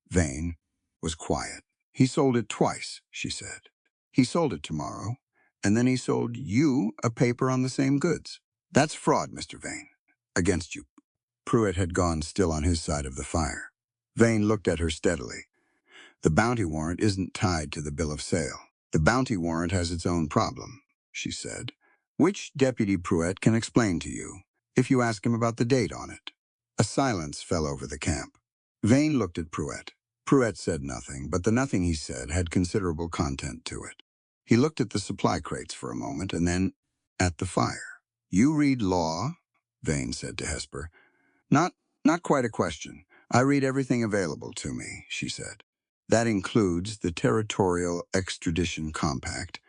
Vane was quiet. "He sold it twice," she said. "He sold it tomorrow, and then he sold you a paper on the same goods. That's fraud, Mr. Vane. Against you." Pruitt had gone still on his side of the fire. Vane looked at her steadily. "The bounty warrant isn't tied to the bill of sale. The bounty warrant has its own problem," she said, "which Deputy Pruitt can explain to you, if you ask him about the date on it." A silence fell over the camp. Vane looked at Pruitt. Pruitt said nothing, but the nothing he said had considerable content to it. He looked at the supply crates for a moment and then at the fire. "You read law?" Vane said to Hesper. Not quite a question. I read everything available to me," she said. "That includes the Territorial Extradition Compact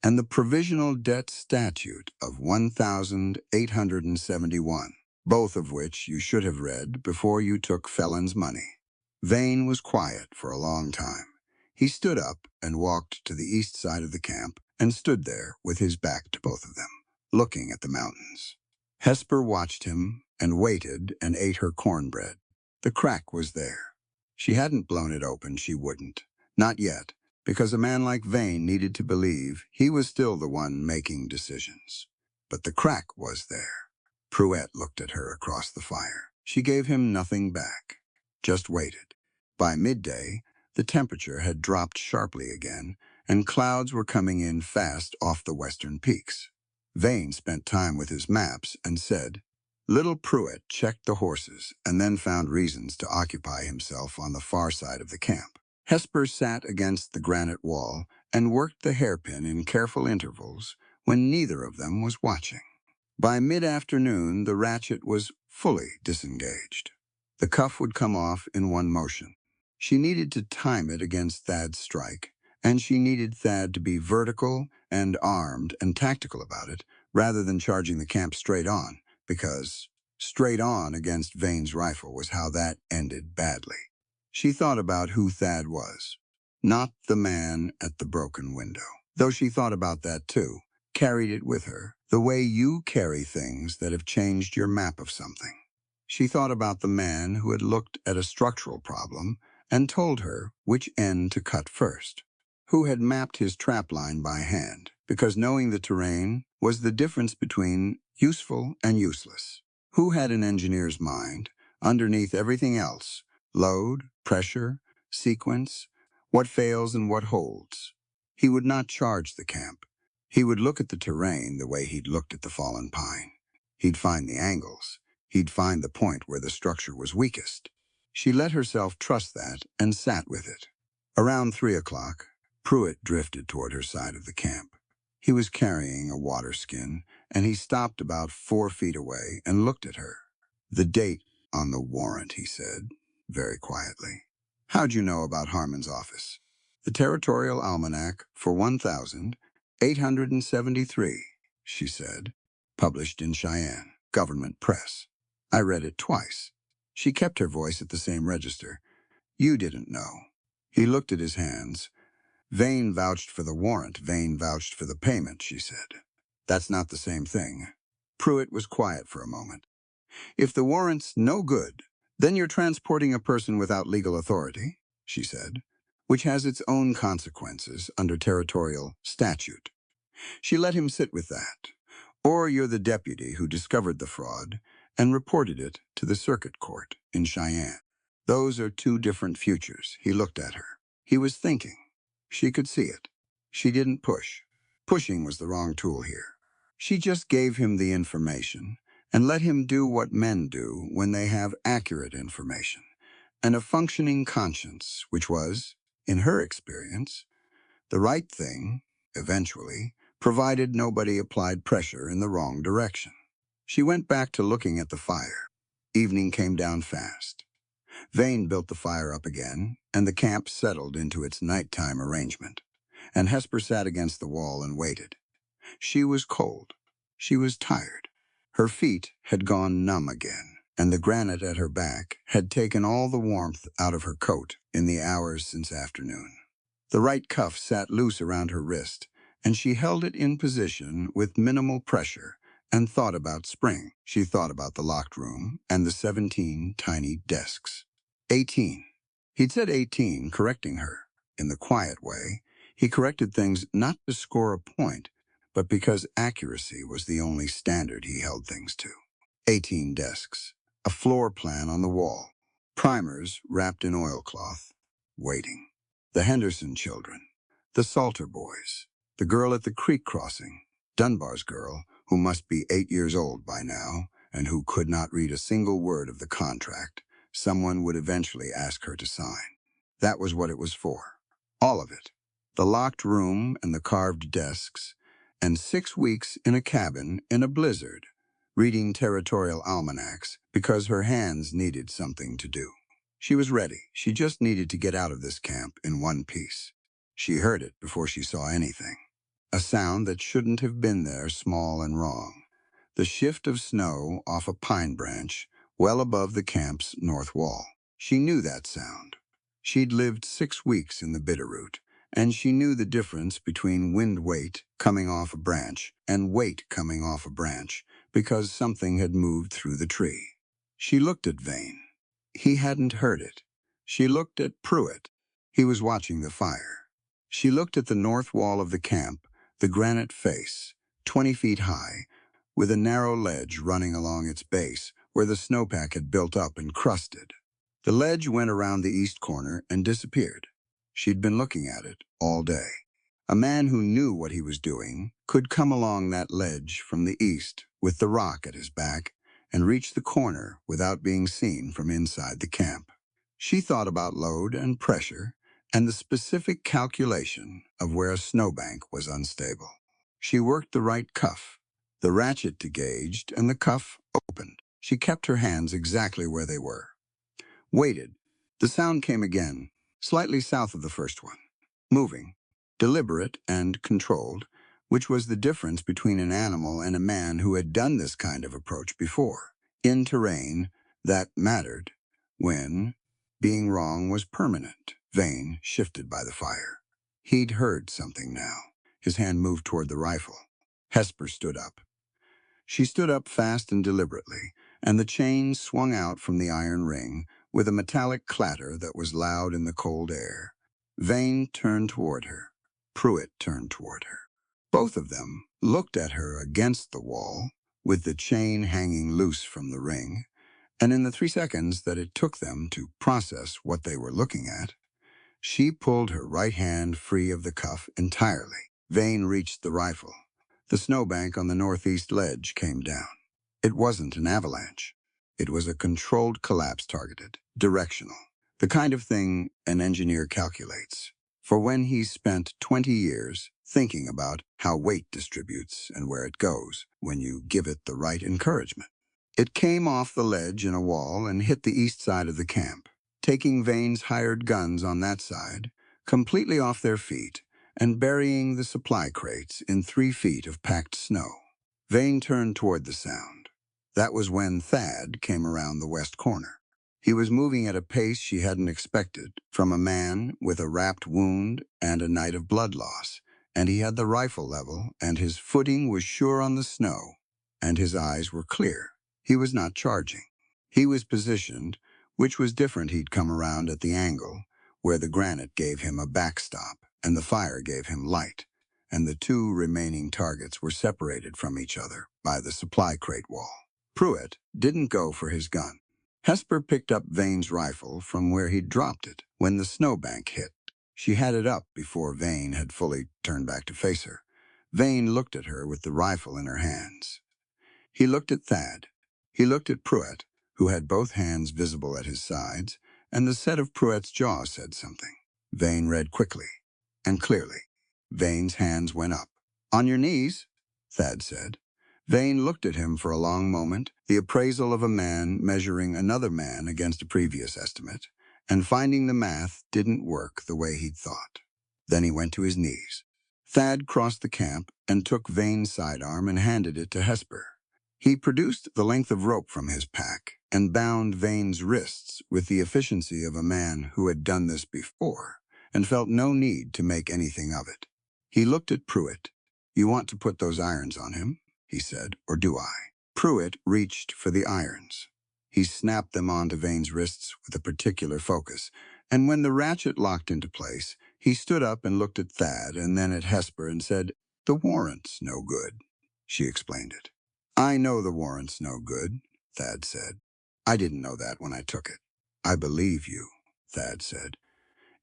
and the Provisional Debt Statute of 1871, both of which you should have read before you took Phelan's money." Vane was quiet for a long time. He stood up and walked to the east side of the camp and stood there with his back to both of them, looking at the mountains. Hesper watched him and waited and ate her cornbread. The crack was there. She hadn't blown it open, she wouldn't. Not yet, because a man like Vane needed to believe he was still the one making decisions. But the crack was there. Pruitt looked at her across the fire. She gave him nothing back, just waited. By midday, the temperature had dropped sharply again, and clouds were coming in fast off the western peaks. Vane spent time with his maps and said, Little Pruitt checked the horses and then found reasons to occupy himself on the far side of the camp. Hesper sat against the granite wall and worked the hairpin in careful intervals when neither of them was watching. By mid-afternoon, the ratchet was fully disengaged. The cuff would come off in one motion. She needed to time it against Thad's strike, and she needed Thad to be vertical and armed and tactical about it, rather than charging the camp straight on, because straight on against Vane's rifle was how that ended badly. She thought about who Thad was, not the man at the broken window. Though she thought about that too, carried it with her, the way you carry things that have changed your map of something. She thought about the man who had looked at a structural problem and told her which end to cut first, who had mapped his trap line by hand, because knowing the terrain was the difference between useful and useless, who had an engineer's mind, underneath everything else, load, pressure, sequence, what fails and what holds. He would not charge the camp. He would look at the terrain the way he'd looked at the fallen pine. He'd find the angles. He'd find the point where the structure was weakest. She let herself trust that and sat with it. Around 3 o'clock, Pruitt drifted toward her side of the camp. He was carrying a water skin, and he stopped about 4 feet away and looked at her. "The date on the warrant," he said, very quietly. "How'd you know about Harmon's office?" "The Territorial Almanac for 1873, she said. "Published in Cheyenne, Government Press. I read it twice." She kept her voice at the same register. "You didn't know." He looked at his hands. "Vane vouched for the warrant, Vane vouched for the payment," she said. "That's not the same thing." Pruitt was quiet for a moment. "If the warrant's no good, then you're transporting a person without legal authority," she said, "which has its own consequences under territorial statute." She let him sit with that. "Or you're the deputy who discovered the fraud and reported it to the circuit court in Cheyenne. Those are two different futures." He looked at her. He was thinking. She could see it. She didn't push. Pushing was the wrong tool here. She just gave him the information and let him do what men do when they have accurate information and a functioning conscience, which was, in her experience, the right thing, eventually, provided nobody applied pressure in the wrong direction. She went back to looking at the fire. Evening came down fast. Vane built the fire up again, and the camp settled into its nighttime arrangement. And Hesper sat against the wall and waited. She was cold. She was tired. Her feet had gone numb again, and the granite at her back had taken all the warmth out of her coat in the hours since afternoon. The right cuff sat loose around her wrist, and she held it in position with minimal pressure and thought about spring. She thought about the locked room and the 17 tiny desks. 18. He'd said 18, correcting her. In the quiet way, he corrected things not to score a point, but because accuracy was the only standard he held things to. 18 desks, a floor plan on the wall, primers wrapped in oilcloth, waiting. The Henderson children, the Salter boys, the girl at the creek crossing, Dunbar's girl, who must be 8 years old by now, and who could not read a single word of the contract someone would eventually ask her to sign. That was what it was for. All of it. The locked room and the carved desks, and 6 weeks in a cabin in a blizzard, reading territorial almanacs because her hands needed something to do. She was ready. She just needed to get out of this camp in one piece. She heard it before she saw anything. A sound that shouldn't have been there, small and wrong. The shift of snow off a pine branch well above the camp's north wall. She knew that sound. She'd lived 6 weeks in the Bitterroot, and she knew the difference between wind weight coming off a branch and weight coming off a branch because something had moved through the tree. She looked at Vane. He hadn't heard it. She looked at Pruitt. He was watching the fire. She looked at the north wall of the camp, the granite face, 20 feet high, with a narrow ledge running along its base where the snowpack had built up and crusted. The ledge went around the east corner and disappeared. She'd been looking at it all day. A man who knew what he was doing could come along that ledge from the east with the rock at his back and reach the corner without being seen from inside the camp. She thought about load and pressure and the specific calculation of where a snowbank was unstable. She worked the right cuff. The ratchet gauged and the cuff opened. She kept her hands exactly where they were. Waited. The sound came again, slightly south of the first one. Moving, deliberate and controlled, which was the difference between an animal and a man who had done this kind of approach before. In terrain that mattered, when being wrong was permanent. Vane shifted by the fire. He'd heard something now. His hand moved toward the rifle. Hesper stood up. She stood up fast and deliberately, and the chain swung out from the iron ring with a metallic clatter that was loud in the cold air. Vane turned toward her. Pruitt turned toward her. Both of them looked at her against the wall, with the chain hanging loose from the ring, and in the 3 seconds that it took them to process what they were looking at, she pulled her right hand free of the cuff entirely. Vane reached the rifle. The snowbank on the northeast ledge came down. It wasn't an avalanche. It was a controlled collapse targeted, directional, the kind of thing an engineer calculates. For when he's spent 20 years thinking about how weight distributes and where it goes when you give it the right encouragement. It came off the ledge in a wall and hit the east side of the camp, taking Vane's hired guns on that side, completely off their feet, and burying the supply crates in 3 feet of packed snow. Vane turned toward the sound. That was when Thad came around the west corner. He was moving at a pace she hadn't expected from a man with a wrapped wound and a night of blood loss, and he had the rifle level, and his footing was sure on the snow, and his eyes were clear. He was not charging. He was positioned, which was different. He'd come around at the angle, where the granite gave him a backstop, and the fire gave him light, and the 2 remaining targets were separated from each other by the supply crate wall. Pruitt didn't go for his gun. Hesper picked up Vane's rifle from where he'd dropped it when the snowbank hit. She had it up before Vane had fully turned back to face her. Vane looked at her with the rifle in her hands. He looked at Thad. He looked at Pruitt, who had both hands visible at his sides, and the set of Pruitt's jaw said something. Vane read quickly and clearly. Vane's hands went up. "On your knees," Thad said. Vane looked at him for a long moment, the appraisal of a man measuring another man against a previous estimate, and finding the math didn't work the way he'd thought. Then he went to his knees. Thad crossed the camp and took Vane's sidearm and handed it to Hesper. He produced the length of rope from his pack and bound Vane's wrists with the efficiency of a man who had done this before and felt no need to make anything of it. He looked at Pruitt. "You want to put those irons on him?" he said, "or do I?" Pruitt reached for the irons. He snapped them onto Vane's wrists with a particular focus, and when the ratchet locked into place, he stood up and looked at Thad and then at Hesper and said, "The warrant's no good." She explained it. "I know the warrant's no good," Thad said. "I didn't know that when I took it." "I believe you," Thad said.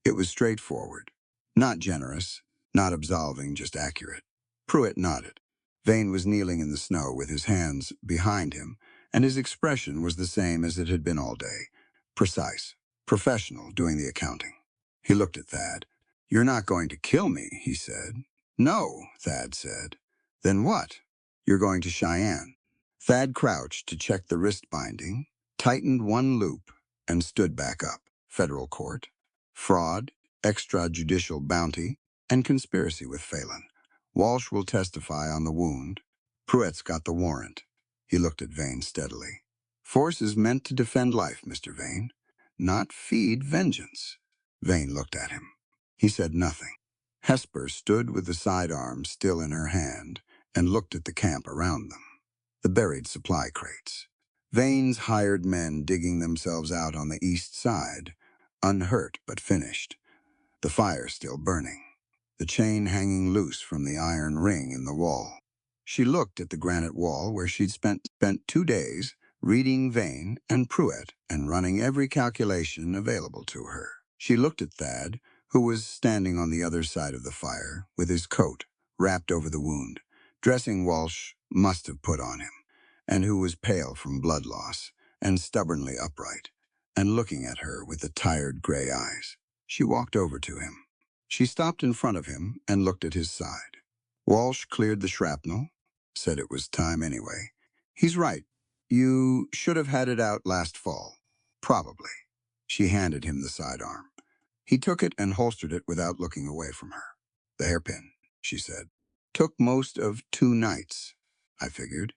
It was straightforward. Not generous, not absolving, just accurate. Pruitt nodded. Vane was kneeling in the snow with his hands behind him, and his expression was the same as it had been all day. Precise, professional, doing the accounting. He looked at Thad. "You're not going to kill me," he said. "No," Thad said. "Then what?" "You're going to Cheyenne." Thad crouched to check the wrist binding, tightened one loop, and stood back up. Federal court. Fraud, extrajudicial bounty, and conspiracy with Phelan. Walsh will testify on the wound. Pruitt's got the warrant. He looked at Vane steadily. "Force is meant to defend life, Mr. Vane, not feed vengeance." Vane looked at him. He said nothing. Hesper stood with the sidearm still in her hand and looked at the camp around them. The buried supply crates. Vane's hired men digging themselves out on the east side, unhurt but finished. The fire still burning. The chain hanging loose from the iron ring in the wall. She looked at the granite wall where she'd spent 2 days reading Vane and Pruitt and running every calculation available to her. She looked at Thad, who was standing on the other side of the fire with his coat wrapped over the wound, dressing Walsh must have put on him, and who was pale from blood loss and stubbornly upright, and looking at her with the tired gray eyes. She walked over to him. She stopped in front of him and looked at his side. Walsh cleared the shrapnel, said it was time anyway. "He's right. You should have had it out last fall. Probably." She handed him the sidearm. He took it and holstered it without looking away from her. "The hairpin," she said. "Took most of 2 nights, I figured.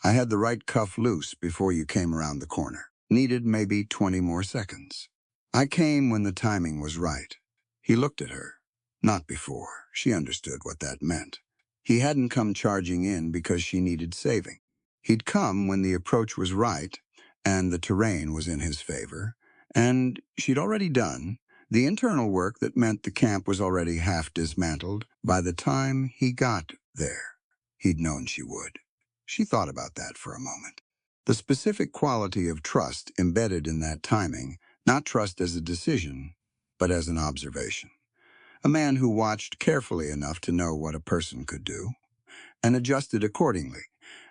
I had the right cuff loose before you came around the corner. Needed maybe 20 more seconds. I came when the timing was right." He looked at her. Not before. She understood what that meant. He hadn't come charging in because she needed saving. He'd come when the approach was right and the terrain was in his favor, and she'd already done the internal work that meant the camp was already half dismantled by the time he got there. He'd known she would. She thought about that for a moment. The specific quality of trust embedded in that timing, not trust as a decision, but as an observation. A man who watched carefully enough to know what a person could do, and adjusted accordingly,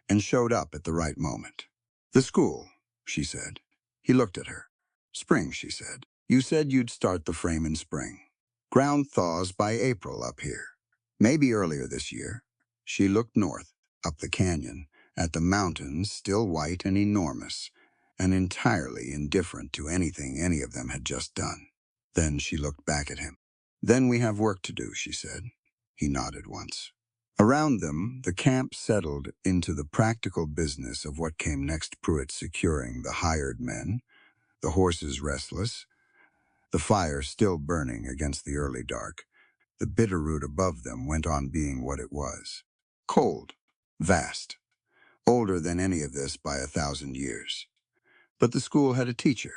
and showed up at the right moment. The school. she said. He looked at her. Spring, she said. You said you'd start the frame in spring. Ground thaws by April up here. Maybe earlier this year. She looked north, up the canyon, at the mountains still white and enormous, and entirely indifferent to anything any of them had just done. Then she looked back at him. Then we have work to do, she said. He nodded once. Around them, the camp settled into the practical business of what came next. Pruitt securing the hired men, the horses restless, the fire still burning against the early dark. The bitter root above them went on being what it was. Cold, vast, older than any of this by 1,000 years. But the school had a teacher,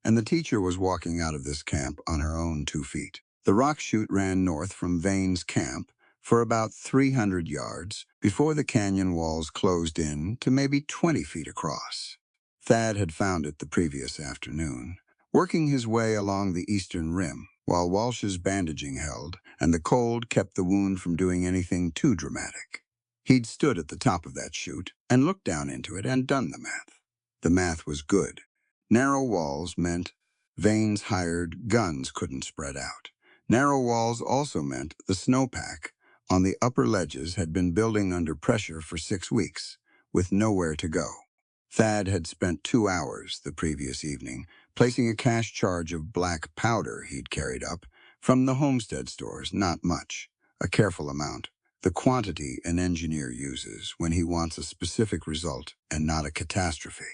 and the teacher was walking out of this camp on her own 2 feet. The rock chute ran north from Vane's camp for about 300 yards before the canyon walls closed in to maybe 20 feet across. Thad had found it the previous afternoon, working his way along the eastern rim, while Walsh's bandaging held, and the cold kept the wound from doing anything too dramatic. He'd stood at the top of that chute and looked down into it and done the math. The math was good. Narrow walls meant Vane's hired guns couldn't spread out. Narrow walls also meant the snowpack on the upper ledges had been building under pressure for 6 weeks, with nowhere to go. Thad had spent 2 hours the previous evening placing a cash charge of black powder he'd carried up from the homestead stores, not much, a careful amount, the quantity an engineer uses when he wants a specific result and not a catastrophe.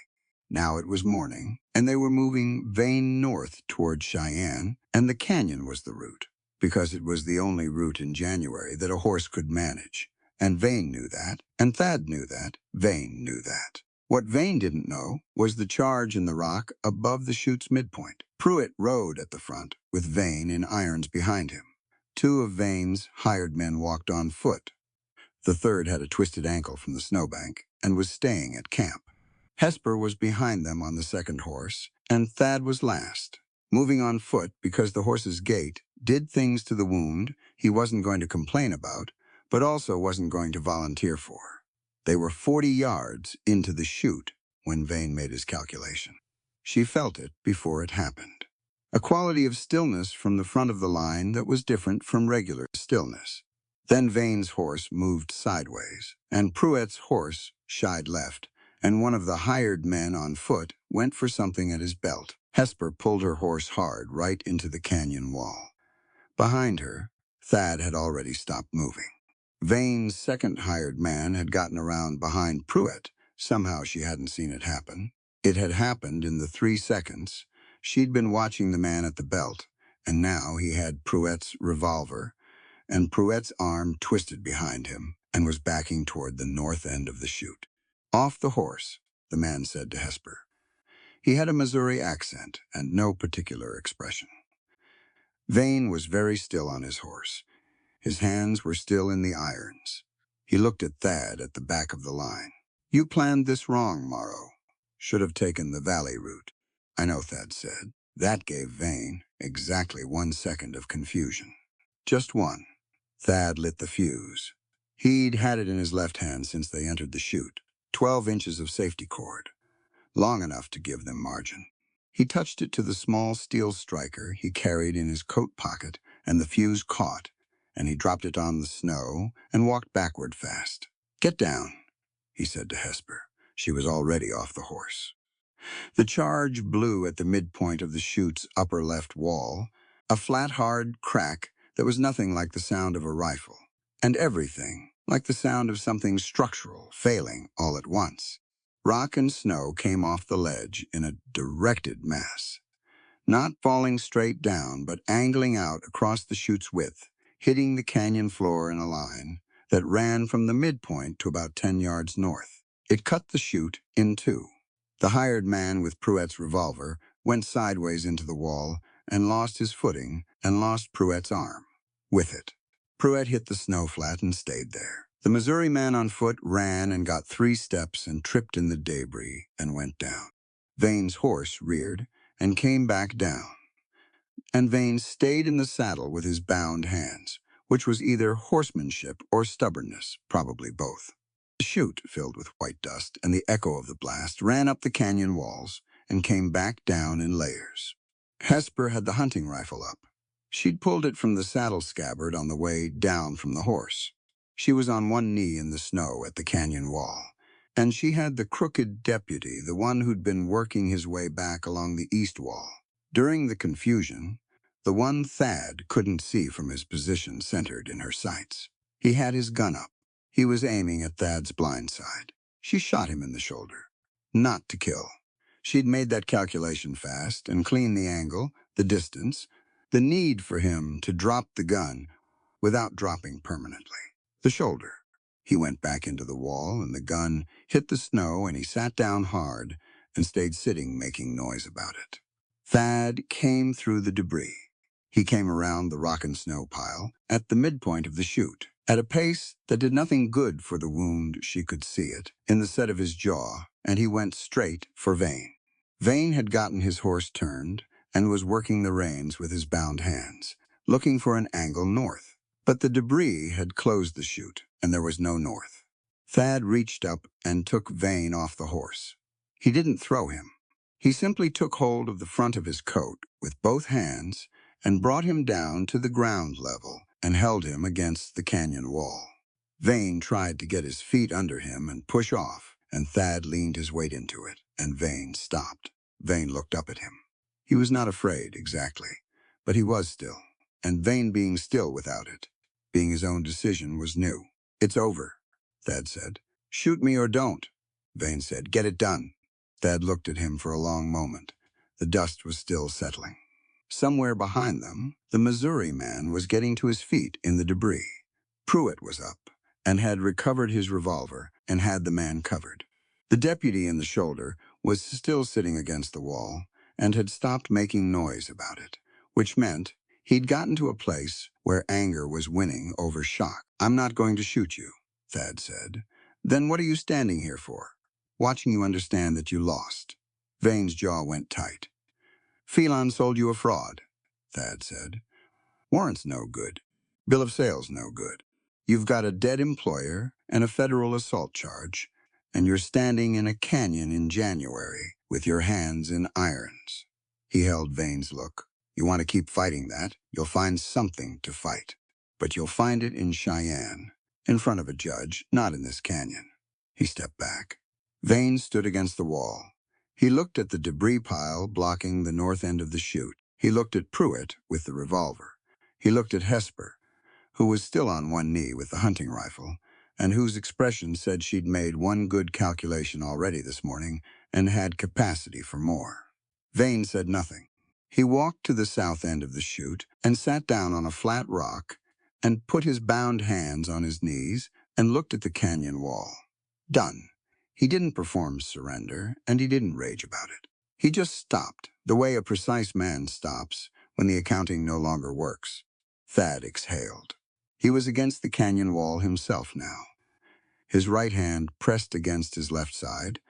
Now it was morning, and they were moving Vane north toward Cheyenne, and the canyon was the route, because it was the only route in January that a horse could manage. And Vane knew that, and Thad knew that, Vane knew that. What Vane didn't know was the charge in the rock above the chute's midpoint. Pruitt rode at the front, with Vane in irons behind him. 2 of Vane's hired men walked on foot. The third had a twisted ankle from the snowbank and was staying at camp. Hesper was behind them on the second horse, and Thad was last, moving on foot because the horse's gait did things to the wound he wasn't going to complain about, but also wasn't going to volunteer for. They were 40 yards into the chute when Vane made his calculation. She felt it before it happened. A quality of stillness from the front of the line that was different from regular stillness. Then Vane's horse moved sideways, and Pruitt's horse shied left, and one of the hired men on foot went for something at his belt. Hesper pulled her horse hard right into the canyon wall. Behind her, Thad had already stopped moving. Vane's second hired man had gotten around behind Pruitt. Somehow she hadn't seen it happen. It had happened in the 3 seconds. She'd been watching the man at the belt, and now he had Pruitt's revolver, and Pruitt's arm twisted behind him and was backing toward the north end of the chute. Off the horse, the man said to Hesper. He had a Missouri accent and no particular expression. Vane was very still on his horse. His hands were still in the irons. He looked at Thad at the back of the line. You planned this wrong, Morrow. Should have taken the valley route. I know, Thad said. That gave Vane exactly 1 second of confusion. Just one. Thad lit the fuse. He'd had it in his left hand since they entered the chute. 12 inches of safety cord. Long enough to give them margin. He touched it to the small steel striker he carried in his coat pocket, and the fuse caught, and he dropped it on the snow and walked backward fast. Get down, he said to Hesper. She was already off the horse. The charge blew at the midpoint of the chute's upper left wall, a flat, hard crack that was nothing like the sound of a rifle, and everything like the sound of something structural failing all at once. Rock and snow came off the ledge in a directed mass, not falling straight down, but angling out across the chute's width, hitting the canyon floor in a line that ran from the midpoint to about 10 yards north. It cut the chute in 2. The hired man with Pruitt's revolver went sideways into the wall and lost his footing and lost Pruitt's arm with it. Pruitt hit the snow flat and stayed there. The Missouri man on foot ran and got 3 steps and tripped in the debris and went down. Vane's horse reared and came back down, and Vane stayed in the saddle with his bound hands, which was either horsemanship or stubbornness, probably both. The chute filled with white dust, and the echo of the blast ran up the canyon walls and came back down in layers. Hesper had the hunting rifle up. She'd pulled it from the saddle scabbard on the way down from the horse. She was on one knee in the snow at the canyon wall, and she had the crooked deputy, the one who'd been working his way back along the east wall. During the confusion, the one Thad couldn't see from his position centered in her sights. He had his gun up. He was aiming at Thad's blind side. She shot him in the shoulder. Not to kill. She'd made that calculation fast and clean the angle, the distance, the need for him to drop the gun without dropping permanently. The shoulder. He went back into the wall, and the gun hit the snow, and he sat down hard and stayed sitting, making noise about it. Thad came through the debris. He came around the rock and snow pile at the midpoint of the chute, at a pace that did nothing good for the wound. She could see it in the set of his jaw, and he went straight for Vane. Vane had gotten his horse turned and was working the reins with his bound hands, looking for an angle north. But the debris had closed the chute, and there was no north. Thad reached up and took Vane off the horse. He didn't throw him. He simply took hold of the front of his coat with both hands and brought him down to the ground level and held him against the canyon wall. Vane tried to get his feet under him and push off, and Thad leaned his weight into it, and Vane stopped. Vane looked up at him. He was not afraid, exactly, but he was still, and Vane being still without it, being his own decision, was new. "It's over," Thad said. "Shoot me or don't." Vane said, "Get it done." Thad looked at him for a long moment. The dust was still settling. Somewhere behind them, the Missouri man was getting to his feet in the debris. Pruitt was up and had recovered his revolver and had the man covered. The deputy in the shoulder was still sitting against the wall and had stopped making noise about it, which meant he'd gotten to a place where anger was winning over shock. "I'm not going to shoot you," Thad said. "Then what are you standing here for? Watching you understand that you lost." Vane's jaw went tight. "Phelan sold you a fraud," Thad said. "Warrant's no good. Bill of sale's no good. You've got a dead employer and a federal assault charge, and you're standing in a canyon in January with your hands in irons." He held Vane's look. "You want to keep fighting that, you'll find something to fight. But you'll find it in Cheyenne, in front of a judge, not in this canyon." He stepped back. Vane stood against the wall. He looked at the debris pile blocking the north end of the chute. He looked at Pruitt with the revolver. He looked at Hesper, who was still on one knee with the hunting rifle, and whose expression said she'd made one good calculation already this morning and had capacity for more. Vane said nothing. He walked to the south end of the chute and sat down on a flat rock and put his bound hands on his knees and looked at the canyon wall. Done. He didn't perform surrender, and he didn't rage about it. He just stopped, the way a precise man stops when the accounting no longer works. Thad exhaled. He was against the canyon wall himself now. His right hand pressed against his left side,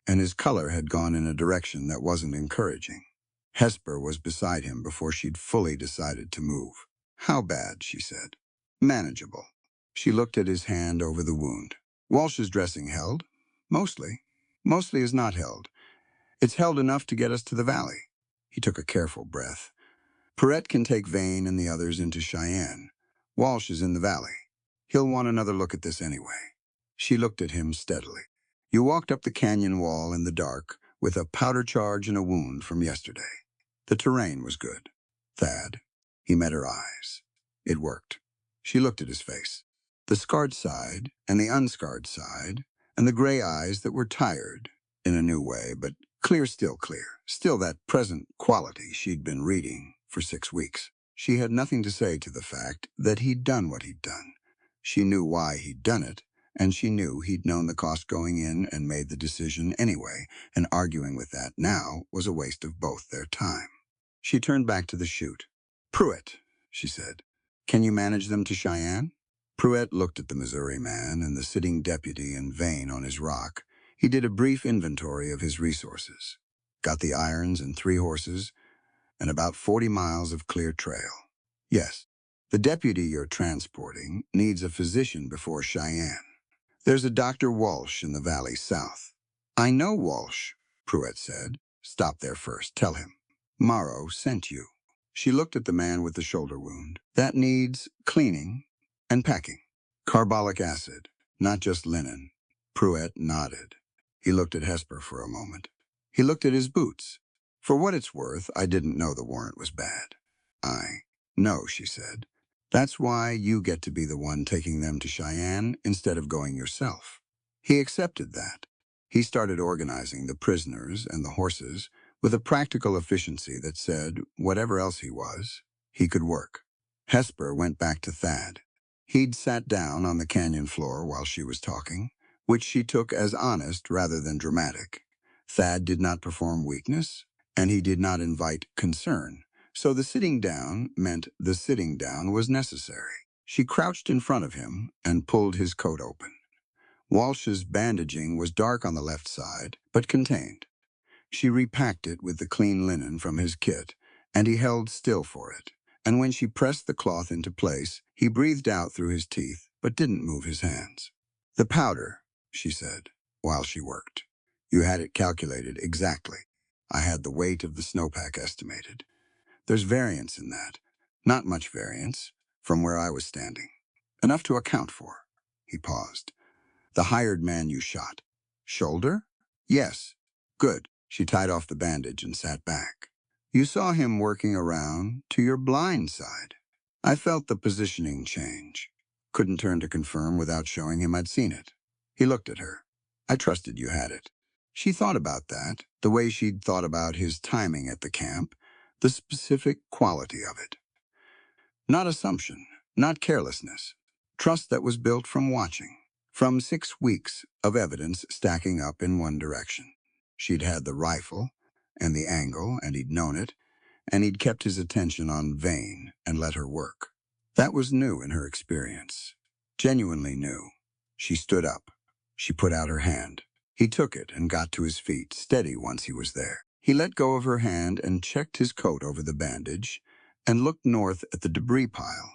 and his color had gone in a direction that wasn't encouraging. Hesper was beside him before she'd fully decided to move. "How bad?" she said. "Manageable." She looked at his hand over the wound. "Walsh's dressing held? Mostly. Mostly is not held. It's held enough to get us to the valley." He took a careful breath. "Pruitt can take Vane and the others into Cheyenne. Walsh is in the valley. He'll want another look at this anyway." She looked at him steadily. "You walked up the canyon wall in the dark with a powder charge and a wound from yesterday. The terrain was good." "Thad." He met her eyes. It worked. She looked at his face. The scarred side and the unscarred side, and the gray eyes that were tired in a new way, but clear, still that present quality she'd been reading for 6 weeks. She had nothing to say to the fact that he'd done what he'd done. She knew why he'd done it, and she knew he'd known the cost going in and made the decision anyway, and arguing with that now was a waste of both their time. She turned back to the chute. "Pruitt," she said, "can you manage them to Cheyenne?" Pruitt looked at the Missouri man and the sitting deputy and Vane on his rock. He did a brief inventory of his resources. "Got the irons and 3 horses and about 40 miles of clear trail." "Yes. The deputy you're transporting needs a physician before Cheyenne." There's a Dr. Walsh in the valley south. I know Walsh, Pruitt said. Stop there first. Tell him. Morrow sent you. She looked at the man with the shoulder wound. That needs cleaning and packing. Carbolic acid, not just linen. Pruitt nodded. He looked at Hesper for a moment. He looked at his boots. For what it's worth, I didn't know the warrant was bad. I know, she said. That's why you get to be the one taking them to Cheyenne instead of going yourself. He accepted that. He started organizing the prisoners and the horses with a practical efficiency that said, whatever else he was, he could work. Hesper went back to Thad. He'd sat down on the canyon floor while she was talking, which she took as honest rather than dramatic. Thad did not perform weakness, and he did not invite concern. So the sitting down meant the sitting down was necessary. She crouched in front of him and pulled his coat open. Walsh's bandaging was dark on the left side, but contained. She repacked it with the clean linen from his kit, and he held still for it. And when she pressed the cloth into place, he breathed out through his teeth, but didn't move his hands. The powder, she said, while she worked. You had it calculated exactly. I had the weight of the snowpack estimated. There's variance in that. Not much variance, from where I was standing. Enough to account for. He paused. The hired man you shot. Shoulder? Yes. Good. She tied off the bandage and sat back. You saw him working around to your blind side. I felt the positioning change. Couldn't turn to confirm without showing him I'd seen it. He looked at her. I trusted you had it. She thought about that, the way she'd thought about his timing at the camp, the specific quality of it. Not assumption, not carelessness. Trust that was built from watching, from 6 weeks of evidence stacking up in one direction. She'd had the rifle and the angle, and he'd known it, and he'd kept his attention on Vane and let her work. That was new in her experience. Genuinely new. She stood up. She put out her hand. He took it and got to his feet, steady once he was there. He let go of her hand and checked his coat over the bandage and looked north at the debris pile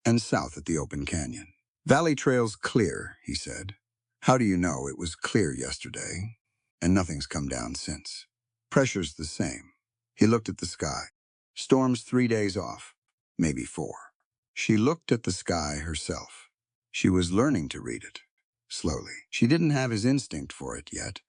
and south at the open canyon. Valley trail's clear, he said. How do you know it was clear yesterday and nothing's come down since? Pressure's the same. He looked at the sky. Storm's 3 days off, maybe 4. She looked at the sky herself. She was learning to read it, slowly. She didn't have his instinct for it yet,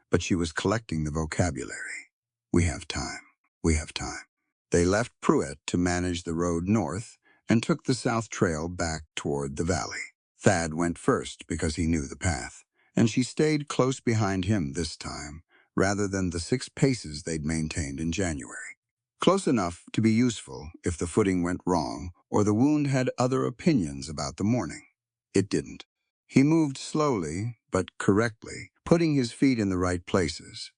but she was collecting the vocabulary. We have time. We have time. They left Pruitt to manage the road north and took the south trail back toward the valley. Thad went first because he knew the path, and she stayed close behind him this time, rather than the 6 paces they'd maintained in January. Close enough to be useful if the footing went wrong or the wound had other opinions about the morning. It didn't. He moved slowly, but correctly, putting his feet in the right places,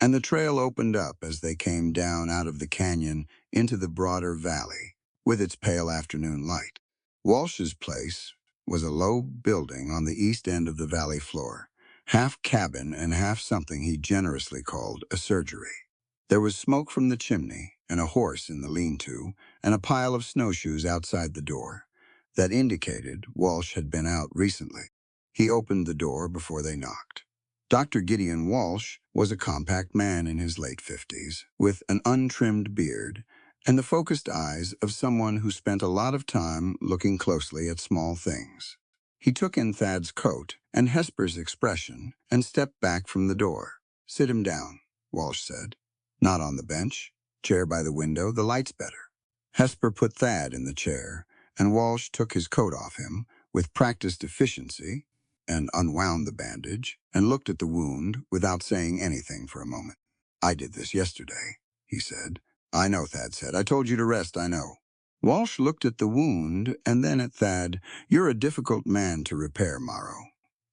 and the trail opened up as they came down out of the canyon into the broader valley, with its pale afternoon light. Walsh's place was a low building on the east end of the valley floor, half cabin and half something he generously called a surgery. There was smoke from the chimney and a horse in the lean-to and a pile of snowshoes outside the door that indicated Walsh had been out recently. He opened the door before they knocked. Dr. Gideon Walsh was a compact man in his late 50s, with an untrimmed beard and the focused eyes of someone who spent a lot of time looking closely at small things. He took in Thad's coat and Hesper's expression and stepped back from the door. Sit him down, Walsh said. Not on the bench. Chair by the window, the light's better. Hesper put Thad in the chair, and Walsh took his coat off him with practiced efficiency and unwound the bandage and looked at the wound without saying anything for a moment. I did this yesterday, he said. I know, Thad said. I told you to rest, I know. Walsh looked at the wound and then at Thad. You're a difficult man to repair, Morrow.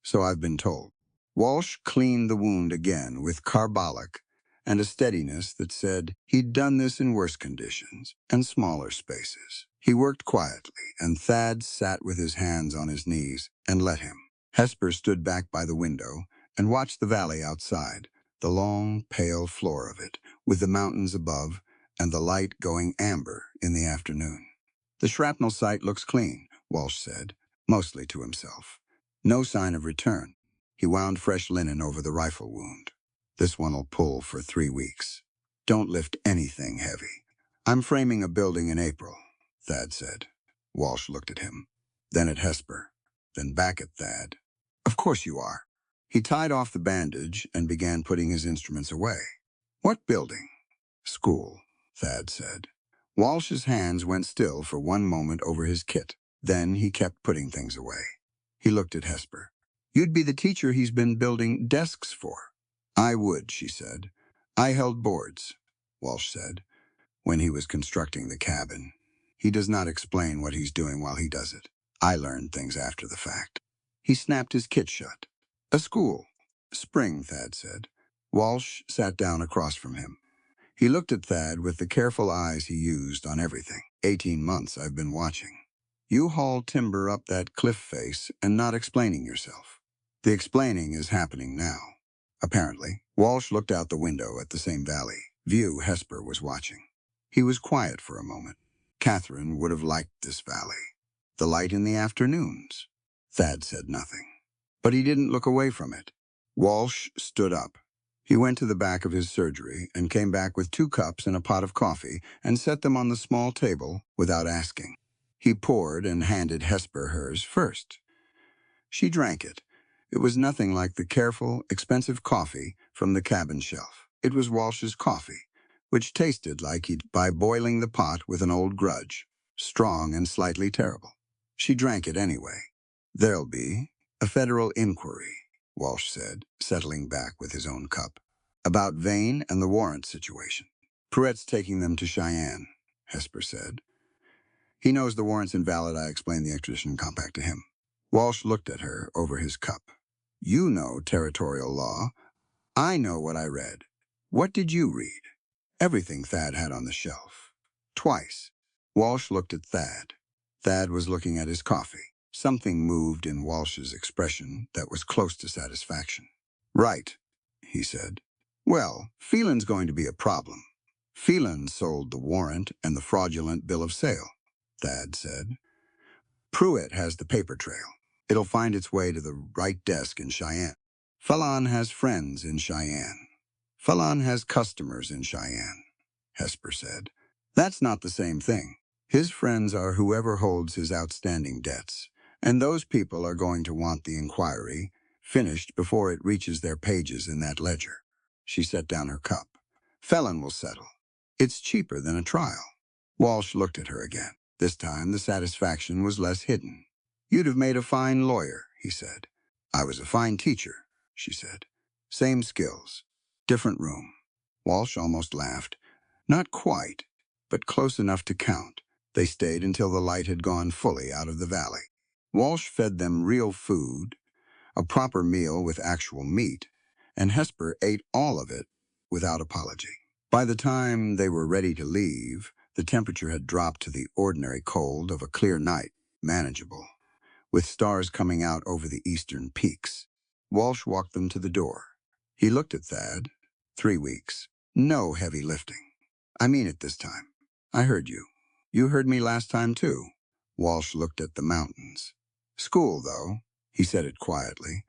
So I've been told. Walsh cleaned the wound again with carbolic and a steadiness that said he'd done this in worse conditions and smaller spaces. He worked quietly, and Thad sat with his hands on his knees and let him. Hesper stood back by the window and watched the valley outside, the long, pale floor of it, with the mountains above and the light going amber in the afternoon. The shrapnel site looks clean, Walsh said, mostly to himself. No sign of return. He wound fresh linen over the rifle wound. This one'll pull for 3 weeks. Don't lift anything heavy. I'm framing a building in April, Thad said. Walsh looked at him, then at Hesper, then back at Thad. Of course you are. He tied off the bandage and began putting his instruments away. What building? School, Thad said. Walsh's hands went still for one moment over his kit. Then he kept putting things away. He looked at Hesper. You'd be the teacher he's been building desks for. I would, she said. I held boards, Walsh said, when he was constructing the cabin. He does not explain what he's doing while he does it. I learned things after the fact. He snapped his kit shut. A school. Spring, Thad said. Walsh sat down across from him. He looked at Thad with the careful eyes he used on everything. 18 months I've been watching. You haul timber up that cliff face and not explaining yourself. The explaining is happening now. Apparently, Walsh looked out the window at the same valley, view Hesper was watching. He was quiet for a moment. Catherine would have liked this valley. The light in the afternoons. Thad said nothing. But he didn't look away from it. Walsh stood up. He went to the back of his surgery and came back with 2 cups and a pot of coffee and set them on the small table without asking. He poured and handed Hesper hers first. She drank it. It was nothing like the careful, expensive coffee from the cabin shelf. It was Walsh's coffee, which tasted like he'd by boiling the pot with an old grudge, strong and slightly terrible. She drank it anyway. There'll be a federal inquiry, Walsh said, settling back with his own cup, about Vane and the warrant situation. Pruett's taking them to Cheyenne, Hesper said. He knows the warrant's invalid. I explained the extradition compact to him. Walsh looked at her over his cup. You know territorial law. I know what I read. What did you read? Everything Thad had on the shelf. Twice. Walsh looked at Thad. Thad was looking at his coffee. Something moved in Walsh's expression that was close to satisfaction. Right, he said. Well, Phelan's going to be a problem. Phelan sold the warrant and the fraudulent bill of sale, Thad said. Pruitt has the paper trail. It'll find its way to the right desk in Cheyenne. Phelan has friends in Cheyenne. Phelan has customers in Cheyenne, Hesper said. That's not the same thing. His friends are whoever holds his outstanding debts, and those people are going to want the inquiry finished before it reaches their pages in that ledger. She set down her cup. Phelan will settle. It's cheaper than a trial. Walsh looked at her again. This time the satisfaction was less hidden. You'd have made a fine lawyer, he said. I was a fine teacher, she said. Same skills. Different room. Walsh almost laughed. Not quite, but close enough to count. They stayed until the light had gone fully out of the valley. Walsh fed them real food, a proper meal with actual meat, and Hesper ate all of it without apology. By the time they were ready to leave, the temperature had dropped to the ordinary cold of a clear night, manageable, with stars coming out over the eastern peaks. Walsh walked them to the door. He looked at Thad. 3 weeks. No heavy lifting. I mean it this time. I heard you. You heard me last time, too. Walsh looked at the mountains. School, though, he said it quietly,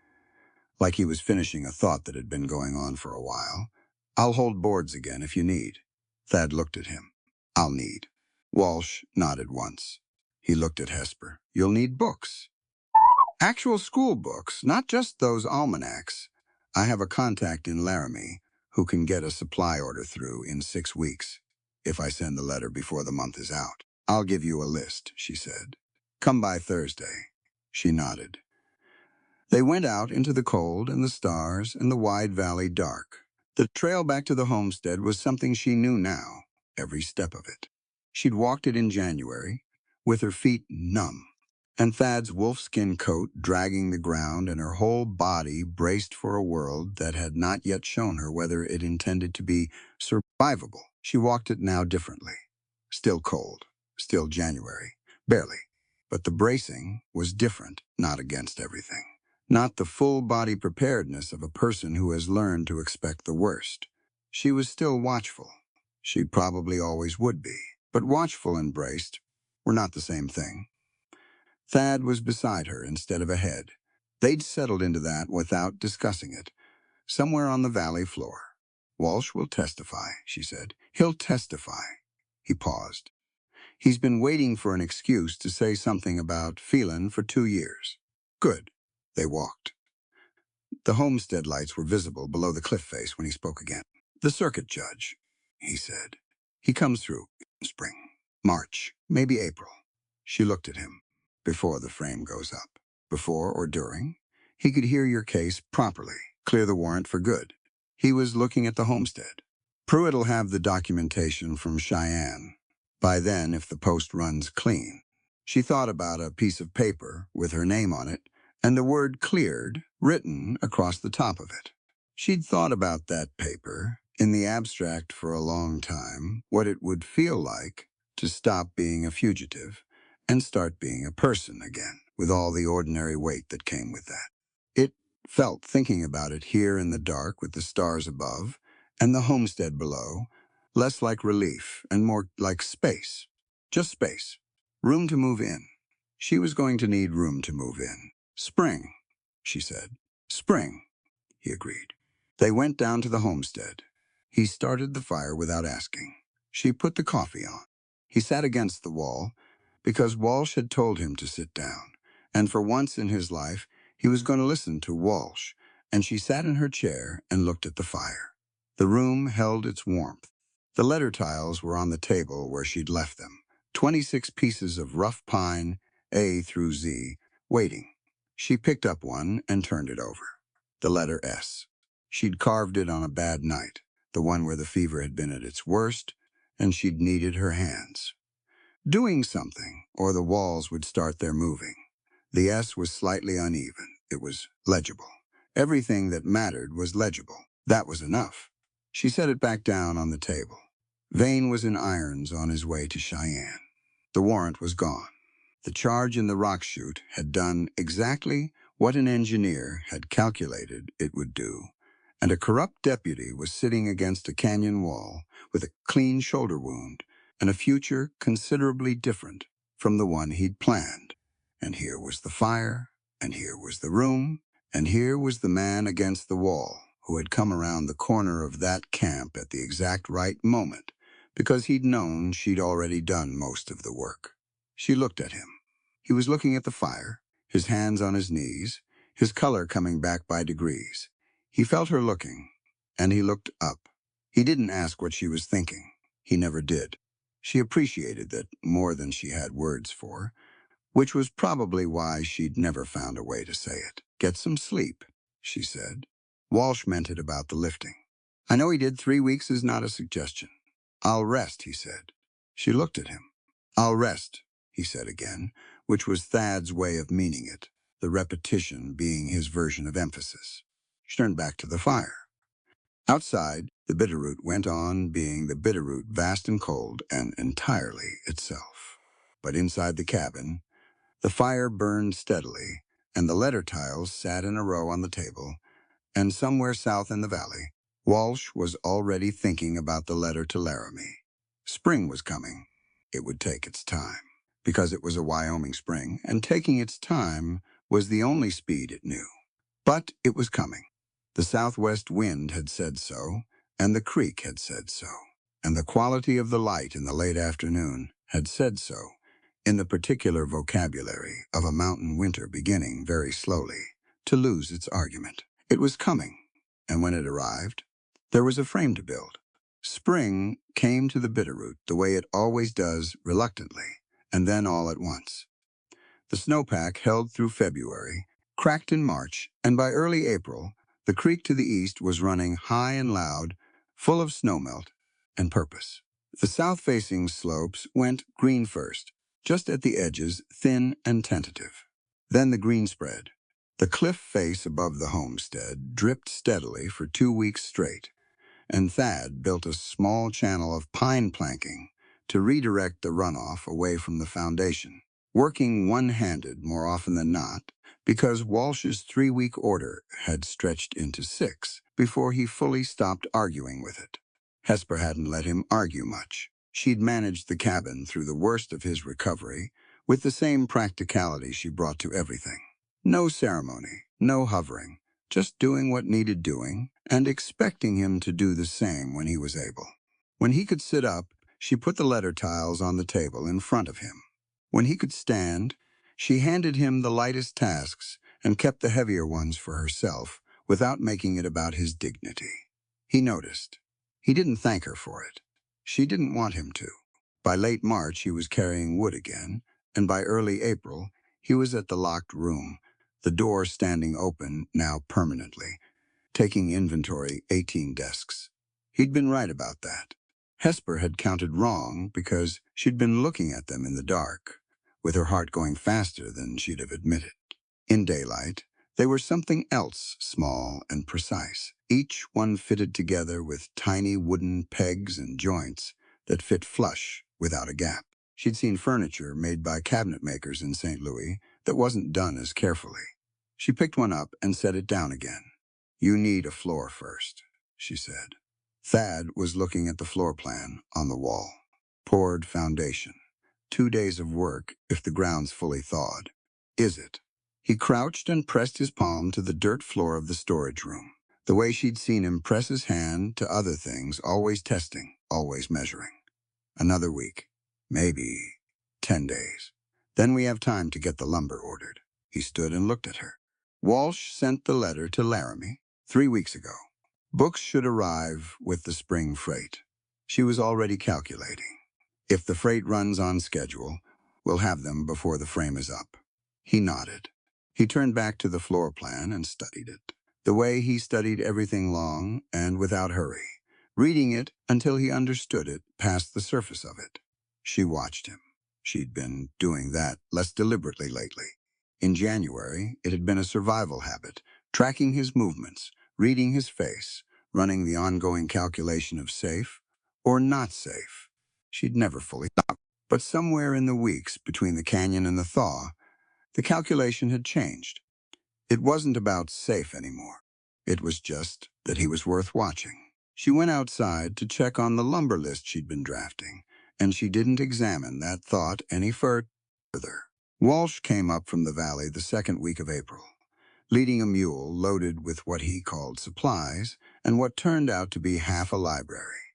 like he was finishing a thought that had been going on for a while. I'll hold boards again if you need. Thad looked at him. I'll need. Walsh nodded once. He looked at Hesper. You'll need books. Actual school books, not just those almanacs. I have a contact in Laramie who can get a supply order through in 6 weeks, if I send the letter before the month is out. I'll give you a list, she said. Come by Thursday. She nodded. They went out into the cold and the stars and the wide valley dark. The trail back to the homestead was something she knew now, every step of it. She'd walked it in January, with her feet numb, and Thad's wolfskin coat dragging the ground and her whole body braced for a world that had not yet shown her whether it intended to be survivable. She walked it now differently. Still cold, still January, barely. But the bracing was different, not against everything. Not the full-body preparedness of a person who has learned to expect the worst. She was still watchful. She probably always would be. But watchful and braced were not the same thing. Thad was beside her instead of ahead. They'd settled into that without discussing it, somewhere on the valley floor. Walsh will testify, she said. He'll testify. He paused. He's been waiting for an excuse to say something about Phelan for 2 years. Good. They walked. The homestead lights were visible below the cliff face when he spoke again. The circuit judge, he said. He comes through in spring, March, maybe April. She looked at him. Before the frame goes up. Before or during. He could hear your case properly, clear the warrant for good. He was looking at the homestead. Pruitt'll have the documentation from Cheyenne. By then, if the post runs clean. She thought about a piece of paper with her name on it and the word cleared written across the top of it. She'd thought about that paper, in the abstract for a long time, what it would feel like to stop being a fugitive and start being a person again, with all the ordinary weight that came with that. It felt, thinking about it here in the dark with the stars above and the homestead below, less like relief and more like space. Just space. Room to move in. She was going to need room to move in. Spring, she said. Spring, he agreed. They went down to the homestead. He started the fire without asking. She put the coffee on. He sat against the wall because Walsh had told him to sit down, and for once in his life, he was going to listen to Walsh, and she sat in her chair and looked at the fire. The room held its warmth. The letter tiles were on the table where she'd left them, 26 pieces of rough pine, A through Z, waiting. She picked up one and turned it over. The letter S. She'd carved it on a bad night, the one where the fever had been at its worst, and she'd needed her hands. Doing something, or the walls would start their moving. The S was slightly uneven. It was legible. Everything that mattered was legible. That was enough. She set it back down on the table. Vane was in irons on his way to Cheyenne. The warrant was gone. The charge in the rock chute had done exactly what an engineer had calculated it would do, and a corrupt deputy was sitting against a canyon wall with a clean shoulder wound and a future considerably different from the one he'd planned. And here was the fire, and here was the room, and here was the man against the wall who had come around the corner of that camp at the exact right moment because he'd known she'd already done most of the work. She looked at him. He was looking at the fire, his hands on his knees, his color coming back by degrees. He felt her looking, and he looked up. He didn't ask what she was thinking. He never did. She appreciated that more than she had words for, which was probably why she'd never found a way to say it. Get some sleep, she said. Walsh meant it about the lifting. I know he did. 3 weeks is not a suggestion. I'll rest, he said. She looked at him. I'll rest, he said again, which was Thad's way of meaning it, the repetition being his version of emphasis. She turned back to the fire. Outside, the Bitterroot went on being the Bitterroot, vast and cold and entirely itself. But inside the cabin, the fire burned steadily, and the letter tiles sat in a row on the table, and somewhere south in the valley, Walsh was already thinking about the letter to Laramie. Spring was coming. It would take its time, because it was a Wyoming spring, and taking its time was the only speed it knew. But it was coming. The southwest wind had said so, and the creek had said so, and the quality of the light in the late afternoon had said so, in the particular vocabulary of a mountain winter beginning very slowly to lose its argument. It was coming, and when it arrived, there was a frame to build. Spring came to the Bitterroot the way it always does, reluctantly, and then all at once. The snowpack held through February, cracked in March, and by early April, the creek to the east was running high and loud, full of snowmelt and purpose. The south-facing slopes went green first, just at the edges, thin and tentative. Then the green spread. The cliff face above the homestead dripped steadily for 2 weeks straight, and Thad built a small channel of pine planking to redirect the runoff away from the foundation, working one-handed more often than not, because Walsh's 3-week order had stretched into 6 before he fully stopped arguing with it. Hesper hadn't let him argue much. She'd managed the cabin through the worst of his recovery with the same practicality she brought to everything. No ceremony, No hovering, just doing what needed doing and expecting him to do the same when he was able. When he could sit up, she put the letter tiles on the table in front of him. When he could stand, she handed him the lightest tasks and kept the heavier ones for herself without making it about his dignity. He noticed. He didn't thank her for it. She didn't want him to. By late March, he was carrying wood again, and by early April, he was at the locked room, the door standing open now permanently, taking inventory 18 desks. He'd been right about that. Hesper had counted wrong because she'd been looking at them in the dark, with her heart going faster than she'd have admitted. In daylight, they were something else, small and precise, each one fitted together with tiny wooden pegs and joints that fit flush without a gap. She'd seen furniture made by cabinet makers in St. Louis that wasn't done as carefully. She picked one up and set it down again. "You need a floor first," she said. Thad was looking at the floor plan on the wall. Poured foundation. 2 days of work if the ground's fully thawed. Is it? He crouched and pressed his palm to the dirt floor of the storage room, the way she'd seen him press his hand to other things, always testing, always measuring. Another week. Maybe 10 days. Then we have time to get the lumber ordered. He stood and looked at her. Walsh sent the letter to Laramie 3 weeks ago. Books should arrive with the spring freight. She was already calculating. If the freight runs on schedule, we'll have them before the frame is up. He nodded. He turned back to the floor plan and studied it, the way he studied everything long and without hurry, reading it until he understood it past the surface of it. She watched him. She'd been doing that less deliberately lately. In January, it had been a survival habit, tracking his movements, reading his face, running the ongoing calculation of safe or not safe. She'd never fully stopped. But somewhere in the weeks between the canyon and the thaw, the calculation had changed. It wasn't about safe anymore. It was just that he was worth watching. She went outside to check on the lumber list she'd been drafting, and she didn't examine that thought any further. Walsh came up from the valley the second week of April, leading a mule loaded with what he called supplies and what turned out to be half a library.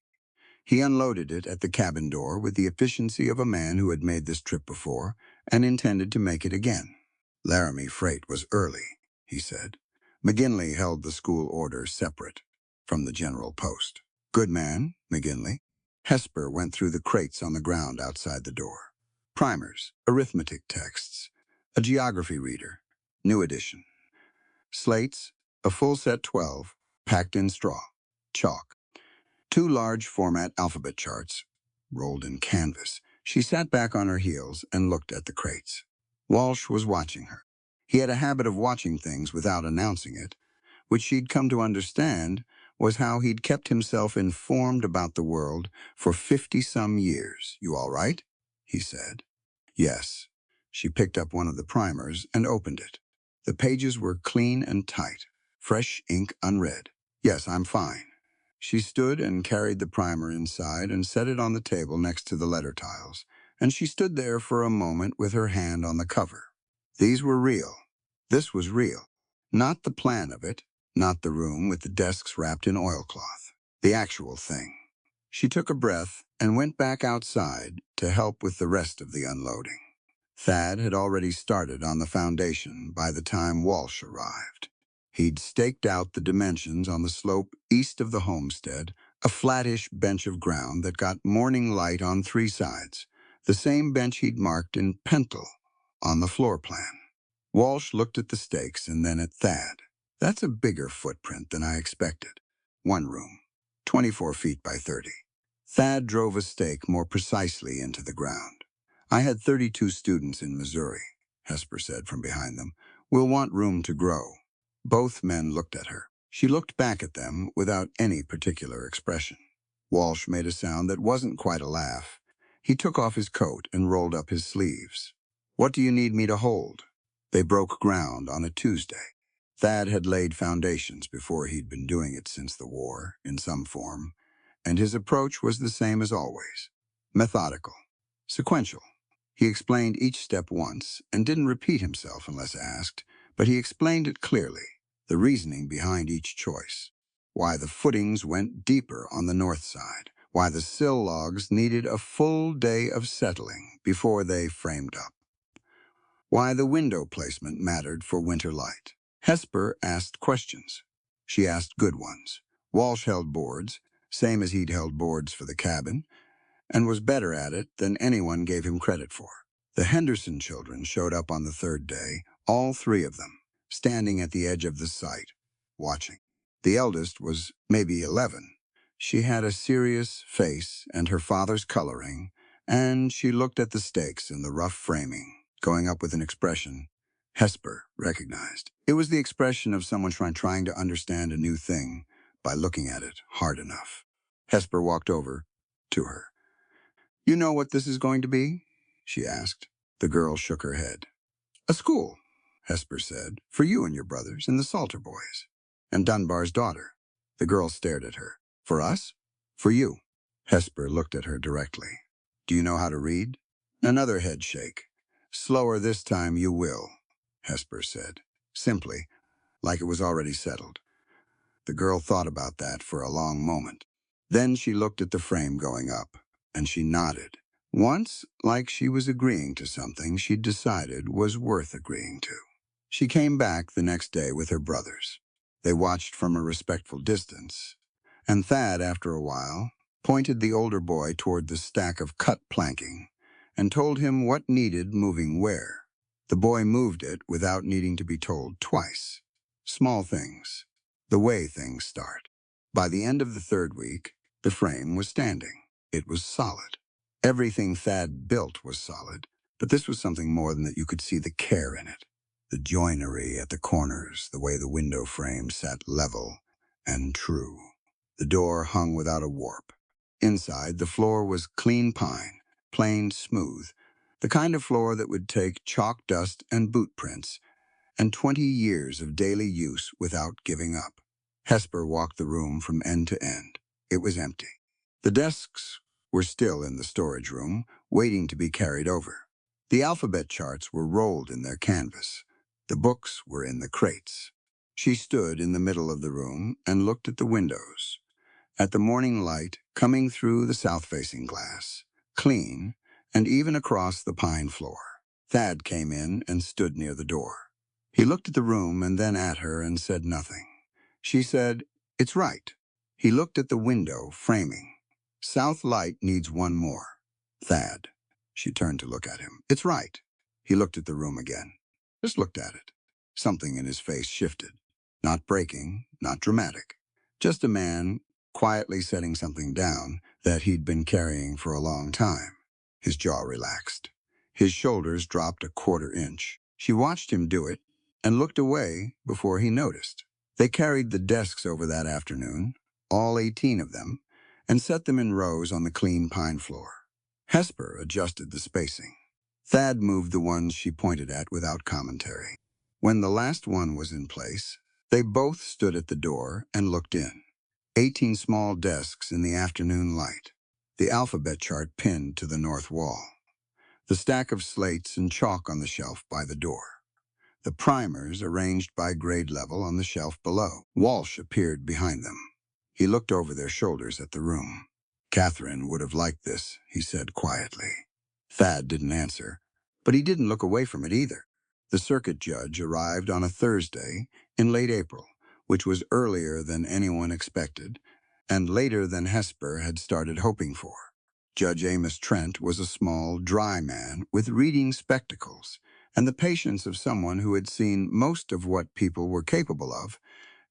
He unloaded it at the cabin door with the efficiency of a man who had made this trip before and intended to make it again. Laramie freight was early, he said. McGinley held the school order separate from the general post. Good man, McGinley. Hesper went through the crates on the ground outside the door. Primers, arithmetic texts, a geography reader, new edition. Slates, a full set 12, packed in straw. Chalk. 2 large format alphabet charts, rolled in canvas. She sat back on her heels and looked at the crates. Walsh was watching her. He had a habit of watching things without announcing it, which she'd come to understand was how he'd kept himself informed about the world for 50-some years. "You all right?" he said. Yes. She picked up one of the primers and opened it. The pages were clean and tight, fresh ink unread. "Yes, I'm fine." She stood and carried the primer inside and set it on the table next to the letter tiles, and she stood there for a moment with her hand on the cover. These were real. This was real. Not the plan of it, not the room with the desks wrapped in oilcloth. The actual thing. She took a breath and went back outside to help with the rest of the unloading. Thad had already started on the foundation by the time Walsh arrived. He'd staked out the dimensions on the slope east of the homestead, a flattish bench of ground that got morning light on 3 sides, the same bench he'd marked in pencil on the floor plan. Walsh looked at the stakes and then at Thad. "That's a bigger footprint than I expected. 1 room, 24 feet by 30. Thad drove a stake more precisely into the ground. "I had 32 students in Missouri," Hesper said from behind them. "We'll want room to grow." Both men looked at her. She looked back at them without any particular expression. Walsh made a sound that wasn't quite a laugh. He took off his coat and rolled up his sleeves. "What do you need me to hold?" They broke ground on a Tuesday. Thad had laid foundations before he'd been doing it since the war, in some form, and his approach was the same as always. Methodical. Sequential. He explained each step once and didn't repeat himself unless asked, but he explained it clearly, the reasoning behind each choice. Why the footings went deeper on the north side, why the sill logs needed a full day of settling before they framed up, why the window placement mattered for winter light. Hesper asked questions. She asked good ones. Walsh held boards, same as he'd held boards for the cabin, and was better at it than anyone gave him credit for. The Henderson children showed up on the third day, all three of them, standing at the edge of the site, watching. The eldest was maybe 11. She had a serious face and her father's coloring, and she looked at the stakes and the rough framing, going up with an expression Hesper recognized. It was the expression of someone trying to understand a new thing by looking at it hard enough. Hesper walked over to her. "You know what this is going to be?" she asked. The girl shook her head. "A school," Hesper said, "for you and your brothers and the Salter boys. And Dunbar's daughter." The girl stared at her. "For us?" "For you." Hesper looked at her directly. "Do you know how to read?" Another head shake. "Slower this time you will," Hesper said, simply, like it was already settled. The girl thought about that for a long moment. Then she looked at the frame going up, and she nodded. Once, like she was agreeing to something she'd decided was worth agreeing to. She came back the next day with her brothers. They watched from a respectful distance, and Thad, after a while, pointed the older boy toward the stack of cut planking and told him what needed moving where. The boy moved it without needing to be told twice. Small things, the way things start. By the end of the third week, the frame was standing. It was solid. Everything Thad built was solid, but this was something more than that. You could see the care in it. The joinery at the corners, the way the window frame sat level and true. The door hung without a warp. Inside, the floor was clean pine, plain smooth, the kind of floor that would take chalk dust and boot prints and 20 years of daily use without giving up. Hesper walked the room from end to end. It was empty. The desks were still in the storage room, waiting to be carried over. The alphabet charts were rolled in their canvas. The books were in the crates. She stood in the middle of the room and looked at the windows, at the morning light coming through the south-facing glass, clean, and even across the pine floor. Thad came in and stood near the door. He looked at the room and then at her and said nothing. She said, "It's right." He looked at the window framing. "South light needs one more." "Thad." She turned to look at him. "It's right." He looked at the room again. Just looked at it. Something in his face shifted. Not breaking, not dramatic. Just a man quietly setting something down that he'd been carrying for a long time. His jaw relaxed. His shoulders dropped a quarter-inch. She watched him do it and looked away before he noticed. They carried the desks over that afternoon, all 18 of them, and set them in rows on the clean pine floor. Hesper adjusted the spacing. Thad moved the ones she pointed at without commentary. When the last one was in place, they both stood at the door and looked in. 18 small desks in the afternoon light, the alphabet chart pinned to the north wall, the stack of slates and chalk on the shelf by the door, the primers arranged by grade level on the shelf below. Walsh appeared behind them. He looked over their shoulders at the room. "Catherine would have liked this," he said quietly. Thad didn't answer, but he didn't look away from it either. The circuit judge arrived on a Thursday in late April, which was earlier than anyone expected, and later than Hesper had started hoping for. Judge Amos Trent was a small, dry man with reading spectacles and the patience of someone who had seen most of what people were capable of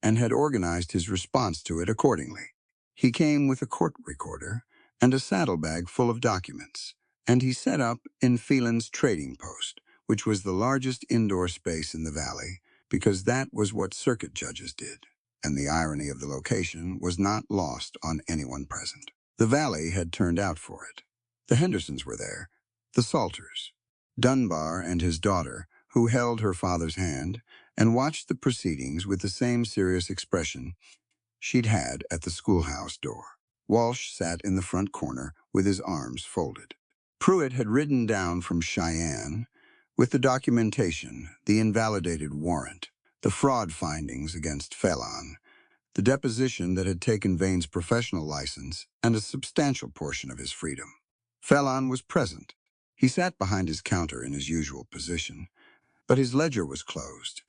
and had organized his response to it accordingly. He came with a court recorder and a saddlebag full of documents, and he set up in Phelan's trading post, which was the largest indoor space in the valley, because that was what circuit judges did, and the irony of the location was not lost on anyone present. The valley had turned out for it. The Hendersons were there, the Salters, Dunbar and his daughter, who held her father's hand and watched the proceedings with the same serious expression she'd had at the schoolhouse door. Walsh sat in the front corner with his arms folded. Pruitt had ridden down from Cheyenne with the documentation, the invalidated warrant, the fraud findings against Phelan, the deposition that had taken Vane's professional license, and a substantial portion of his freedom. Phelan was present. He sat behind his counter in his usual position, but his ledger was closed,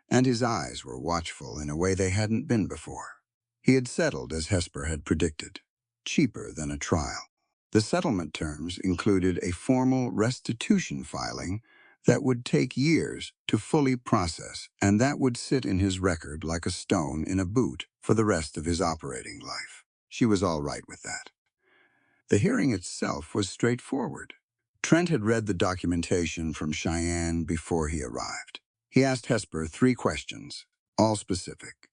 and his eyes were watchful in a way they hadn't been before. He had settled as Hesper had predicted, cheaper than a trial. The settlement terms included a formal restitution filing that would take years to fully process, and that would sit in his record like a stone in a boot for the rest of his operating life. She was all right with that. The hearing itself was straightforward. Trent had read the documentation from Cheyenne before he arrived. He asked Hesper 3 questions, all specific,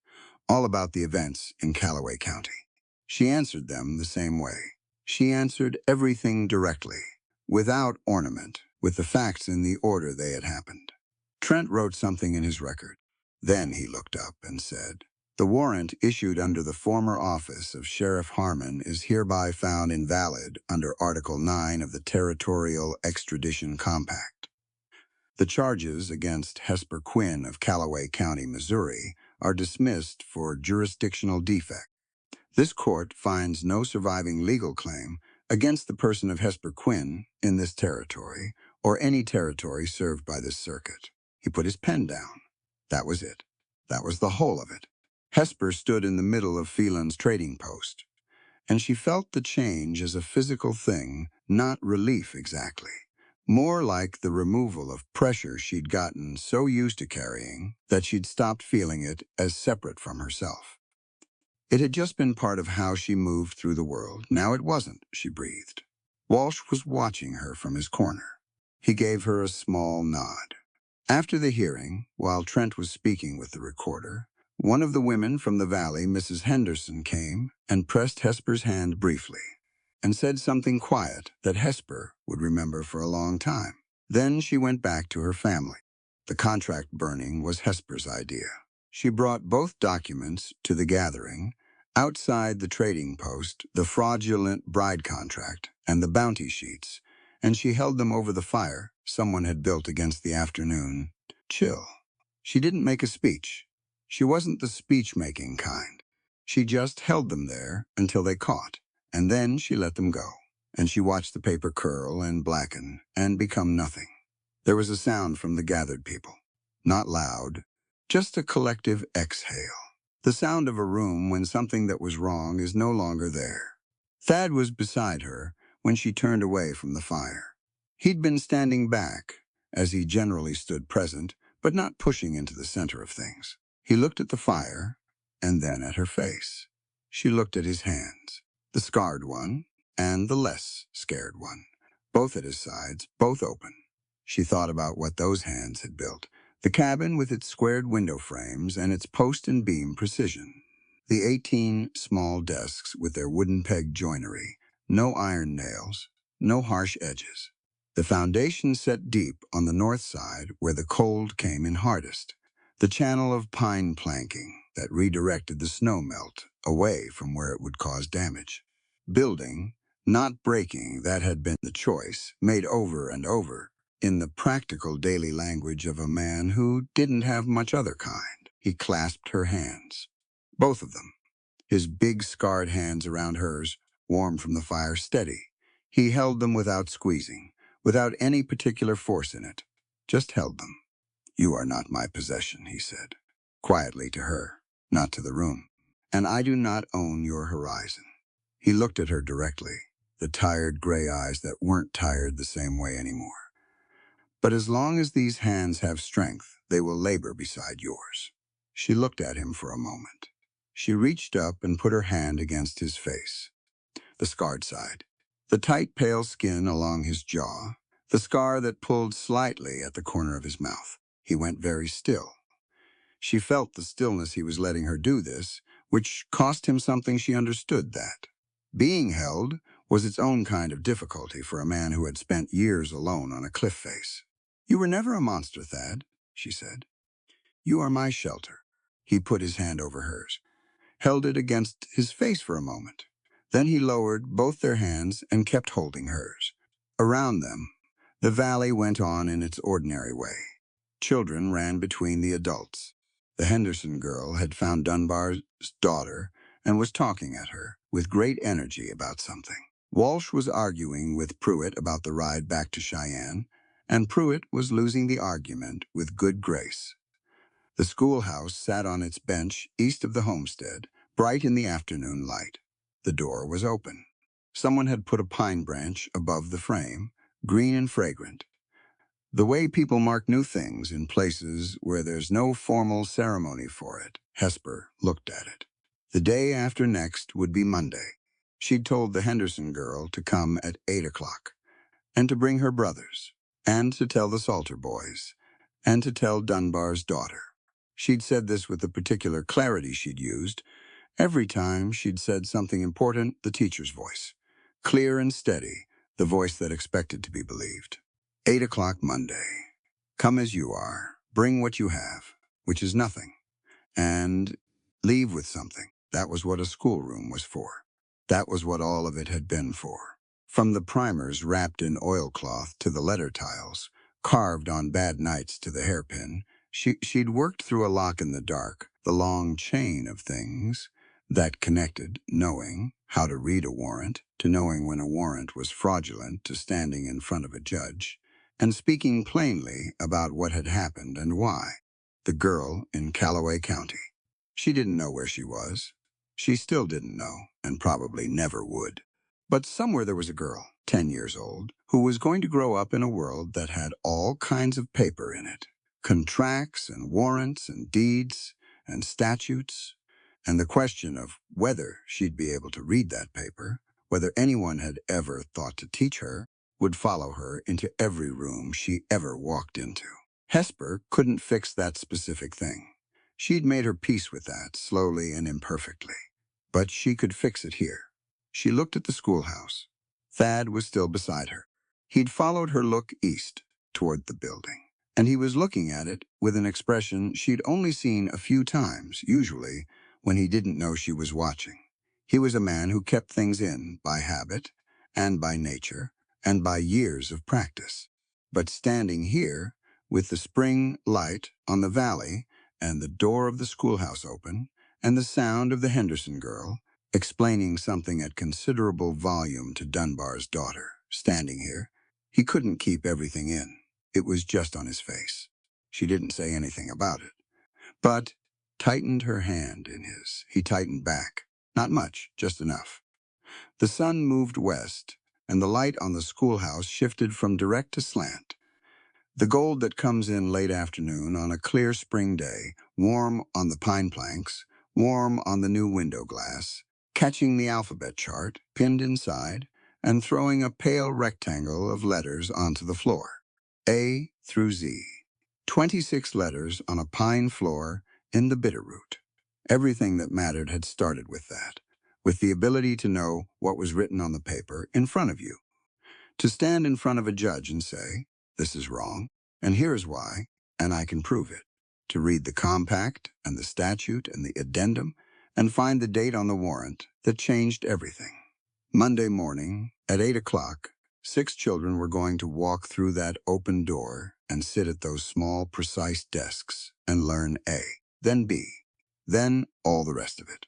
all about the events in Callaway County. She answered them the same way. She answered everything directly, without ornament, with the facts in the order they had happened. Trent wrote something in his record. Then he looked up and said, "The warrant issued under the former office of Sheriff Harmon is hereby found invalid under Article 9 of the Territorial Extradition Compact. The charges against Hesper Quinn of Callaway County, Missouri, are dismissed for jurisdictional defect. This court finds no surviving legal claim against the person of Hesper Quinn in this territory or any territory served by this circuit." He put his pen down. That was it. That was the whole of it. Hesper stood in the middle of Phelan's trading post, and she felt the change as a physical thing, not relief exactly. More like the removal of pressure she'd gotten so used to carrying that she'd stopped feeling it as separate from herself. It had just been part of how she moved through the world. Now it wasn't, she breathed. Walsh was watching her from his corner. He gave her a small nod. After the hearing, while Trent was speaking with the recorder, one of the women from the valley, Mrs. Henderson, came and pressed Hesper's hand briefly and said something quiet that Hesper would remember for a long time. Then she went back to her family. The contract burning was Hesper's idea. She brought both documents to the gathering, outside the trading post, the fraudulent bride contract and the bounty sheets, and she held them over the fire someone had built against the afternoon chill. She didn't make a speech. She wasn't the speech-making kind. She just held them there until they caught, and then she let them go, and she watched the paper curl and blacken and become nothing. There was a sound from the gathered people. Not loud, just a collective exhale. The sound of a room when something that was wrong is no longer there. Thad was beside her when she turned away from the fire. He'd been standing back, as he generally stood present, but not pushing into the center of things. He looked at the fire, and then at her face. She looked at his hands, the scarred one and the less scared one, both at his sides, both open. She thought about what those hands had built, the cabin with its squared window frames and its post and beam precision, the 18 small desks with their wooden peg joinery, no iron nails, no harsh edges. The foundation set deep on the north side where the cold came in hardest, the channel of pine planking that redirected the snow melt away from where it would cause damage. Building, not breaking, that had been the choice, made over and over, in the practical daily language of a man who didn't have much other kind. He clasped her hands, both of them, his big scarred hands around hers, warm from the fire, steady. He held them without squeezing, without any particular force in it, just held them. "You are not my possession," he said, quietly to her, not to the room. "And I do not own your horizon." He looked at her directly, the tired gray eyes that weren't tired the same way anymore. "But as long as these hands have strength, they will labor beside yours." She looked at him for a moment. She reached up and put her hand against his face, the scarred side, the tight, pale skin along his jaw, the scar that pulled slightly at the corner of his mouth. He went very still. She felt the stillness he was letting her do this, which cost him something. She understood that. Being held was its own kind of difficulty for a man who had spent years alone on a cliff face. "You were never a monster, Thad," she said. "You are my shelter." He put his hand over hers, held it against his face for a moment. Then he lowered both their hands and kept holding hers. Around them, The valley went on in its ordinary way. Children ran between the adults. The Henderson girl had found Dunbar's daughter and was talking at her with great energy about something. Walsh was arguing with Pruitt about the ride back to Cheyenne, and Pruitt was losing the argument with good grace. The schoolhouse sat on its bench east of the homestead, bright in the afternoon light. The door was open. Someone had put a pine branch above the frame, green and fragrant. The way people mark new things in places where there's no formal ceremony for it. Hesper looked at it. The day after next would be Monday. She'd told the Henderson girl to come at 8 o'clock, and to bring her brothers, and to tell the Salter boys, and to tell Dunbar's daughter. She'd said this with the particular clarity she'd used every time she'd said something important, the teacher's voice. Clear and steady, the voice that expected to be believed. 8 o'clock Monday. Come as you are, bring what you have, which is nothing, and leave with something. That was what a schoolroom was for. That was what all of it had been for. From the primers wrapped in oilcloth to the letter tiles, carved on bad nights to the hairpin, she'd worked through a lock in the dark, the long chain of things that connected knowing how to read a warrant to knowing when a warrant was fraudulent to standing in front of a judge, and speaking plainly about what had happened and why. The girl in Callaway County. She didn't know where she was. She still didn't know, and probably never would. But somewhere there was a girl, 10 years old, who was going to grow up in a world that had all kinds of paper in it. Contracts and warrants and deeds and statutes. And the question of whether she'd be able to read that paper, whether anyone had ever thought to teach her, would follow her into every room she ever walked into. Hesper couldn't fix that specific thing. She'd made her peace with that, slowly and imperfectly. But she could fix it here. She looked at the schoolhouse. Thad was still beside her. He'd followed her look east, toward the building, and he was looking at it with an expression she'd only seen a few times, usually when he didn't know she was watching. He was a man who kept things in by habit, and by nature, and by years of practice. But standing here, with the spring light on the valley and the door of the schoolhouse open, and the sound of the Henderson girl explaining something at considerable volume to Dunbar's daughter, standing here, he couldn't keep everything in. It was just on his face. She didn't say anything about it, but tightened her hand in his. He tightened back. Not much, just enough. The sun moved west, and the light on the schoolhouse shifted from direct to slant. The gold that comes in late afternoon on a clear spring day, warm on the pine planks, warm on the new window glass, catching the alphabet chart pinned inside, and throwing a pale rectangle of letters onto the floor. A through Z. 26 letters on a pine floor in the Bitterroot. Everything that mattered had started with that, with the ability to know what was written on the paper in front of you. To stand in front of a judge and say, this is wrong, and here's why, and I can prove it. To read the compact and the statute and the addendum and find the date on the warrant that changed everything. Monday morning, at 8 o'clock, 6 children were going to walk through that open door and sit at those small, precise desks and learn A, then B, then all the rest of it.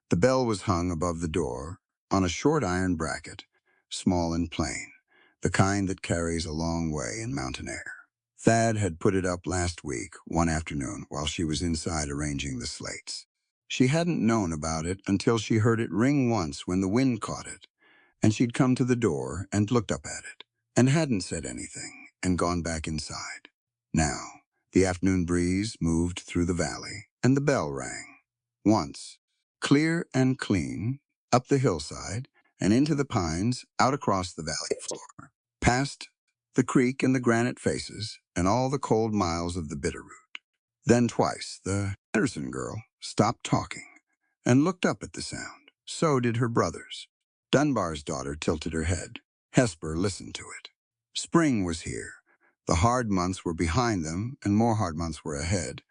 The bell was hung above the door on a short iron bracket, small and plain, the kind that carries a long way in mountain air. Thad had put it up last week, one afternoon, while she was inside arranging the slates. She hadn't known about it until she heard it ring once when the wind caught it, and she'd come to the door and looked up at it, and hadn't said anything, and gone back inside. Now, the afternoon breeze moved through the valley, and the bell rang. Once, clear and clean, up the hillside, and into the pines, out across the valley floor, past the creek and the granite faces, and all the cold miles of the Bitterroot. Then twice, the Henderson girl stopped talking and looked up at the sound. So did her brothers. Dunbar's daughter tilted her head. Hesper listened to it. Spring was here. The hard months were behind them, and more hard months were ahead,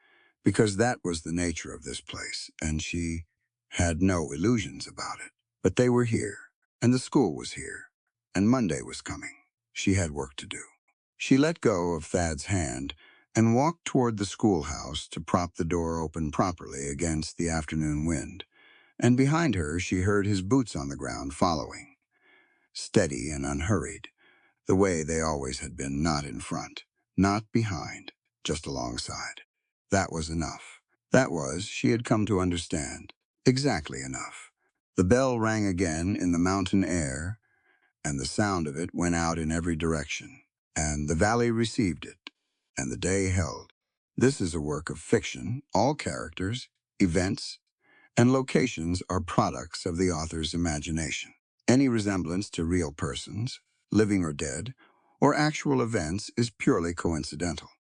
because that was the nature of this place, and she had no illusions about it. But they were here, and the school was here, and Monday was coming. She had work to do. She let go of Thad's hand and walked toward the schoolhouse to prop the door open properly against the afternoon wind, and behind her she heard his boots on the ground following, steady and unhurried, the way they always had been, not in front, not behind, just alongside. That was enough. That was, she had come to understand, exactly enough. The bell rang again in the mountain air, and the sound of it went out in every direction, and the valley received it, and the day held. This is a work of fiction. All characters, events, and locations are products of the author's imagination. Any resemblance to real persons, living or dead, or actual events is purely coincidental.